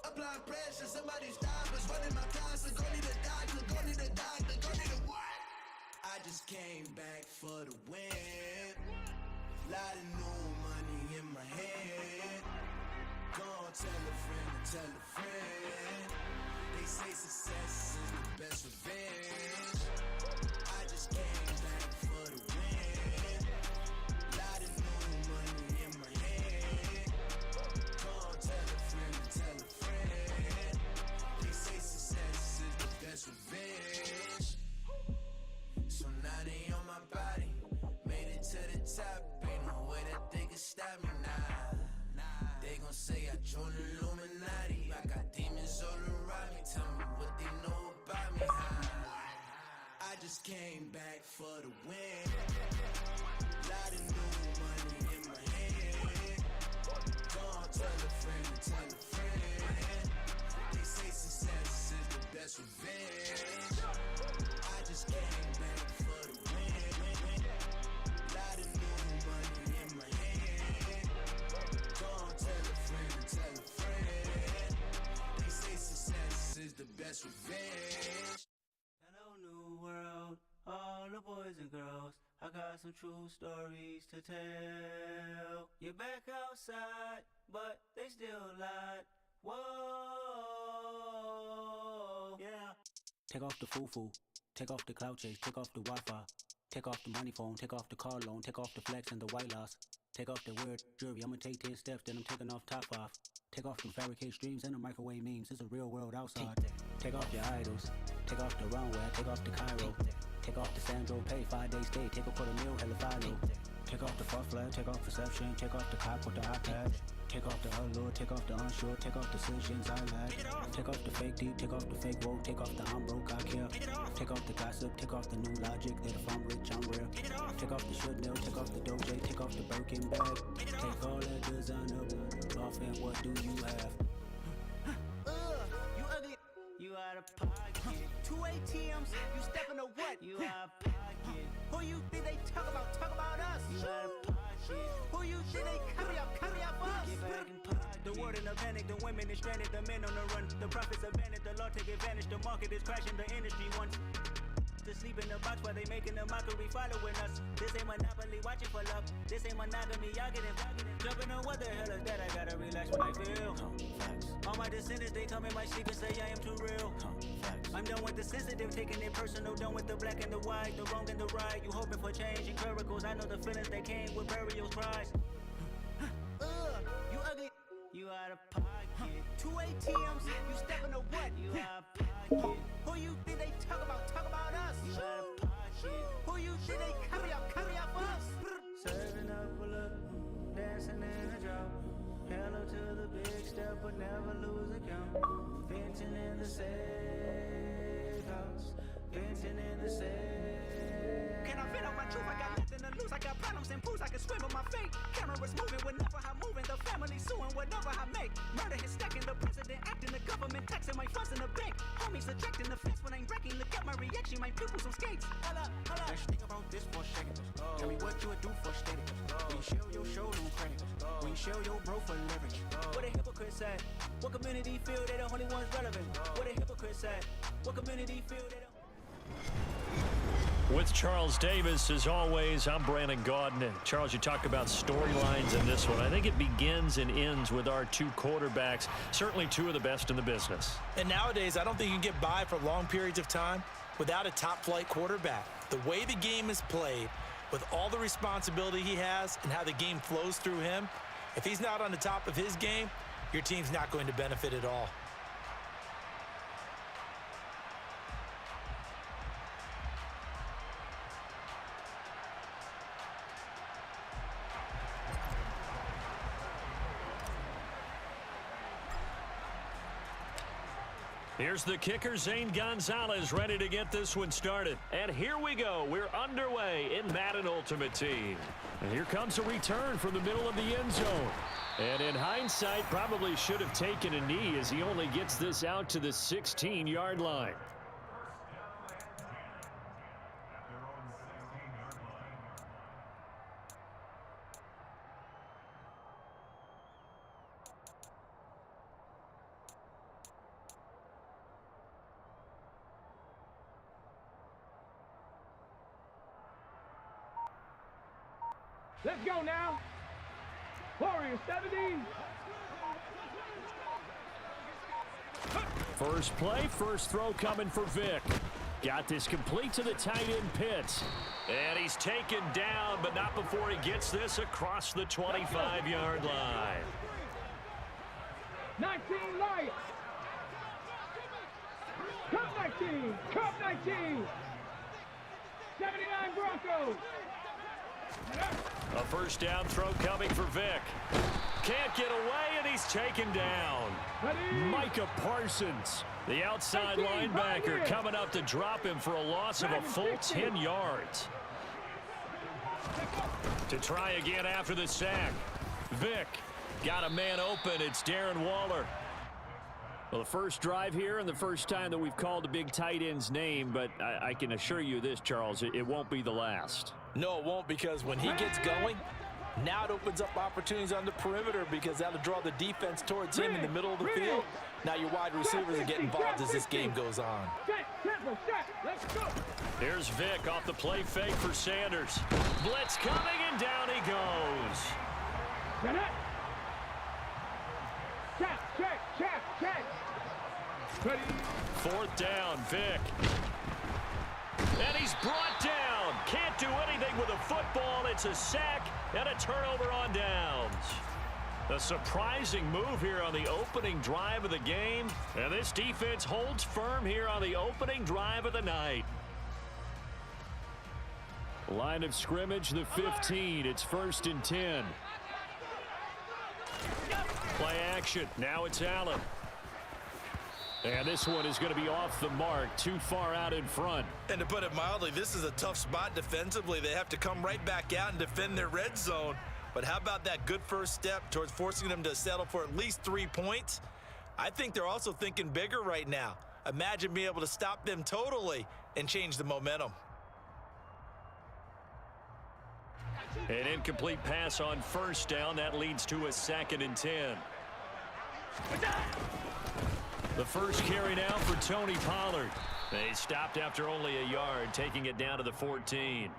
Applying pressure, somebody stop us. Running my constant, go need a doctor, go need a doctor, go need a what? I just came back for the win. Lot of new money in my hand. Gonna tell a friend. They say success is the best revenge. I just came back for the win. Lot of new money in my hand. Gonna tell a friend. They say success is the best revenge. So now they on my body. Made it to the top. Ain't no way that they can stop me now. They gon' say I joined the Illuminati. I got demons came back for the win. Lot of new money in my hand. Gonna tell a friend to tell a friend. They say success is the best revenge. I just came back for the win. Lot of new money in my hand. Gonna tell a friend to tell a friend. They say success is the best revenge. Hello, new world, all the boys and girls. I got some true stories to tell. You're back outside, but they still lied. Whoa, yeah. Take off the foo-foo, take off the cloud chase, take off the Wi-Fi, take off the money phone, take off the car loan, take off the flex and the white loss, take off the weird jewelry. I'ma take 10 steps, then I'm taking off top 5. Take off them fabricated streams and the microwave memes. It's a real world outside. Take off your idols, take off the runway, take off the Cairo, take off the Sandro pay, 5-day stay, take off for the meal, hella follow. Take off the fuck flag, take off perception, take off the cop with the iPad. Take off the allure, take off the unsure, take off decisions I lack. Take off the fake deep, take off the fake woke, take off the I'm broke, I care. Take off the gossip, take off the new logic that if I'm rich, I'm real. Take off the should know, take off the doje, take off the Birkin bag. Take all that designer off and what do you have? You ugly, you out of pocket. 2 ATMs, you stepping to what? You out of pocket. Who you think they talk about us? You out of pocket. Who you think they carry up us? Get back in pocket. The world in a panic, the women is stranded, the men on the run. The profits abandoned, the law take advantage, the market is crashing, the industry wants to sleep in the box while they making a mockery following us. This ain't Monopoly, watching for love. This ain't monogamy, y'all getting jumping on what the hell is that? I gotta relax when I feel. All my descendants, they come in my sleep and say I am too real. I'm done with the sensitive, taking it personal. Done with the black and the white, the wrong and the right. You hoping for change and miracles. I know the feelings that came with burial cries. You ugly, you out of pocket. 2 ATMs, you stepping to what? You out of pocket. Who you think they talk about us? You out of pocket. Who you think they carry up us? Serving up a look, dancing in a drop. Hello to the big step, but never lose a count. Venting in the safe house. Venting in the safe. Can I vent out my truth? I got nothing to lose. I got problems and booze. I can swim on my fate. Cameras moving whenever I'm moving. The family suing whatever I make. Murder is stacking. The president acting. The government taxing. My funds in the bank. Homies ejecting the fence when I'm breaking. Look at my reaction. My pupils on skates. Hold up. Let's think about this for a second. Tell me what you would do for steady. When you show your show no credit. When you show your bro for leverage. What a hypocrite said. What community feel they the only ones relevant? What a hypocrite said. What community feel they the With Charles Davis, as always, I'm Brandon Gaudin. And Charles, you talk about storylines in this one. I think it begins and ends with our two quarterbacks, certainly two of the best in the business. And nowadays, I don't think you can get by for long periods of time without a top-flight quarterback. The way the game is played, with all the responsibility he has and how the game flows through him, if he's not on the top of his game, your team's not going to benefit at all. Here's the kicker, Zane Gonzalez, ready to get this one started. And here we go. We're underway in Madden Ultimate Team. And here comes a return from the middle of the end zone. And in hindsight, probably should have taken a knee as he only gets this out to the 16-yard line. Let's go now. Warriors 70. First play, first throw coming for Vic. Got this complete to the tight end Pitts. And he's taken down, but not before he gets this across the 25-yard line. 19 Lions. Cup 19. Cup 19. 79 Broncos. A first down throw coming for Vic. can't get away, and he's taken down. Micah Parsons, the outside linebacker, coming up to drop him for a loss of a full 10 yards. To try again after the sack. Vick got a man open. It's Darren Waller. Well, the first drive here and the first time that we've called a big tight end's name, but I can assure you this, Charles, it won't be the last. No, it won't, because when he gets going, now it opens up opportunities on the perimeter because that'll draw the defense towards him in the middle of the field. Now your wide receivers are getting involved as this game goes on. Here's Vick off the play fake for Sanders. Blitz coming, and down he goes. Fourth down, Vick. And he's brought down. Can't do anything with a football. It's a sack and a turnover on downs. A surprising move here on the opening drive of the game. And this defense holds firm here on the opening drive of the night. Line of scrimmage, the 15. It's 1st and 10. Play action. Now it's Allen. And this one is going to be off the mark, too far out in front. And to put it mildly, this is a tough spot defensively. They have to come right back out and defend their red zone. But how about that good first step towards forcing them to settle for at least 3 points? I think they're also thinking bigger right now. Imagine being able to stop them totally and change the momentum. An incomplete pass on first down. That leads to a 2nd and 10. The first carry now for Tony Pollard. They stopped after only a yard, taking it down to the 14.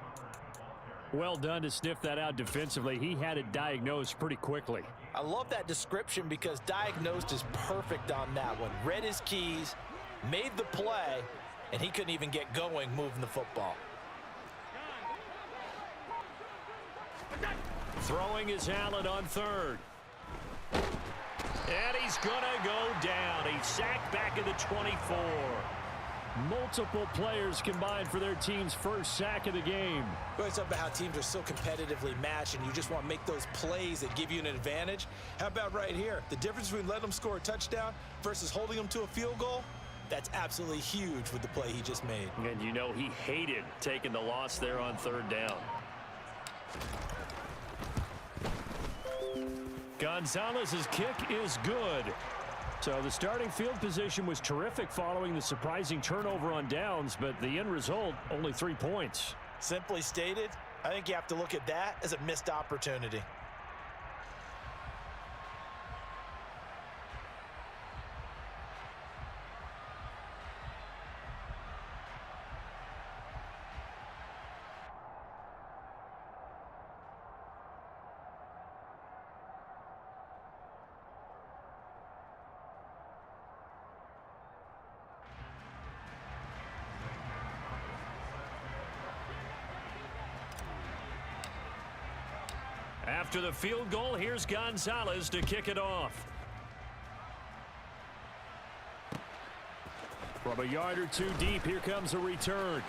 Well done to sniff that out defensively. He had it diagnosed pretty quickly. I love that description because diagnosed is perfect on that one. Read his keys, made the play, and he couldn't even get going moving the football. Throwing is Allen on 3rd. And he's going to go down. He's sacked back at the 24. Multiple players combined for their team's first sack of the game. We always talk about how teams are so competitively matched, and you just want to make those plays that give you an advantage. How about right here? The difference between letting them score a touchdown versus holding them to a field goal? That's absolutely huge with the play he just made. And you know he hated taking the loss there on 3rd down. Gonzalez's kick is good. So the starting field position was terrific following the surprising turnover on downs, but the end result, only 3 points. Simply stated, I think you have to look at that as a missed opportunity. After the field goal, here's Gonzalez to kick it off. From a yard or 2 deep, here comes a return.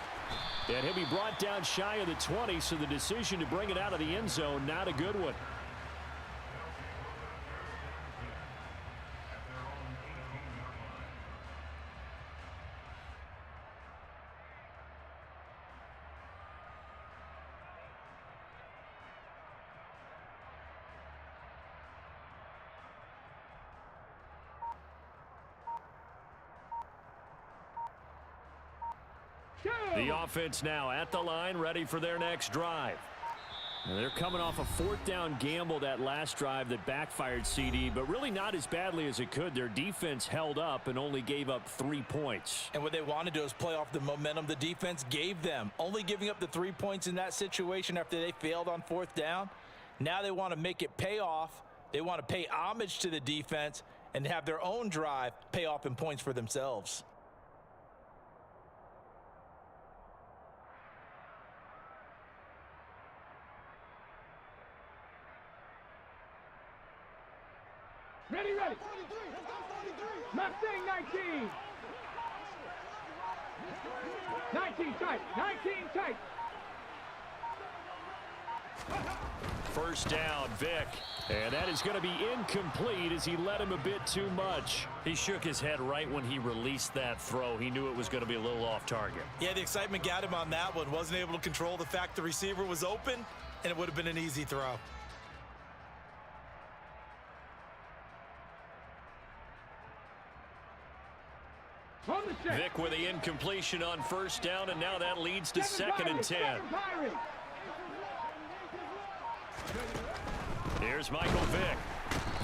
And he'll be brought down shy of the 20, so the decision to bring it out of the end zone, not a good one. The offense now at the line, ready for their next drive. Now they're coming off a 4th down gamble that last drive that backfired, CD, but really not as badly as it could. Their defense held up and only gave up 3 points. And what they want to do is play off the momentum the defense gave them. Only giving up the 3 points in that situation after they failed on 4th down. Now they want to make it pay off. They want to pay homage to the defense and have their own drive pay off in points for themselves. Ready. Mustang 19. 19 tight. 19 tight. First down, Vick. And that is going to be incomplete as he led him a bit too much. He shook his head right when he released that throw. He knew it was going to be a little off target. Yeah, the excitement got him on that one. Wasn't able to control the fact the receiver was open, and it would have been an easy throw. Vic with the incompletion on first down, and now that leads to second and 10. Here's Michael Vick.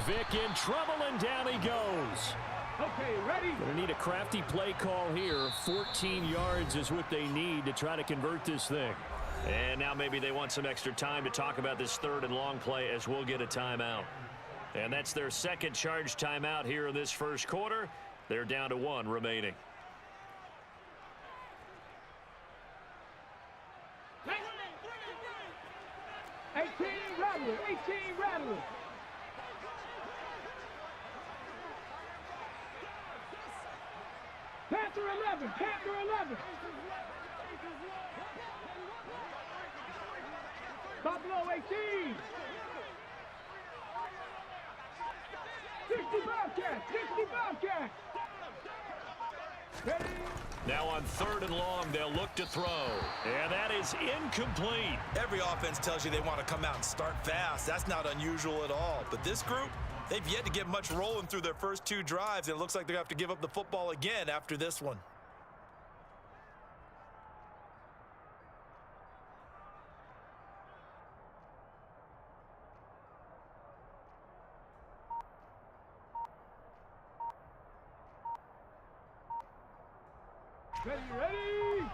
Vick in trouble, and down he goes. Okay, ready? Going to need a crafty play call here. 14 yards is what they need to try to convert this thing. And now maybe they want some extra time to talk about this third and long play as we'll get a timeout. And that's their second charge timeout here in this first quarter. They're down to 1 remaining. Rattler. Panther 11. Buffalo 18. 60 Bobcats. Ready? Now on third and long, they'll look to throw. And that is incomplete. Every offense tells you they want to come out and start fast. That's not unusual at all. But this group, they've yet to get much rolling through their first 2 drives. And it looks like they're going to have to give up the football again after this one. Ready?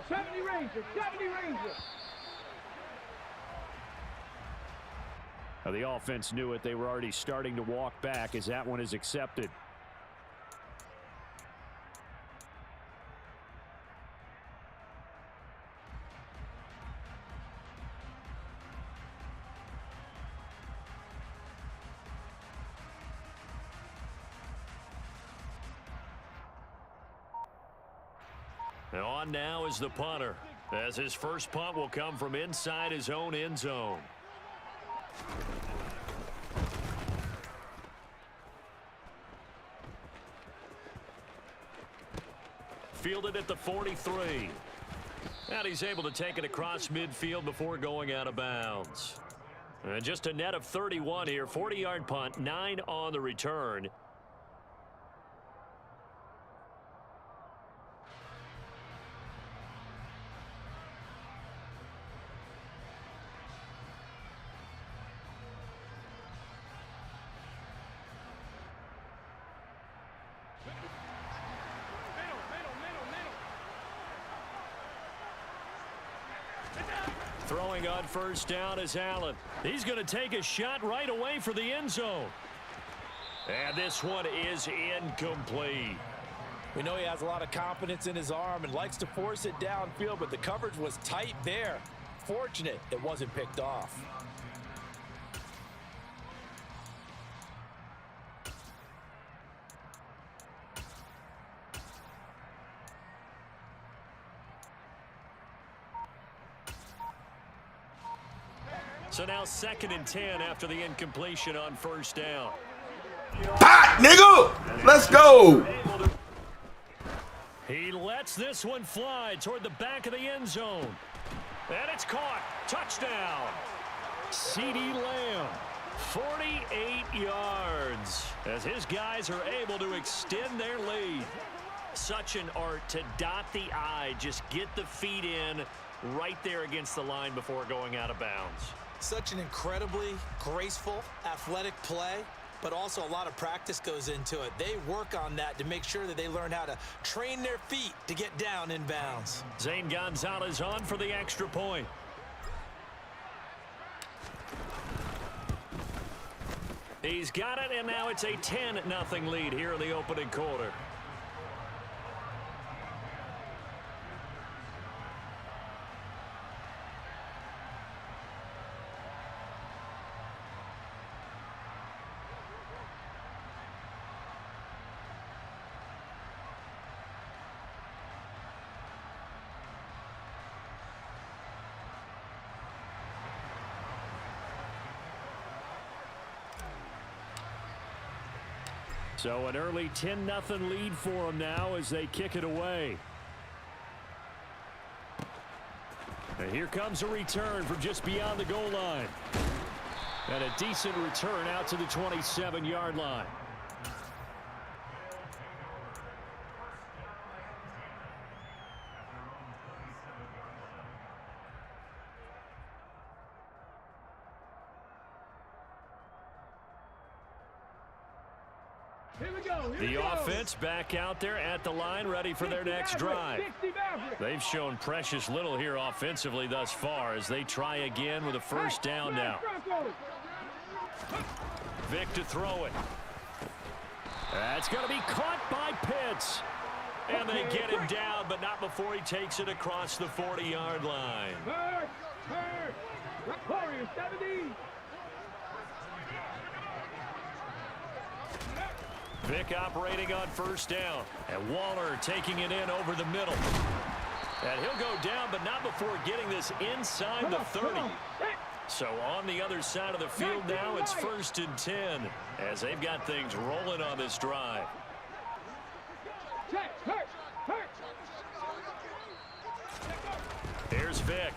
70 Rangers. Now the offense knew it. They were already starting to walk back as that one is accepted. On now is the punter, as his first punt will come from inside his own end zone. Fielded at the 43. And he's able to take it across midfield before going out of bounds. And just a net of 31 here, 40-yard punt, 9 on the return. Throwing on first down is Allen. He's going to take a shot right away for the end zone. And this one is incomplete. We know he has a lot of confidence in his arm and likes to force it downfield, but the coverage was tight there. Fortunate it wasn't picked off. So now second and 10 after the incompletion on first down. Hot, nigga! Let's go! He lets this one fly toward the back of the end zone. And it's caught. Touchdown. CeeDee Lamb, 48 yards, as his guys are able to extend their lead. Such an art to dot the I, just get the feet in right there against the line before going out of bounds. Such an incredibly graceful, athletic play, but also a lot of practice goes into it. They work on that to make sure that they learn how to train their feet to get down in bounds. Zane Gonzalez on for the extra point. He's got it, and now it's a 10-0 lead here in the opening quarter. So an early 10-0 lead for them now as they kick it away. And here comes a return from just beyond the goal line. And a decent return out to the 27-yard line. The offense back out there at the line, ready for their next drive. They've shown precious little here offensively thus far as they try again with a first down now. Vic to throw it. That's going to be caught by Pitts. And they get him down, but not before he takes it across the 40-yard line. Vic operating on first down. And Waller taking it in over the middle. And he'll go down, but not before getting this inside the 30. So on the other side of the field now, it's 1st and 10 as they've got things rolling on this drive. Here's Vic.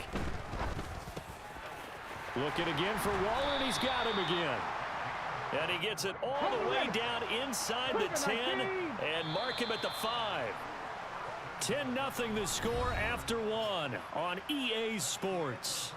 Looking again for Waller, and he's got him again. And he gets it all the way down inside the 10 and mark him at the 5. 10-0 the score after 1 on EA Sports.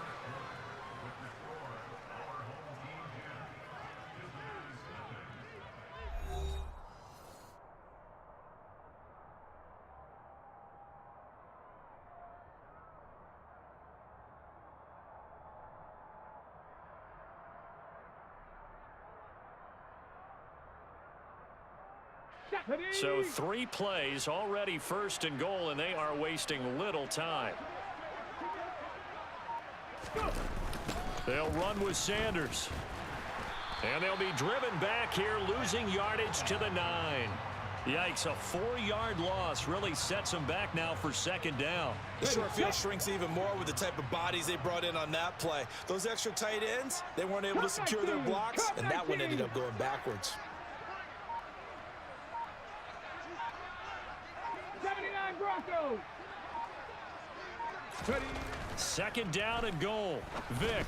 So 3 plays already 1st and goal, and they are wasting little time. They'll run with Sanders. And they'll be driven back here, losing yardage to the 9. Yikes, a 4-yard loss really sets them back now for 2nd down. The short field shrinks even more with the type of bodies they brought in on that play. Those extra tight ends, they weren't able to secure their blocks, and that one ended up going backwards. 79 Broncos. 2nd down and goal. Vic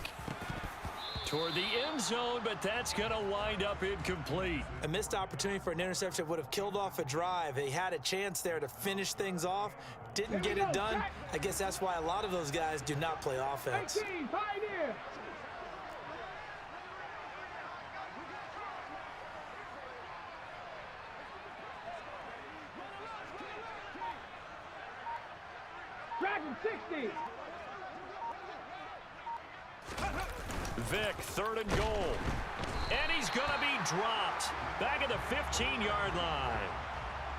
toward the end zone, but that's going to wind up incomplete. A missed opportunity for an interception would have killed off a drive. They had a chance there to finish things off. Didn't get it done. I guess that's why a lot of those guys do not play offense. 19, Pioneer. Dragon 60. Vic, 3rd and goal. And he's going to be dropped back at the 15-yard line.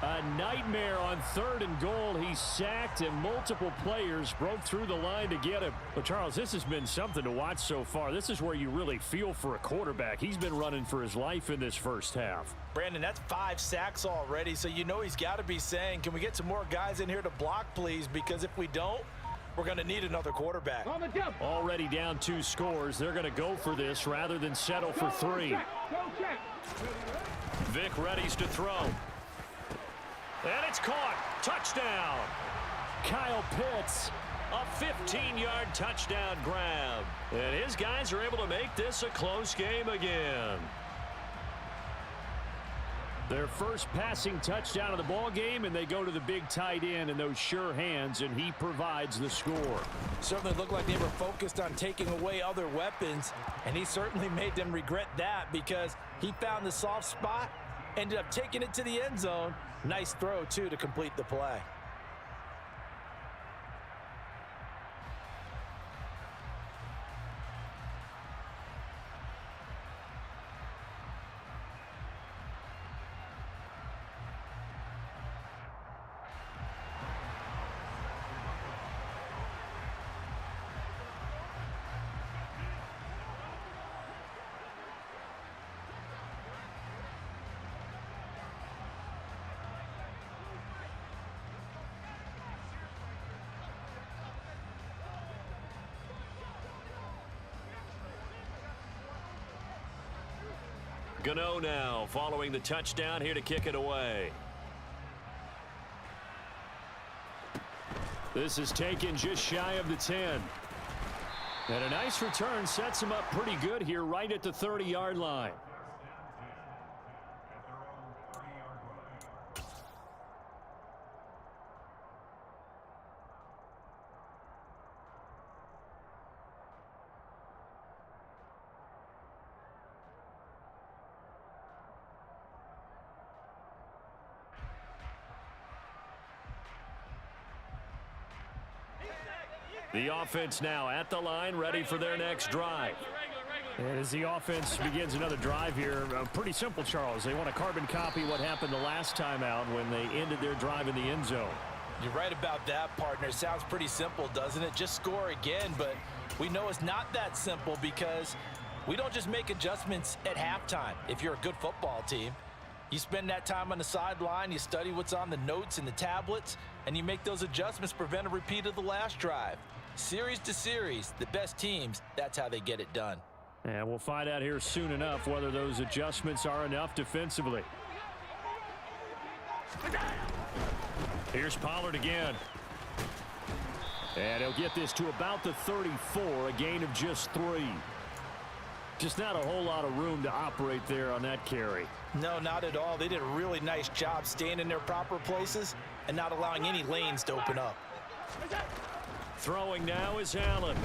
A nightmare on 3rd and goal. He's sacked, and multiple players broke through the line to get him. But, Charles, this has been something to watch so far. This is where you really feel for a quarterback. He's been running for his life in this first half. Brandon, that's 5 sacks already, so you know he's got to be saying, can we get some more guys in here to block, please? Because if we don't, we're going to need another quarterback. Already down 2 scores. They're going to go for this rather than settle for 3. Vic readies to throw. And it's caught. Touchdown. Kyle Pitts, a 15-yard touchdown grab. And his guys are able to make this a close game again. Their first passing touchdown of the ball game, and they go to the big tight end in those sure hands, and he provides the score. Certainly looked like they were focused on taking away other weapons, and he certainly made them regret that because he found the soft spot, ended up taking it to the end zone. Nice throw, too, to complete the play. Gano now following the touchdown here to kick it away. This is taken just shy of the 10. And a nice return sets him up pretty good here right at the 30-yard line. The offense now at the line, ready for their next drive. And as the offense begins another drive here, pretty simple, Charles. They want to carbon copy what happened the last time out when they ended their drive in the end zone. You're right about that, partner. It sounds pretty simple, doesn't it? Just score again, but we know it's not that simple because we don't just make adjustments at halftime. If you're a good football team, you spend that time on the sideline, you study what's on the notes and the tablets, and you make those adjustments, prevent a repeat of the last drive. Series to series, the best teams, that's how they get it done. And we'll find out here soon enough whether those adjustments are enough defensively. Here's Pollard again. And he'll get this to about the 34, a gain of just 3. Just not a whole lot of room to operate there on that carry. No, not at all. They did a really nice job staying in their proper places and not allowing any lanes to open up. Throwing now is Allen.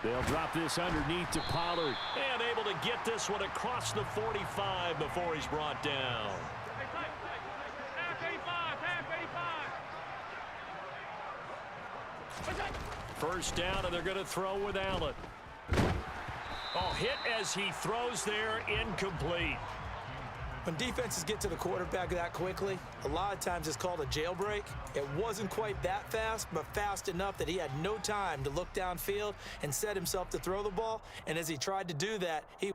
They'll drop this underneath to Pollard. And able to get this one across the 45 before he's brought down. First down, and they're going to throw with Allen. Oh, hit as he throws there, incomplete. When defenses get to the quarterback that quickly, a lot of times it's called a jailbreak. It wasn't quite that fast, but fast enough that he had no time to look downfield and set himself to throw the ball. And as he tried to do that, he...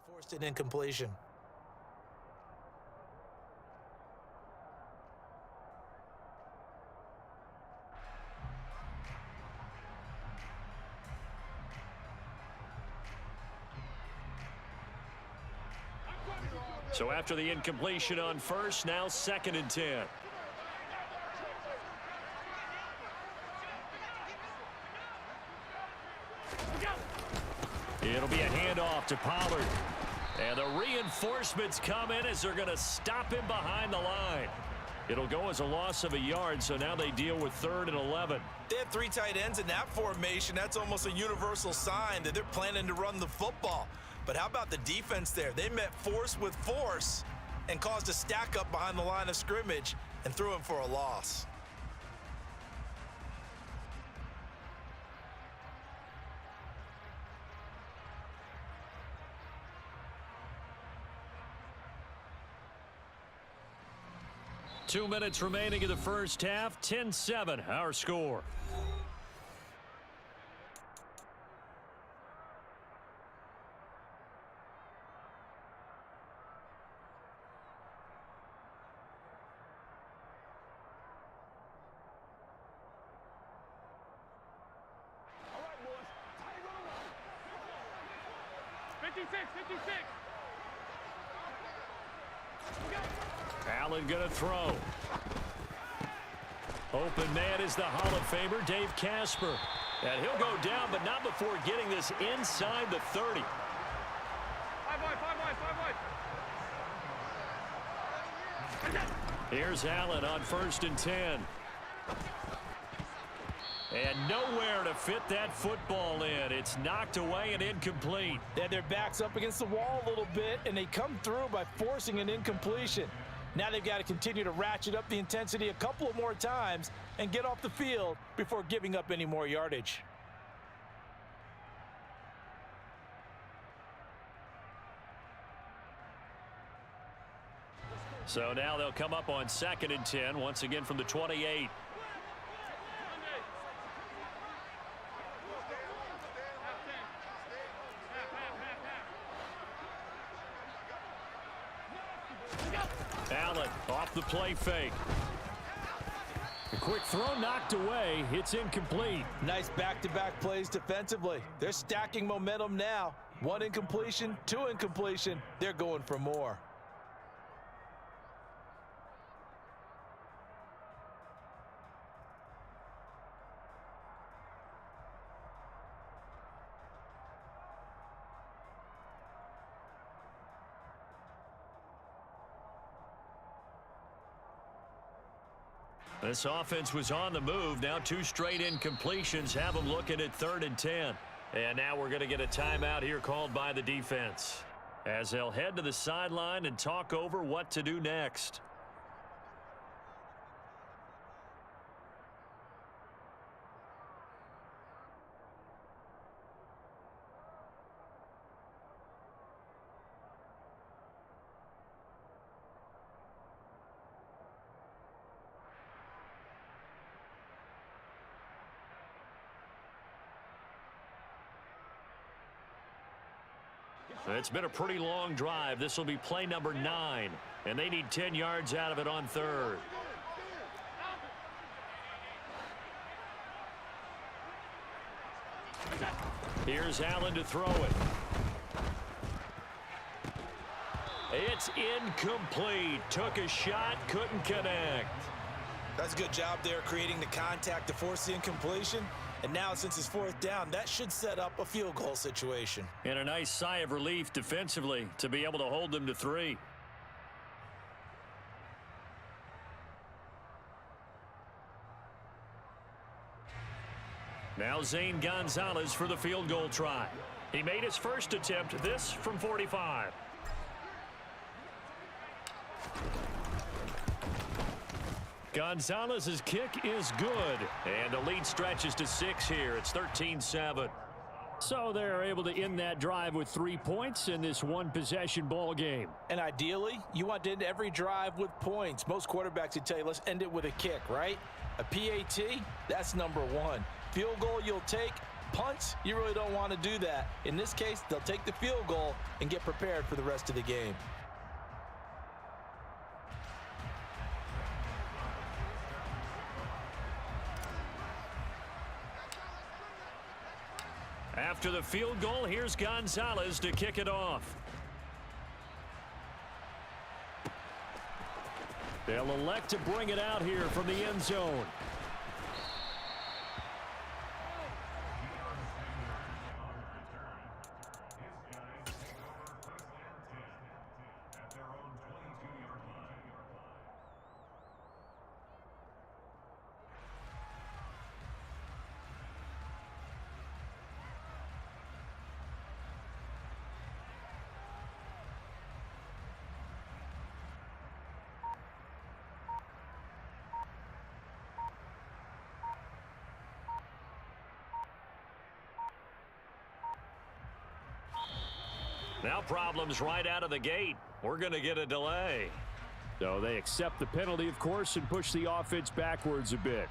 forced an incompletion. So after the incompletion on first, now 2nd and 10. It'll be a handoff to Pollard. And the reinforcements come in as they're going to stop him behind the line. It'll go as a loss of a yard, so now they deal with 3rd and 11. They have 3 tight ends in that formation. That's almost a universal sign that they're planning to run the football. But how about the defense there? They met force with force and caused a stack up behind the line of scrimmage and threw him for a loss. Two minutes remaining in the first half. 10-7, our score. All right, boys. How you gonna run? 56. Allen going to throw. Open man is the Hall of Famer, Dave Casper. And he'll go down, but not before getting this inside the 30. 5 wide. Here's Allen on 1st and 10. And nowhere to fit that football in. It's knocked away and incomplete. They had their backs up against the wall a little bit, and they come through by forcing an incompletion. Now they've got to continue to ratchet up the intensity a couple of more times and get off the field before giving up any more yardage. So now they'll come up on 2nd and 10, once again from the 28. Allen off the play fake. A quick throw knocked away. It's incomplete. Nice back-to-back plays defensively. They're stacking momentum now. 1 incompletion, 2 incompletion. They're going for more. This offense was on the move. Now 2 straight incompletions have them looking at 3rd and 10. And now we're going to get a timeout here called by the defense, as they'll head to the sideline and talk over what to do next. It's been a pretty long drive. This will be play number 9, and they need 10 yards out of it on 3rd. Here's Allen to throw it. It's incomplete. Took a shot, couldn't connect. That's a good job there creating the contact to force the incompletion. And now, since it's 4th down, that should set up a field goal situation. And a nice sigh of relief defensively to be able to hold them to 3. Now Zane Gonzalez for the field goal try. He made his first attempt, this from 45. Gonzalez's kick is good, and the lead stretches to 6 here. It's 13-7. So they're able to end that drive with 3 points in this one-possession ball game. And ideally, you want to end every drive with points. Most quarterbacks would tell you, let's end it with a kick, right? A PAT, that's number 1. Field goal you'll take. Punts, you really don't want to do that. In this case, they'll take the field goal and get prepared for the rest of the game. After the field goal, here's Gonzalez to kick it off. They'll elect to bring it out here from the end zone. Now problems right out of the gate. We're going to get a delay. So they accept the penalty, of course, and push the offense backwards a bit.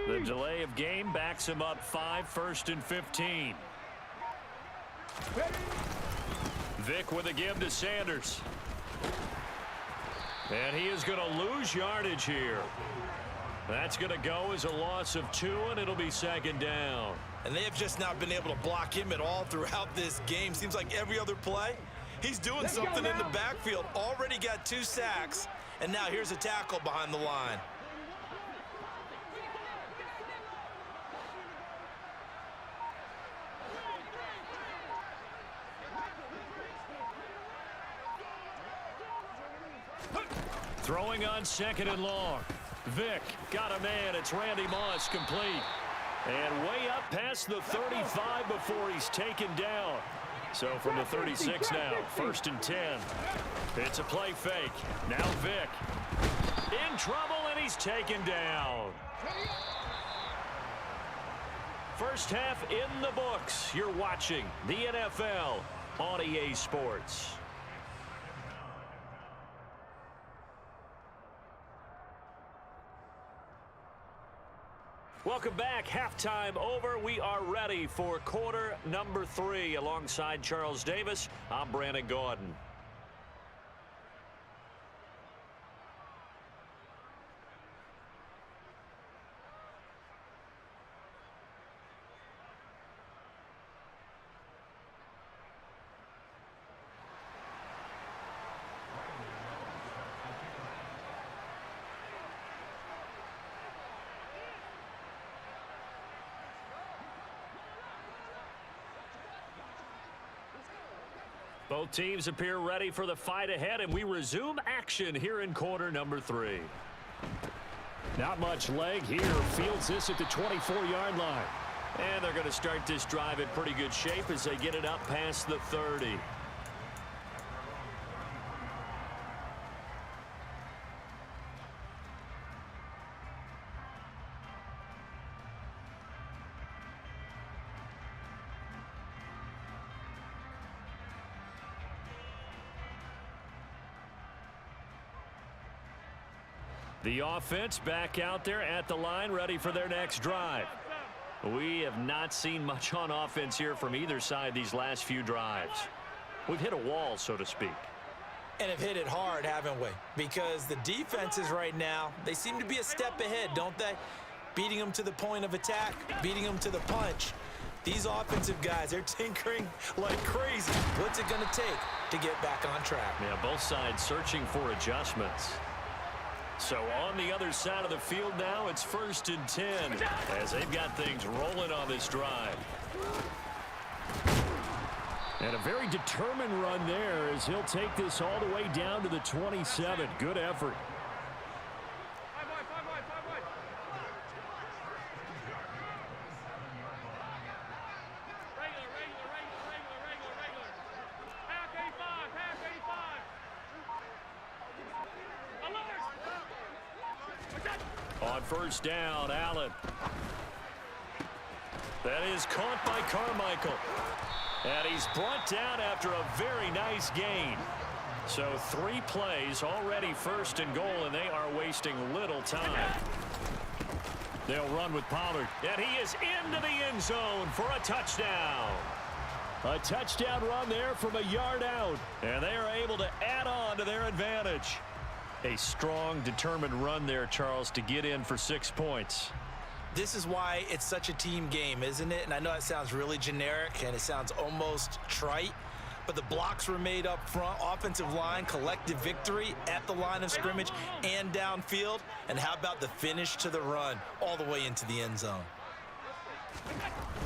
The delay of game backs him up 5, 1st and 15. Vick with a give to Sanders. And he is going to lose yardage here. That's going to go as a loss of 2, and it'll be 2nd down. And they have just not been able to block him at all throughout this game. Seems like every other play, he's doing something in the backfield. Already got 2 sacks, and now here's a tackle behind the line. Throwing on second and long. Vick got a man. It's Randy Moss, complete. And way up past the 35 before he's taken down. So from the 36 now, 1st and 10. It's a play fake. Now Vick in trouble, and he's taken down. First half in the books. You're watching the NFL on EA Sports. Welcome back. Halftime over. We are ready for quarter number 3. Alongside Charles Davis, I'm Brandon Gordon. Both teams appear ready for the fight ahead, and we resume action here in quarter number 3. Not much leg here. Fields this at the 24-yard line. And they're going to start this drive in pretty good shape as they get it up past the 30. The offense back out there at the line, ready for their next drive. We have not seen much on offense here from either side these last few drives. We've hit a wall, so to speak. And have hit it hard, haven't we? Because the defenses right now, they seem to be a step ahead, don't they? Beating them to the point of attack, beating them to the punch. These offensive guys, they're tinkering like crazy. What's it going to take to get back on track? Yeah, both sides searching for adjustments. So on the other side of the field now, it's 1st and 10 as they've got things rolling on this drive. And a very determined run there as he'll take this all the way down to the 27. Good effort. On 1st down, Allen. That is caught by Carmichael. And he's brought down after a very nice gain. So 3 plays, already 1st and goal, and they are wasting little time. They'll run with Pollard. And he is into the end zone for a touchdown. A touchdown run there from a yard out. And they are able to add on to their advantage. A strong, determined run there, Charles, to get in for 6 points. This is why it's such a team game, isn't it? And I know it sounds really generic and it sounds almost trite, but the blocks were made up front, offensive line, collective victory at the line of scrimmage and downfield. And how about the finish to the run all the way into the end zone?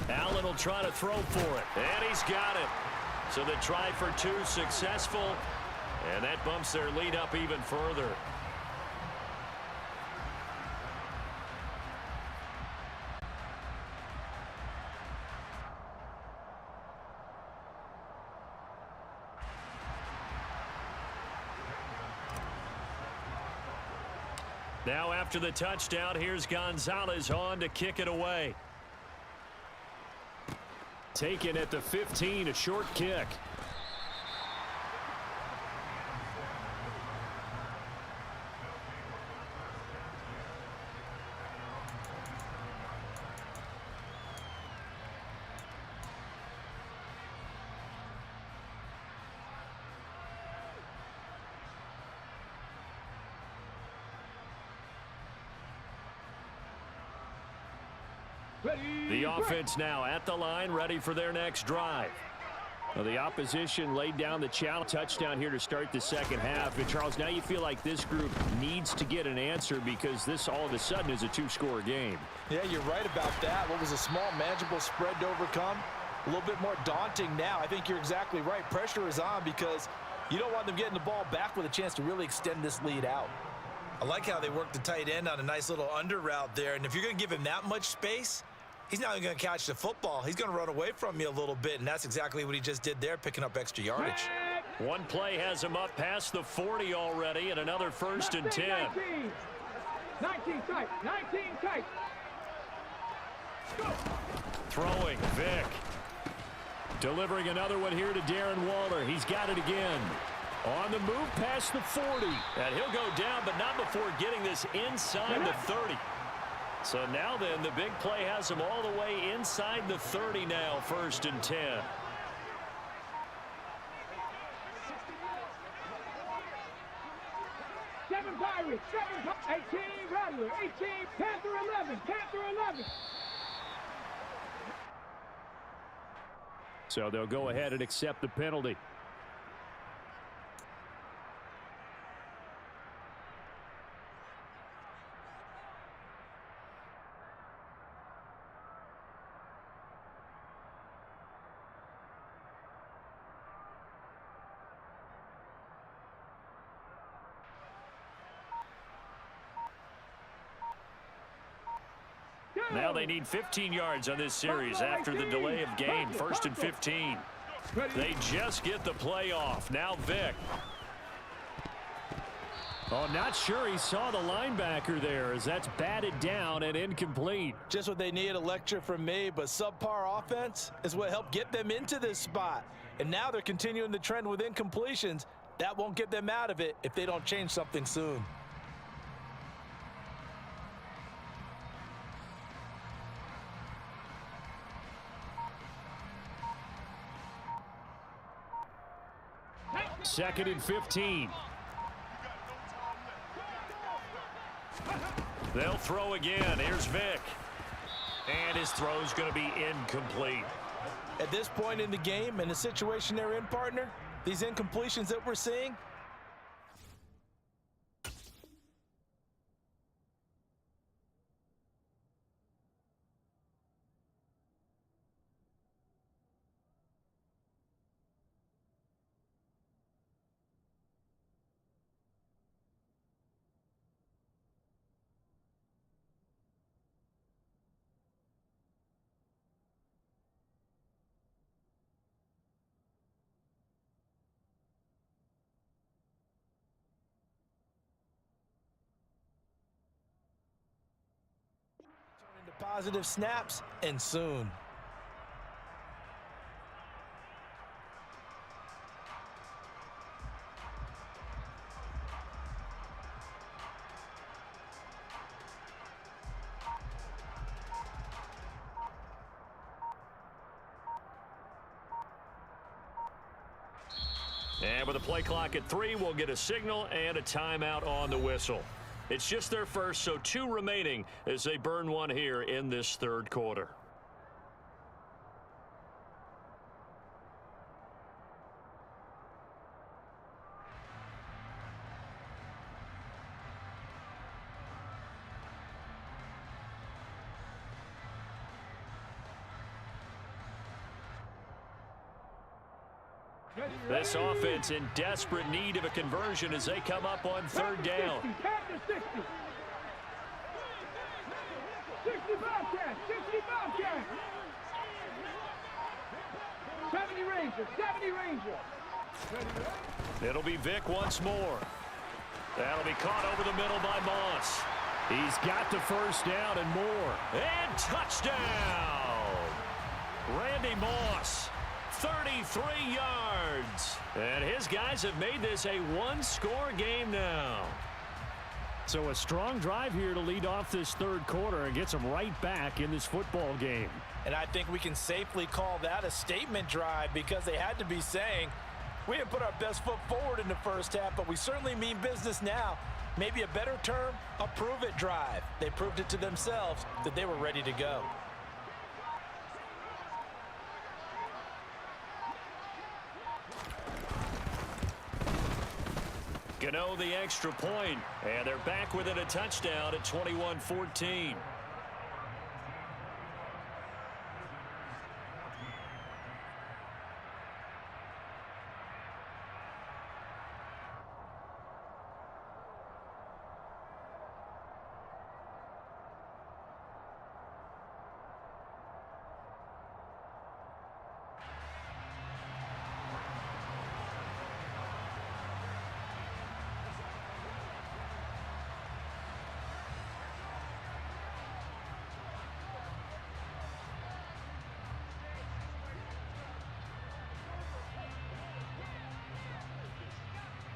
Allen will try to throw for it, and he's got it. So the try for 2 successful. And that bumps their lead up even further. Now after the touchdown, here's Gonzalez on to kick it away. Taken at the 15, a short kick. The offense now at the line, ready for their next drive. Well, the opposition laid down the challenge. Touchdown here to start the second half. And, Charles, now you feel like this group needs to get an answer because this all of a sudden is a 2-score game. Yeah, you're right about that. What was a small, manageable spread to overcome? A little bit more daunting now. I think you're exactly right. Pressure is on because You don't want them getting the ball back with a chance to really extend this lead out. I like how they work the tight end on a nice little under route there. And if you're going to give him that much space, he's not even going to catch the football. He's going to run away from you a little bit, and that's exactly what he just did there, picking up extra yardage. One play has him up past the 40 already, and another 1st and 10. 19 tight. 19 tight. Go. Throwing, Vick. Delivering another one here to Darren Waller. He's got it again. On the move past the 40. And he'll go down, but not before getting this inside the 30. So now then, the big play has him all the way inside the 30 now, 1st and 10. 7 Pirates, 18 Rattler, 18 Panther 11, Panther 11. So they'll go ahead and accept the penalty. Now they need 15 yards on this series after the delay of game. 1st and 15. They just get the play off. Now Vick. Oh, not sure he saw the linebacker there as that's batted down and incomplete. Just what they need, a lecture from me, but subpar offense is what helped get them into this spot. And now they're continuing the trend with incompletions. That won't get them out of it if they don't change something soon. Second and 15. They'll throw again. Here's Vick. And his throw's going to be incomplete. At this point in the game and the situation they're in, partner, these incompletions that we're seeing, positive snaps, and soon. And with a play clock at 3, we'll get a signal and a timeout on the whistle. It's just their first, so 2 remaining as they burn one here in this 3rd quarter. This offense in desperate need of a conversion as they come up on 3rd down. 60, 65 cash, 65 cash. 70 Ranger, 70 Ranger. It'll be Vick once more. That'll be caught over the middle by Moss. He's got the 1st down and more. And touchdown! Randy Moss. 33 yards. And his guys have made this a 1-score game now. So a strong drive here to lead off this 3rd quarter and gets them right back in this football game. And I think we can safely call that a statement drive because they had to be saying, we didn't put our best foot forward in the 1st half, but we certainly mean business now. Maybe a better term, a prove-it drive. They proved it to themselves that they were ready to go. Gano the extra point, and they're back within a touchdown at 21-14.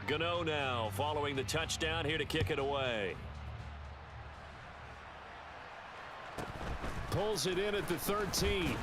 Gano now following the touchdown here to kick it away. Pulls it in at the 13.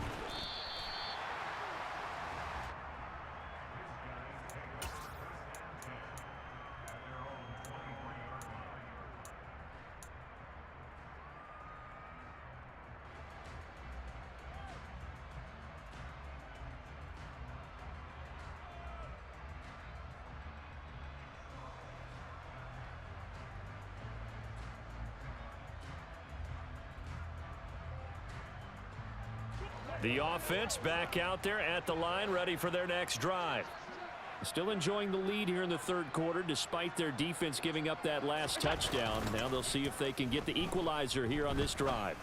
The offense back out there at the line, ready for their next drive. Still enjoying the lead here in the third quarter, despite their defense giving up that last touchdown. Now they'll see if they can get the equalizer here on this drive.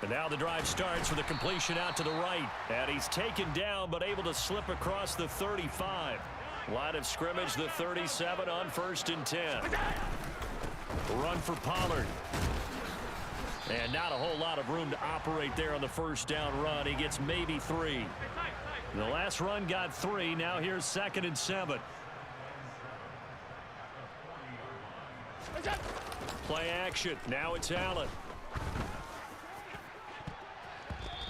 And now the drive starts with a completion out to the right. And he's taken down, but able to slip across the 35. Line of scrimmage, the 37 on 1st and 10. Run for Pollard. And not a whole lot of room to operate there on the first down run. He gets maybe 3. The last run got 3. Now here's 2nd and 7. Play action. Now it's Allen.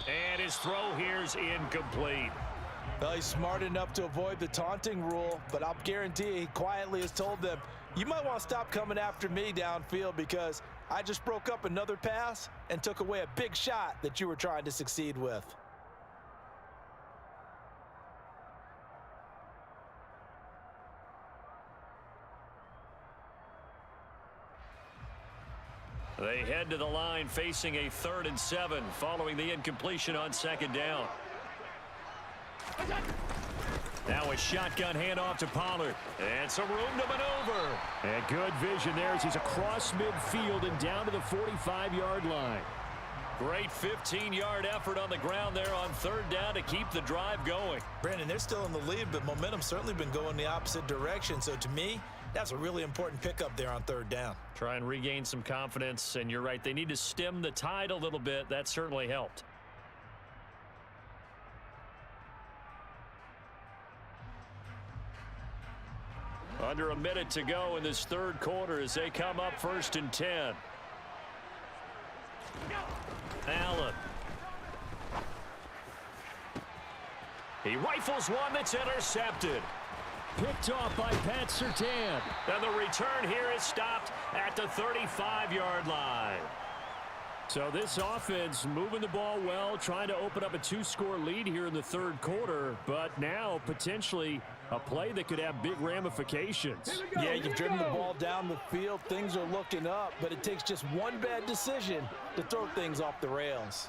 And his throw here's incomplete. Well, he's smart enough to avoid the taunting rule, but I'll guarantee he quietly has told them, you might want to stop coming after me downfield because I just broke up another pass and took away a big shot that you were trying to succeed with. They head to the line facing a 3rd and 7 following the incompletion on 2nd down. Now a shotgun handoff to Pollard. And some room to maneuver. And good vision there as he's across midfield and down to the 45-yard line. Great 15-yard effort on the ground there on 3rd down to keep the drive going. Brandon, they're still in the lead, but momentum's certainly been going the opposite direction. So to me, that's a really important pickup there on 3rd down. Try and regain some confidence, and you're right. They need to stem the tide a little bit. That certainly helped. Under a minute to go in this 3rd quarter as they come up 1st and 10. Allen. He rifles one that's intercepted. Picked off by Pat Surtain. And the return here is stopped at the 35-yard line. So this offense moving the ball well, trying to open up a 2-score lead here in the 3rd quarter, but now potentially a play that could have big ramifications. Yeah, you've driven the ball down the field. Things are looking up, but it takes just one bad decision to throw things off the rails.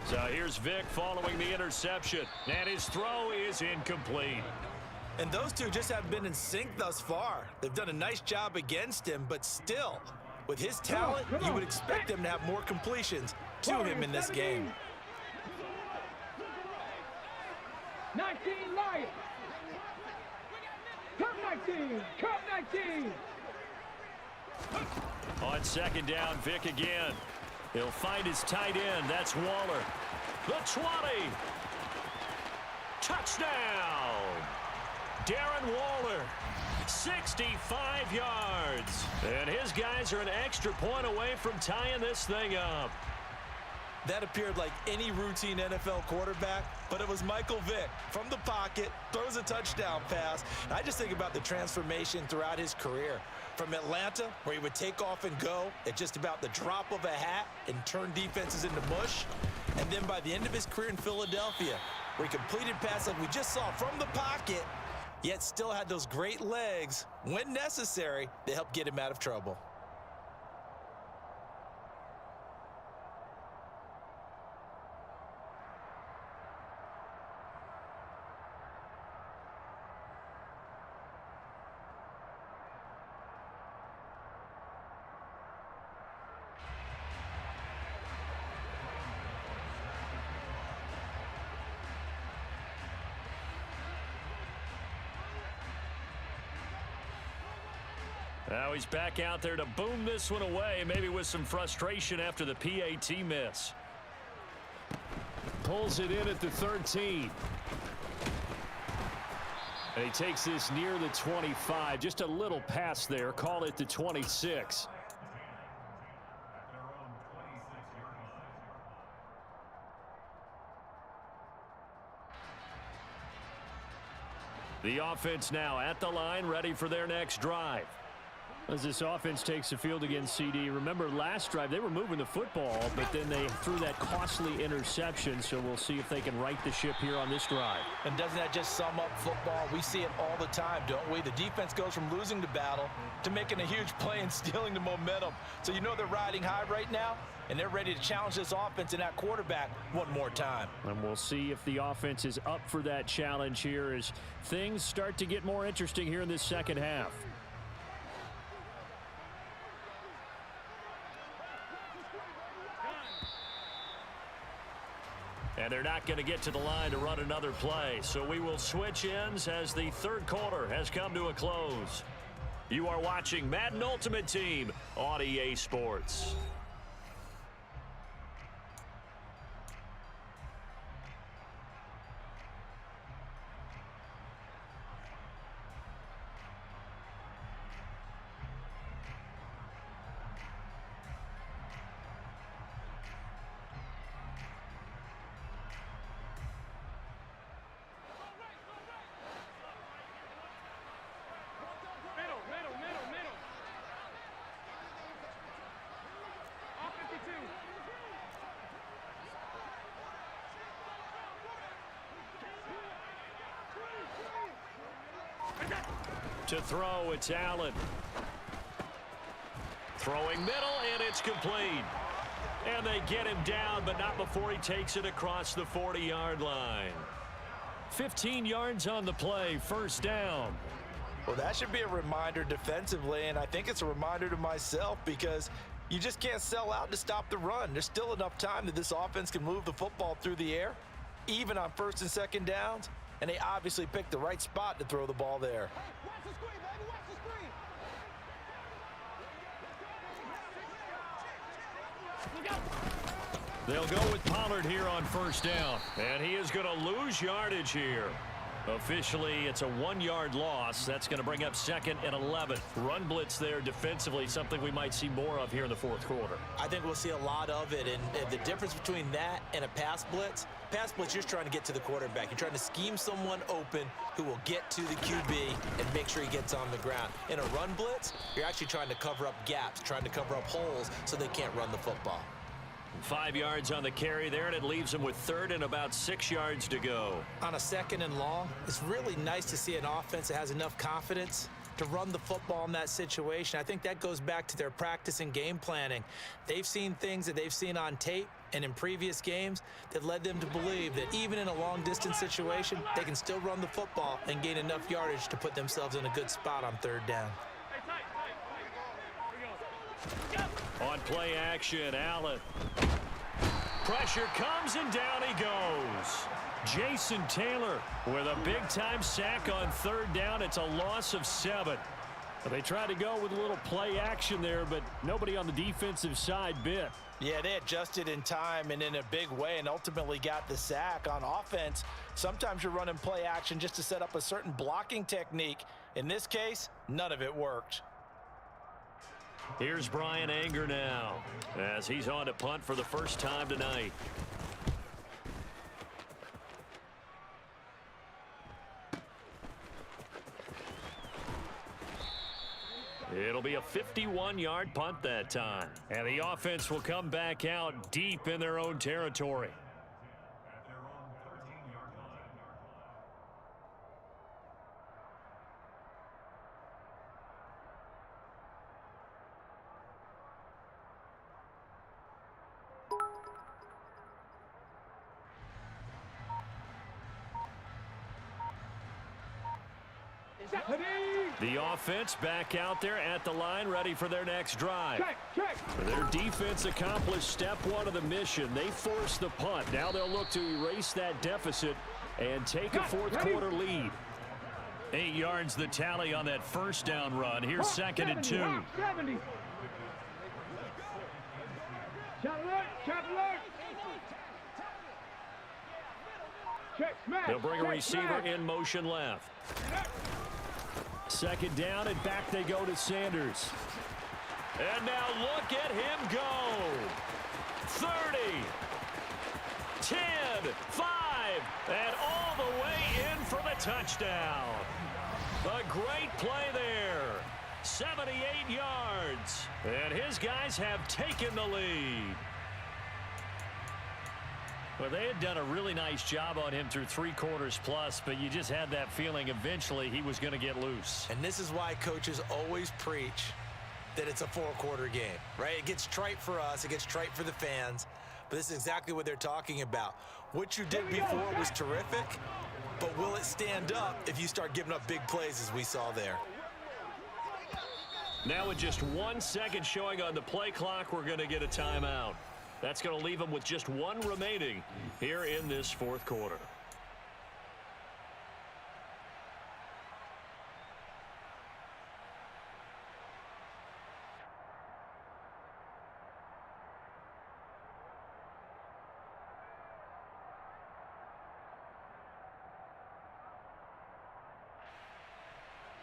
So here's Vick following the interception, and his throw is incomplete. And those two just haven't been in sync thus far. They've done a nice job against him, but still, with his talent, you would expect them to have more completions to him in this game. 19 Lions. Cup 19. Cup 19. On 2nd down, Vick again. He'll find his tight end. That's Waller. The 20. Touchdown. Darren Waller. 65 yards. And his guys are an extra point away from tying this thing up. That appeared like any routine NFL quarterback, but it was Michael Vick from the pocket, throws a touchdown pass. And I just think about the transformation throughout his career. From Atlanta, where he would take off and go at just about the drop of a hat and turn defenses into mush. And then by the end of his career in Philadelphia, where he completed passes like we just saw from the pocket, yet still had those great legs, when necessary, to help get him out of trouble. Now he's back out there to boom this one away, maybe with some frustration after the PAT miss. Pulls it in at the 13. And he takes this near the 25. Just a little pass there. Call it the 26. The offense now at the line, ready for their next drive. As this offense takes the field against CD, remember last drive they were moving the football, but then they threw that costly interception, so we'll see if they can right the ship here on this drive. And doesn't that just sum up football? We see it all the time, don't we? The defense goes from losing the battle to making a huge play and stealing the momentum. So you know they're riding high right now, and they're ready to challenge this offense and that quarterback one more time. And we'll see if the offense is up for that challenge here as things start to get more interesting here in this second half. And they're not going to get to the line to run another play. So we will switch ends as the third quarter has come to a close. You are watching Madden Ultimate Team on EA Sports. To throw, it's Allen. Throwing middle, and it's complete. And they get him down, but not before he takes it across the 40-yard line. 15 yards on the play, first down. Well, that should be a reminder defensively, and I think it's a reminder to myself because you just can't sell out to stop the run. There's still enough time that this offense can move the football through the air, even on first and second downs, and they obviously picked the right spot to throw the ball there. They'll go with Pollard here on first down, and he is going to lose yardage here. Officially, it's a 1-yard loss. That's going to bring up 2nd and 11. Run blitz there defensively, something we might see more of here in the fourth quarter. I think we'll see a lot of it, and the difference between that and a pass blitz, you're just trying to get to the quarterback. You're trying to scheme someone open who will get to the QB and make sure he gets on the ground. In a run blitz, you're actually trying to cover up gaps, trying to cover up holes so they can't run the football. 5 yards on the carry there, and it leaves him with 3rd and about 6 yards to go. On a 2nd and long, it's really nice to see an offense that has enough confidence to run the football in that situation. I think that goes back to their practice and game planning. They've seen things that they've seen on tape and in previous games that led them to believe that even in a long-distance situation, they can still run the football and gain enough yardage to put themselves in a good spot on 3rd down. On play action, Allen. Pressure comes and down he goes. Jason Taylor with a big-time sack on 3rd down. It's a loss of 7. They tried to go with a little play action there, but nobody on the defensive side bit. Yeah, they adjusted in time and in a big way and ultimately got the sack. On offense, sometimes you're running play action just to set up a certain blocking technique. In this case, none of it worked. Here's Brian Anger now as he's on to punt for the first time tonight. It'll be a 51-yard punt that time. And the offense will come back out deep in their own territory. The offense back out there at the line, ready for their next drive. Their defense accomplished step 1 of the mission. They forced the punt. Now they'll look to erase that deficit and take a fourth quarter lead. 8 yards the tally on that first down run. Here's second and 2. 70. Shot alert, shot alert. Check smash. They'll bring a check receiver smash. in motion left. Second down, and back they go to Sanders. And now look at him go. 30, 10, 5, and all the way in for the touchdown. A great play there. 78 yards. And his guys have taken the lead. Well, they had done a really nice job on him through 3 quarters plus, but you just had that feeling eventually he was going to get loose. And this is why coaches always preach that it's a 4-quarter game, right? It gets trite for us. It gets trite for the fans. But this is exactly what they're talking about. What you did before was terrific, but will it stand up if you start giving up big plays as we saw there? Now with just 1 second showing on the play clock, we're going to get a timeout. That's going to leave them with just 1 remaining here in this 4th quarter.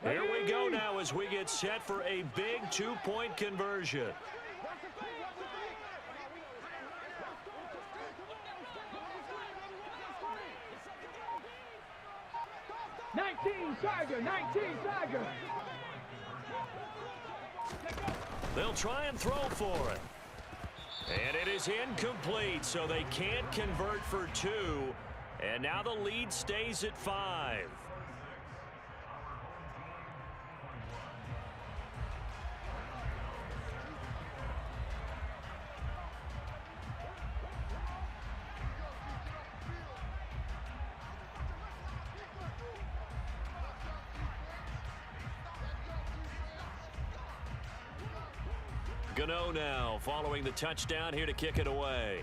Here we go now as we get set for a big 2-point conversion. 19 Tiger, 19 Tiger. They'll try and throw for it. And it is incomplete, so they can't convert for 2. And now the lead stays at 5. Gano now following the touchdown here to kick it away.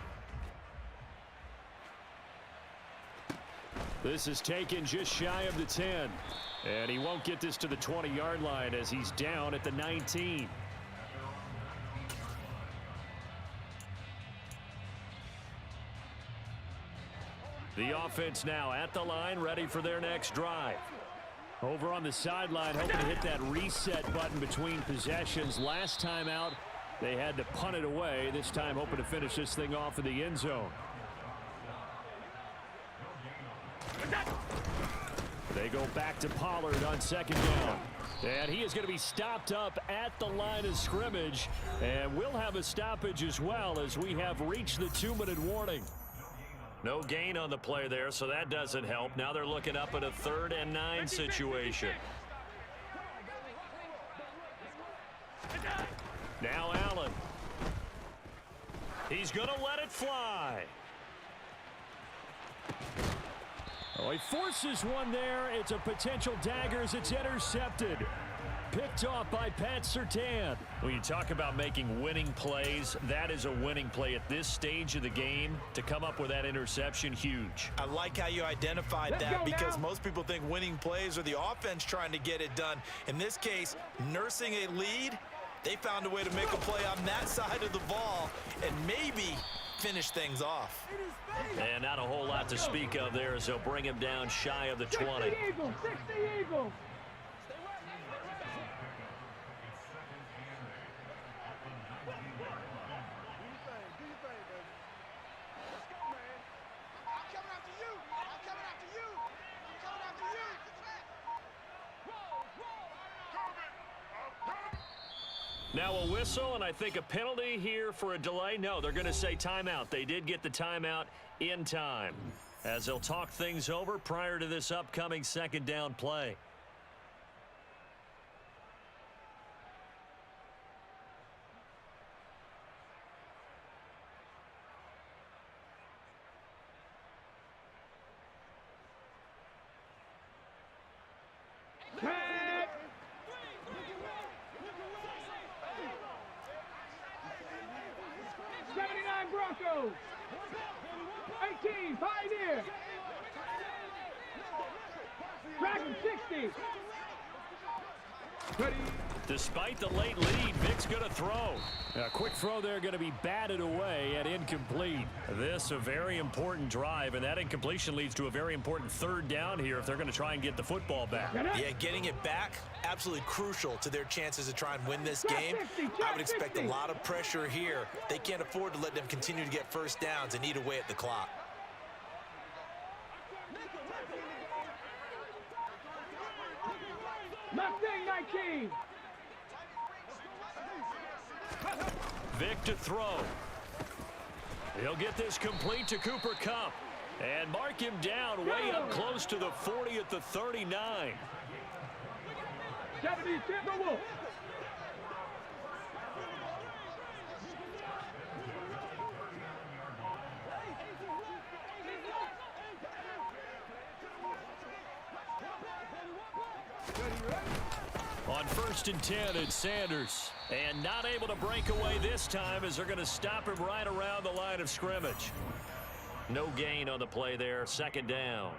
This is taken just shy of the 10. And he won't get this to the 20-yard line as he's down at the 19. The offense now at the line, ready for their next drive. Over on the sideline, hoping to hit that reset button between possessions. Last time out, they had to punt it away. This time hoping to finish this thing off in the end zone. They go back to Pollard on second down. And he is going to be stopped up at the line of scrimmage. And we'll have a stoppage as well as we have reached the 2-minute warning. No gain on the play there, so that doesn't help. Now they're looking up at a 3rd and 9 situation. Now Allen. He's going to let it fly. Oh, he forces one there. It's a potential dagger as it's intercepted. Picked off by Pat Surtain. When you talk about making winning plays, that is a winning play at this stage of the game. To come up with that interception, huge. I like how you identified that because most people think winning plays are the offense trying to get it done. In this case, nursing a lead, they found a way to make a play on that side of the ball and maybe finish things off. And not a whole lot to speak of there as they'll bring him down shy of the 20. 60 Eagles, 60 Eagles. Now a whistle, and I think a penalty here for a delay. No, they're going to say timeout. They did get the timeout in time as they'll talk things over prior to this upcoming 2nd down play. Broncos. 18, Pioneer. Dragon 60. Despite the late lead, Vic's going to throw. A quick throw there going to be batted away and incomplete. This a very important drive, and that incompletion leads to a very important third down here if they're going to try and get the football back. Yeah, getting it back, absolutely crucial to their chances to try and win this game. I would expect a lot of pressure here. They can't afford to let them continue to get first downs and eat away at the clock. Mustang 19. Vic to throw. He'll get this complete to Cooper Kupp and mark him down way up close to the 40 at the 39. 70 Timberwolves. On 1st and 10, it's Sanders. And not able to break away this time as they're going to stop him right around the line of scrimmage. No gain on the play there, 2nd down.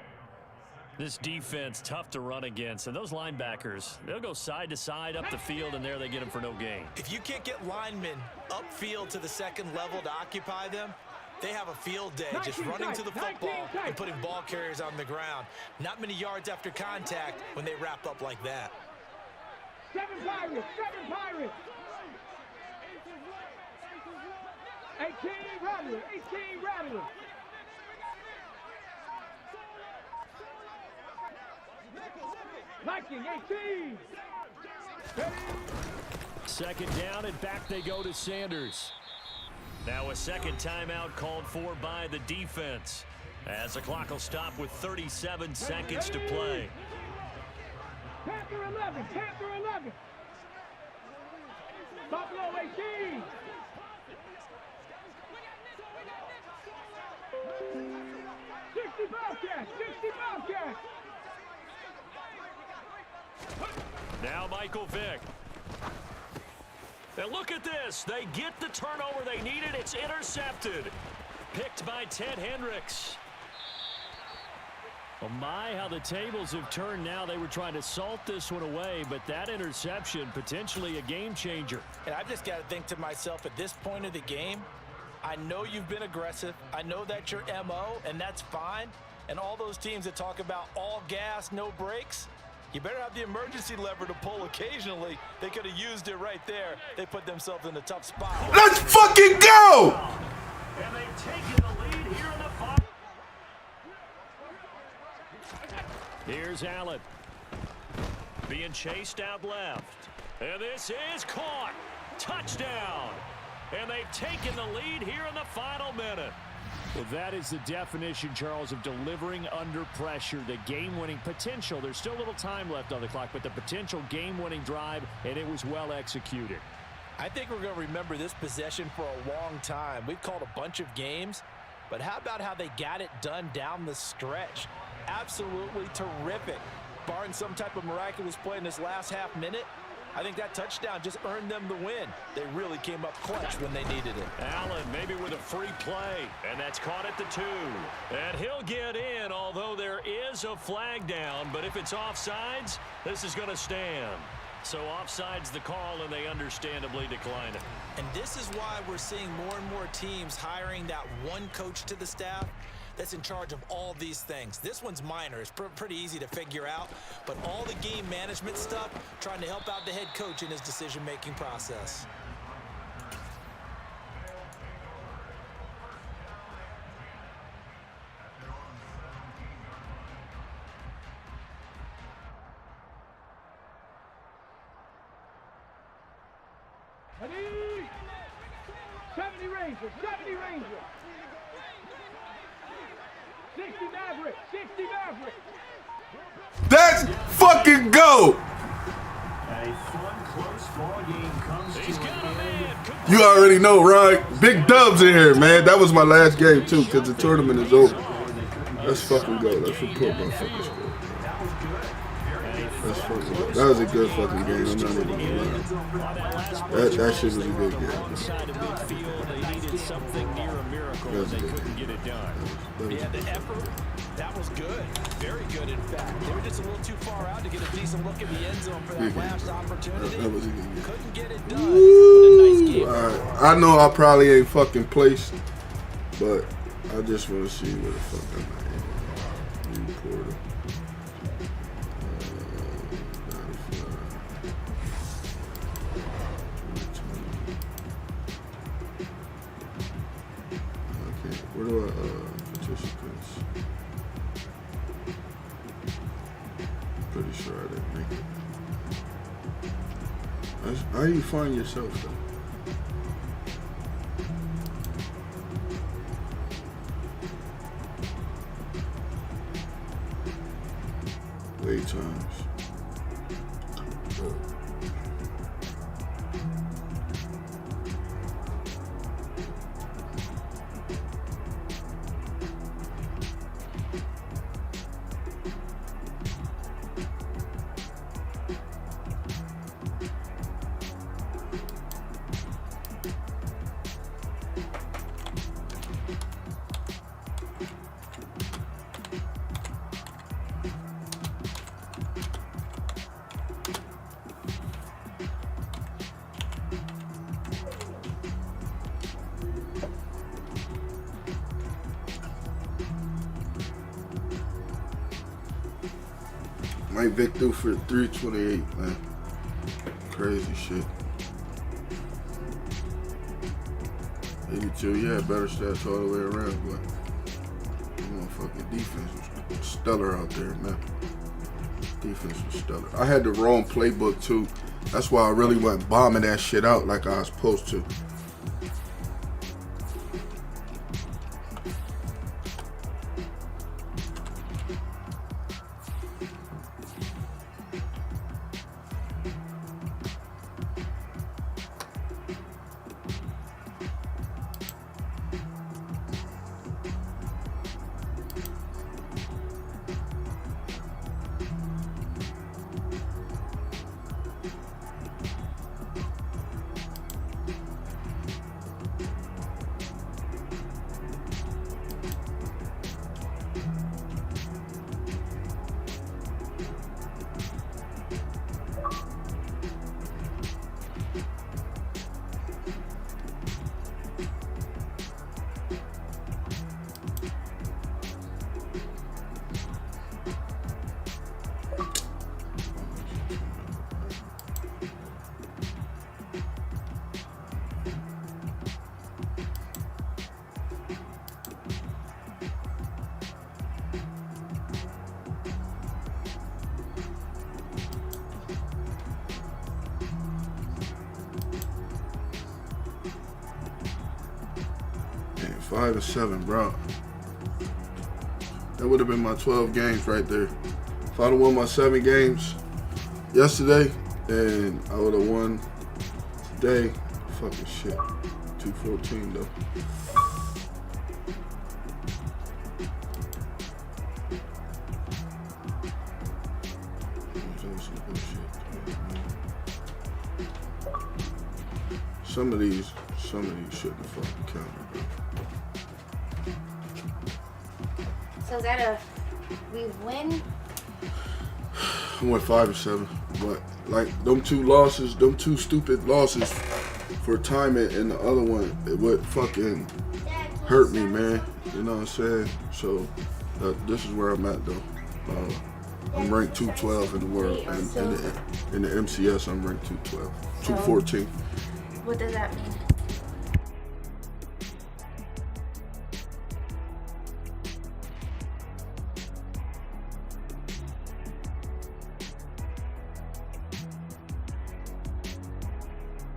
This defense, tough to run against. And those linebackers, they'll go side to side up the field, and there they get them for no gain. If you can't get linemen upfield to the second level to occupy them, they have a field day just running to the football and putting ball carriers on the ground. Not many yards after contact when they wrap up like that. 7 Pirates, 7 Pirates. 18 Rattler, 18 Rattler. Viking 18. 2nd down, and back they go to Sanders. Now a second timeout called for by the defense as the clock will stop with 37 seconds to play. Panther 11, Panther 11. Buffalo 18. 60 Bobcats, 60 Bobcats. Now Michael Vick. And look at this. They get the turnover they needed. It's intercepted. Picked by Ted Hendricks. Oh my, how the tables have turned now. They were trying to salt this one away, but that interception, potentially a game changer. And I've just got to think to myself, at this point of the game, I know you've been aggressive. I know that's your MO, and that's fine. And all those teams that talk about all gas, no brakes, you better have the emergency lever to pull occasionally. They could have used it right there. They put themselves in a tough spot. Let's fucking go! And they've taken the lead here in the final. Here's Allen. Being chased out left. And this is caught. Touchdown. And they've taken the lead here in the final minute. Well, that is the definition, Charles, of delivering under pressure. The game-winning potential. There's still a little time left on the clock, but the potential game-winning drive, and it was well executed. I think we're going to remember this possession for a long time. We've called a bunch of games, but how about how they got it done down the stretch? Absolutely terrific. Barring some type of miraculous play in this last half minute, I think that touchdown just earned them the win. They really came up clutch when they needed it. Allen maybe with a free play, and that's caught at the 2. And he'll get in, although there is a flag down. But if it's offsides, this is going to stand. So offsides the call, and they understandably decline it. And this is why we're seeing more and more teams hiring that one coach to the staff that's in charge of all these things. This one's minor. It's pretty easy to figure out. But all the game management stuff, trying to help out the head coach in his decision-making process. Ready? 70 Rangers, 70 Rangers. 60 Maverick, 60 Maverick. Let's fucking go! A fun, close ball game comes to an end. You already know, Ron. Big dubs in here, man. That was my last game, too, because the tournament is over. Let's fucking go. Let's report motherfuckers. That was good. That's fucking. That was a good fucking game. I'm not even gonna lie. That shit was a good game. Inside of midfield, they needed something near a miracle, and they couldn't get it done. Yeah, the effort, that was good. Very good, in fact. They were just a little too far out to get a decent look at the end zone for that last opportunity. That was a good game. Couldn't get it done. Woo! Nice game. All right. I know I probably ain't fucking placed, but I just want to see where the fuck I'm at. New Porter. Where do I participants? Pretty sure I didn't make it. How do you find yourself though? Wait times. Mike Vick threw for 328, man. Crazy shit. 82, yeah, better stats all the way around, but motherfucking defense was stellar out there, man. Defense was stellar. I had the wrong playbook too. That's why I really went bombing that shit out like I was supposed to. Man, 5-7, bro. That would have been my 12 games right there. If I'd have won my 7 games yesterday, then I would have won today. Fucking shit. 214 though. Some of these shouldn't have fucking counted, bro. So is that a we win? I went 5-7, but like them two stupid losses for timing, and the other one, it would fucking hurt me, man. You know what I'm saying? So this is where I'm at though. I'm ranked 212 in the world, and in the MCS I'm ranked 212, 214. What does that mean?